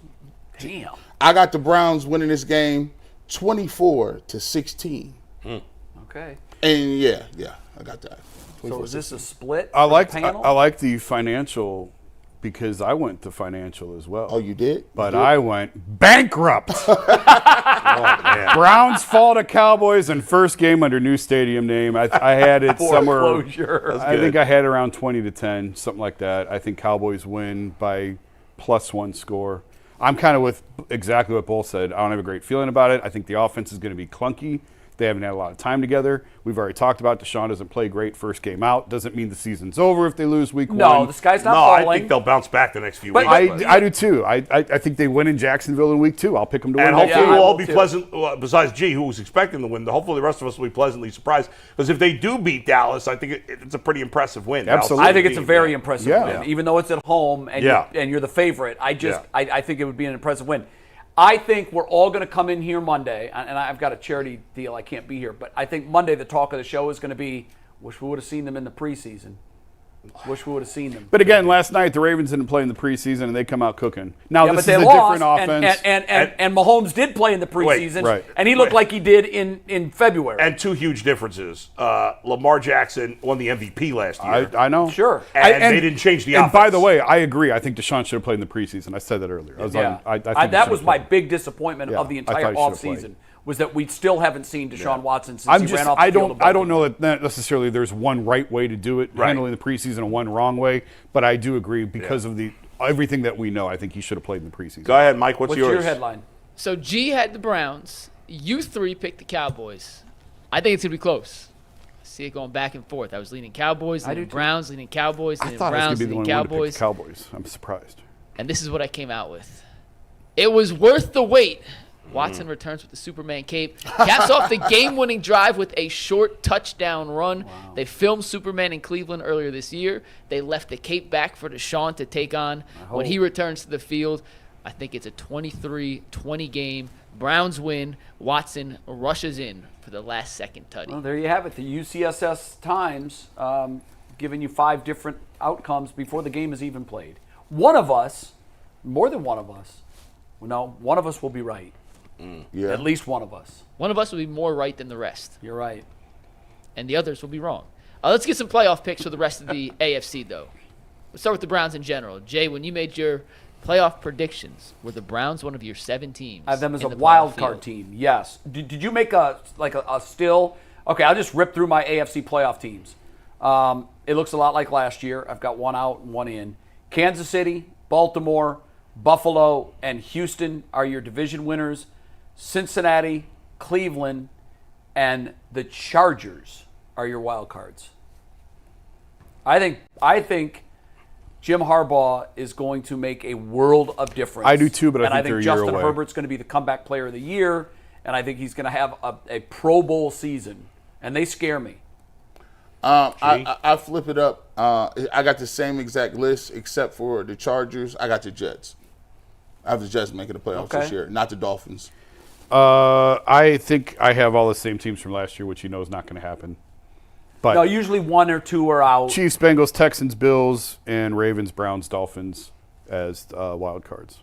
Damn. I got the Browns winning this game 24-16. Okay. And yeah, I got that. So is this a split? I like the financial because I went to financial as well. Oh, you did? But I went bankrupt. Browns fall to Cowboys in first game under new stadium name. I had it somewhere. I think I had around 20-10, something like that. I think Cowboys win by +1 score. I'm kind of with exactly what Bull said. I don't have a great feeling about it. I think the offense is going to be clunky. They haven't had a lot of time together. We've already talked about Deshaun doesn't play great first game out. Doesn't mean the season's over if they lose week 1. No, the sky's not falling. I think they'll bounce back the next few weeks. I do too. I think they win in Jacksonville in week 2. I'll pick them to win. And hopefully we'll all be pleasant, besides G, who was expecting the win. Hopefully the rest of us will be pleasantly surprised. Because if they do beat Dallas, I think it's a pretty impressive win. Absolutely. I think it's a very impressive win. Even though it's at home and you're the favorite, I think it would be an impressive win. I think we're all going to come in here Monday, and I've got a charity deal. I can't be here. But I think Monday the talk of the show is going to be, wish we would have seen them in the preseason. Wish we would have seen them. But again, last night the Ravens didn't play in the preseason, and they come out cooking. Now this is a lost, different offense. And Mahomes did play in the preseason, and he looked like he did in February. And two huge differences. Lamar Jackson won the MVP last year. I know. Sure. And they didn't change the offense. And by the way, I agree. I think Deshaun should have played in the preseason. I said that earlier. That was my big disappointment of the entire offseason. Was that we still haven't seen Deshaun Watson since he ran off the field. I don't know that necessarily there's one right way to do it, handling the preseason, and one wrong way. But I do agree because of everything that we know. I think he should have played in the preseason. Go ahead, Mike. What's yours? Your headline? So G had the Browns. You three picked the Cowboys. I think it's gonna be close. I see it going back and forth. I was leaning Cowboys, leaning Browns, leaning Cowboys, leaning Browns, leaning Cowboys. Cowboys. I'm surprised. And this is what I came out with. It was worth the wait. Watson returns with the Superman cape. Caps off the game-winning drive with a short touchdown run. Wow. They filmed Superman in Cleveland earlier this year. They left the cape back for Deshaun to take on. When he returns to the field, I think it's a 23-20 game. Browns win. Watson rushes in for the last-second tutty. Well, there you have it. The UCSS Times giving you 5 different outcomes before the game is even played. One of us, more than one of us, one of us will be right. Yeah. At least one of us. One of us will be more right than the rest. You're right. And the others will be wrong. Let's get some playoff picks for the rest of the AFC, though. Let's start with the Browns in general. Jay, when you made your playoff predictions, were the Browns one of your 7 teams? I have them as a wild card team, yes. Did you make a still? Okay, I'll just rip through my AFC playoff teams. It looks a lot like last year. I've got one out and one in. Kansas City, Baltimore, Buffalo, and Houston are your division winners. Cincinnati, Cleveland, and the Chargers are your wild cards. I think Jim Harbaugh is going to make a world of difference. I do too, but I think they're a year away. Justin Herbert's going to be the comeback player of the year, and I think he's going to have a Pro Bowl season, and they scare me. I flip it up. I got the same exact list except for the Chargers. I got the Jets. I have the Jets making the playoffs this year, not the Dolphins. I think I have all the same teams from last year, which you know is not going to happen. But no, usually one or two are out. Chiefs, Bengals, Texans, Bills, and Ravens, Browns, Dolphins as wild cards.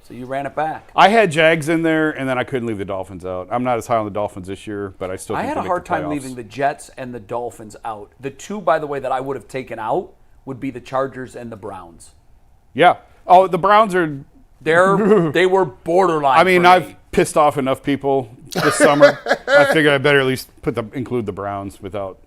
So you ran it back. I had Jags in there, and then I couldn't leave the Dolphins out. I'm not as high on the Dolphins this year, but I still think I had a hard time leaving the Jets and the Dolphins out. The two, by the way, that I would have taken out would be the Chargers and the Browns. Yeah. Oh, the Browns are... They were borderline. I mean, I've pissed off enough people this summer. I figured I better at least include the Browns without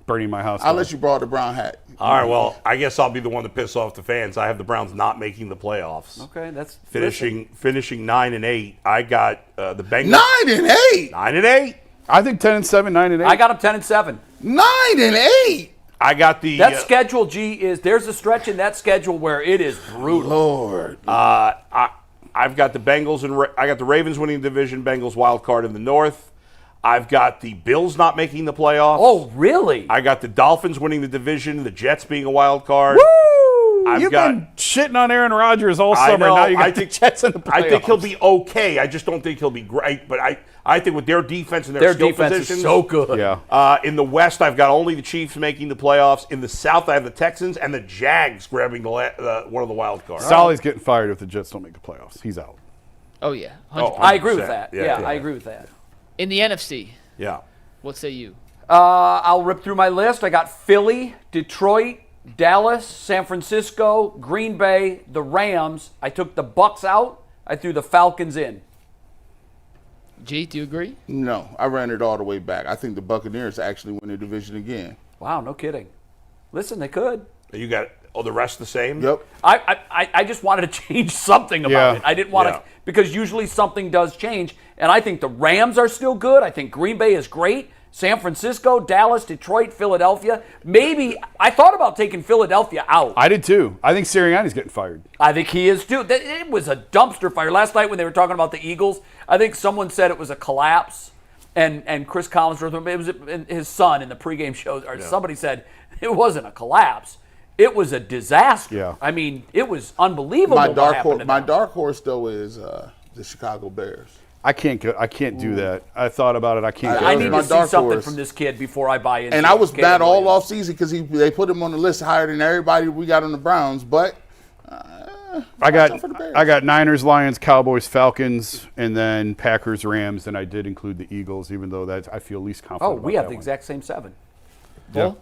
burning my house down. I'll let you borrow the brown hat. All right, well, I guess I'll be the one to piss off the fans. I have the Browns not making the playoffs. Okay, that's finishing 9-8. I got the Bengals 9-8. 9-8. I think 10-7, 9-8. I got them 10-7. 9-8. I got the that schedule. There's a stretch in that schedule where it is brutal. Lord, I've got the Bengals and I got the Ravens winning the division. Bengals wild card in the North. I've got the Bills not making the playoffs. Oh, really? I got the Dolphins winning the division. The Jets being a wild card. Woo! You've been shitting on Aaron Rodgers all summer. Now you got the Jets in the playoffs. I think he'll be okay. I just don't think he'll be great. But I think with their defense and their skill defense positions, is so good. Yeah. In the West, I've got only the Chiefs making the playoffs. In the South, I have the Texans and the Jags grabbing one of the wild cards. Solly's getting fired if the Jets don't make the playoffs. He's out. Oh, yeah. 100%. I agree with that. Yeah, I agree with that. In the NFC, yeah. What say you? I'll rip through my list. I got Philly, Detroit, Dallas, San Francisco, Green Bay, the Rams. I took the Bucs out. I threw the Falcons in. G, do you agree? No, I ran it all the way back. I think the Buccaneers actually win the division again. Wow, no kidding. Listen, they could. You got the rest the same? Yep. I just wanted to change something about it. I didn't want to, because usually something does change. And I think the Rams are still good. I think Green Bay is great. San Francisco, Dallas, Detroit, Philadelphia. Maybe I thought about taking Philadelphia out. I did too. I think Sirianni's getting fired. I think he is too. It was a dumpster fire. Last night when they were talking about the Eagles, I think someone said it was a collapse. And Chris Collinsworth, it was his son in the pregame show, or somebody said it wasn't a collapse. It was a disaster. Yeah. I mean, it was unbelievable. My dark horse though is the Chicago Bears. I can't do that. I thought about it. I can't. I need to see something from this kid before I buy into it. And I was mad all off season because they put him on the list higher than everybody we got on the Browns. But I got Niners, Lions, Cowboys, Falcons, and then Packers, Rams, and I did include the Eagles, even though I feel least confident. Oh, we have the exact same 7. Yeah.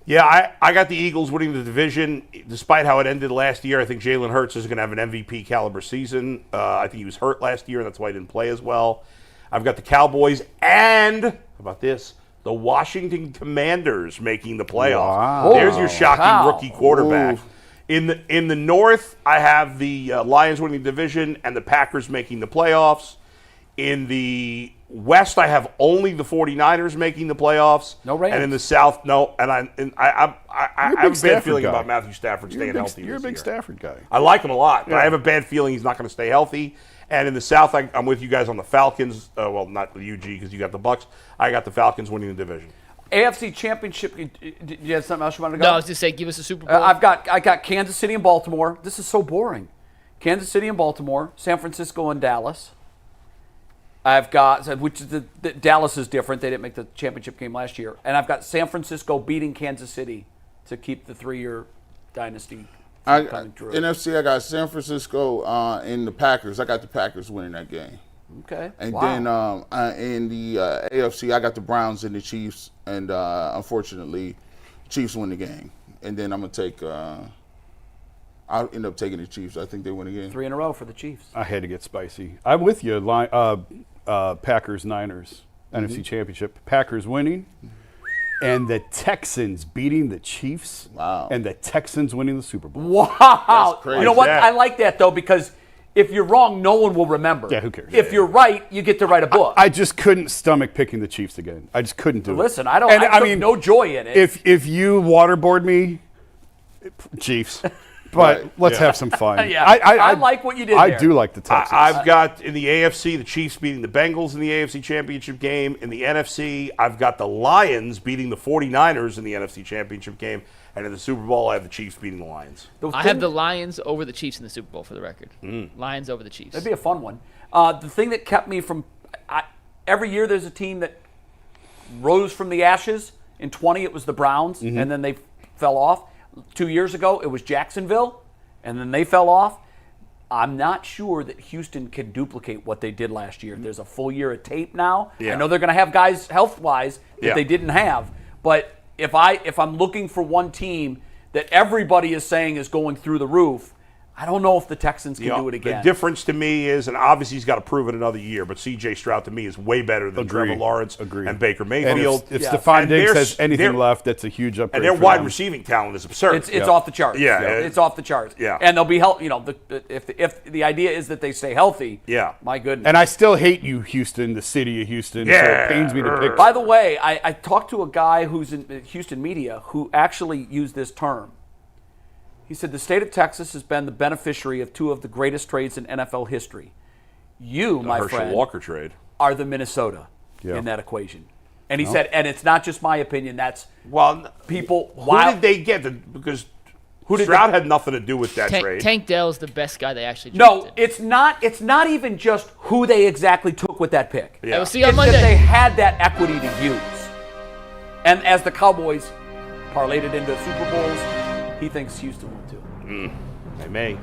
Yeah, I got the Eagles winning the division. Despite how it ended last year, I think Jalen Hurts is going to have an MVP caliber season. I think he was hurt last year, and that's why he didn't play as well. I've got the Cowboys and, how about this, the Washington Commanders making the playoffs. Wow. There's your shocking rookie quarterback. Ooh. In the North, I have the Lions winning the division and the Packers making the playoffs. In the West, I have only the 49ers making the playoffs. No Rams. And in the South, no. And I have a bad feeling about Matthew Stafford staying healthy. You're a big Stafford guy. I like him a lot, but I have a bad feeling he's not going to stay healthy. And in the South, I'm with you guys on the Falcons. Well, not the UG because you got the Bucs. I got the Falcons winning the division. AFC Championship. Do you have something else you want to go? No, I was just saying, give us a Super Bowl. I got Kansas City and Baltimore. This is so boring. Kansas City and Baltimore, San Francisco and Dallas. I've got, which is the Dallas is different. They didn't make the championship game last year. And I've got San Francisco beating Kansas City to keep the 3-year dynasty coming through. NFC, I got San Francisco and the Packers. I got the Packers winning that game. Okay. And then in the AFC, I got the Browns and the Chiefs. And unfortunately, Chiefs win the game. And then I'm going to take I'll end up taking the Chiefs. I think they win again. 3 in a row for the Chiefs. I had to get spicy. I'm with you. Packers, Niners, NFC Championship. Packers winning, and the Texans beating the Chiefs. Wow. And the Texans winning the Super Bowl. Wow. That's crazy. You know what? I like that, though, because If you're wrong, no one will remember. Yeah, who cares? If you're right, you get to write a book. I just couldn't stomach picking the Chiefs again. I just couldn't do it. Listen, I took no joy in it. If you waterboard me, Chiefs. But let's have some fun. Yeah, I like what you did there. I do like the Texans. I've got in the AFC the Chiefs beating the Bengals in the AFC Championship game. In the NFC, I've got the Lions beating the 49ers in the NFC Championship game. And in the Super Bowl, I have the Chiefs beating the Lions. I have the Lions over the Chiefs in the Super Bowl, for the record. Lions over the Chiefs. That'd be a fun one. The thing that kept me from every year there's a team that rose from the ashes. In 20, it was the Browns, and then they fell off. 2 years ago, it was Jacksonville, and then they fell off. I'm not sure that Houston can duplicate what they did last year. There's a full year of tape now. I know they're going to have guys health-wise that they didn't have, but if I'm looking for one team that everybody is saying is going through the roof, I don't know if the Texans can do it again. The difference to me is, and obviously he's got to prove it another year, but C.J. Stroud to me is way better than Trevor Lawrence and Baker Mayfield. And if Stephon Diggs has anything left, that's a huge upgrade. And their wide receiving talent is absurd. It's off the charts. Yeah, it's off the charts. Yeah, and they'll be healthy. If the idea is that they stay healthy. Yeah, my goodness. And I still hate you, Houston, the city of Houston. Yeah, so it pains me to pick. By the way, I talked to a guy who's in Houston media who actually used this term. He said the state of Texas has been the beneficiary of two of the greatest trades in NFL history. You, my friend, Walker trade, are the Minnesota in that equation. And he said, and it's not just my opinion. That's people. Who did they get? Because Stroud had nothing to do with that trade. Tank Dell's the best guy they actually No, drafted. it's not. It's not even just who they exactly took with that pick. Yeah. We'll see on it's Monday. that they had that equity to use. And as the Cowboys parlayed it into Super Bowls, he thinks Houston will too. They may.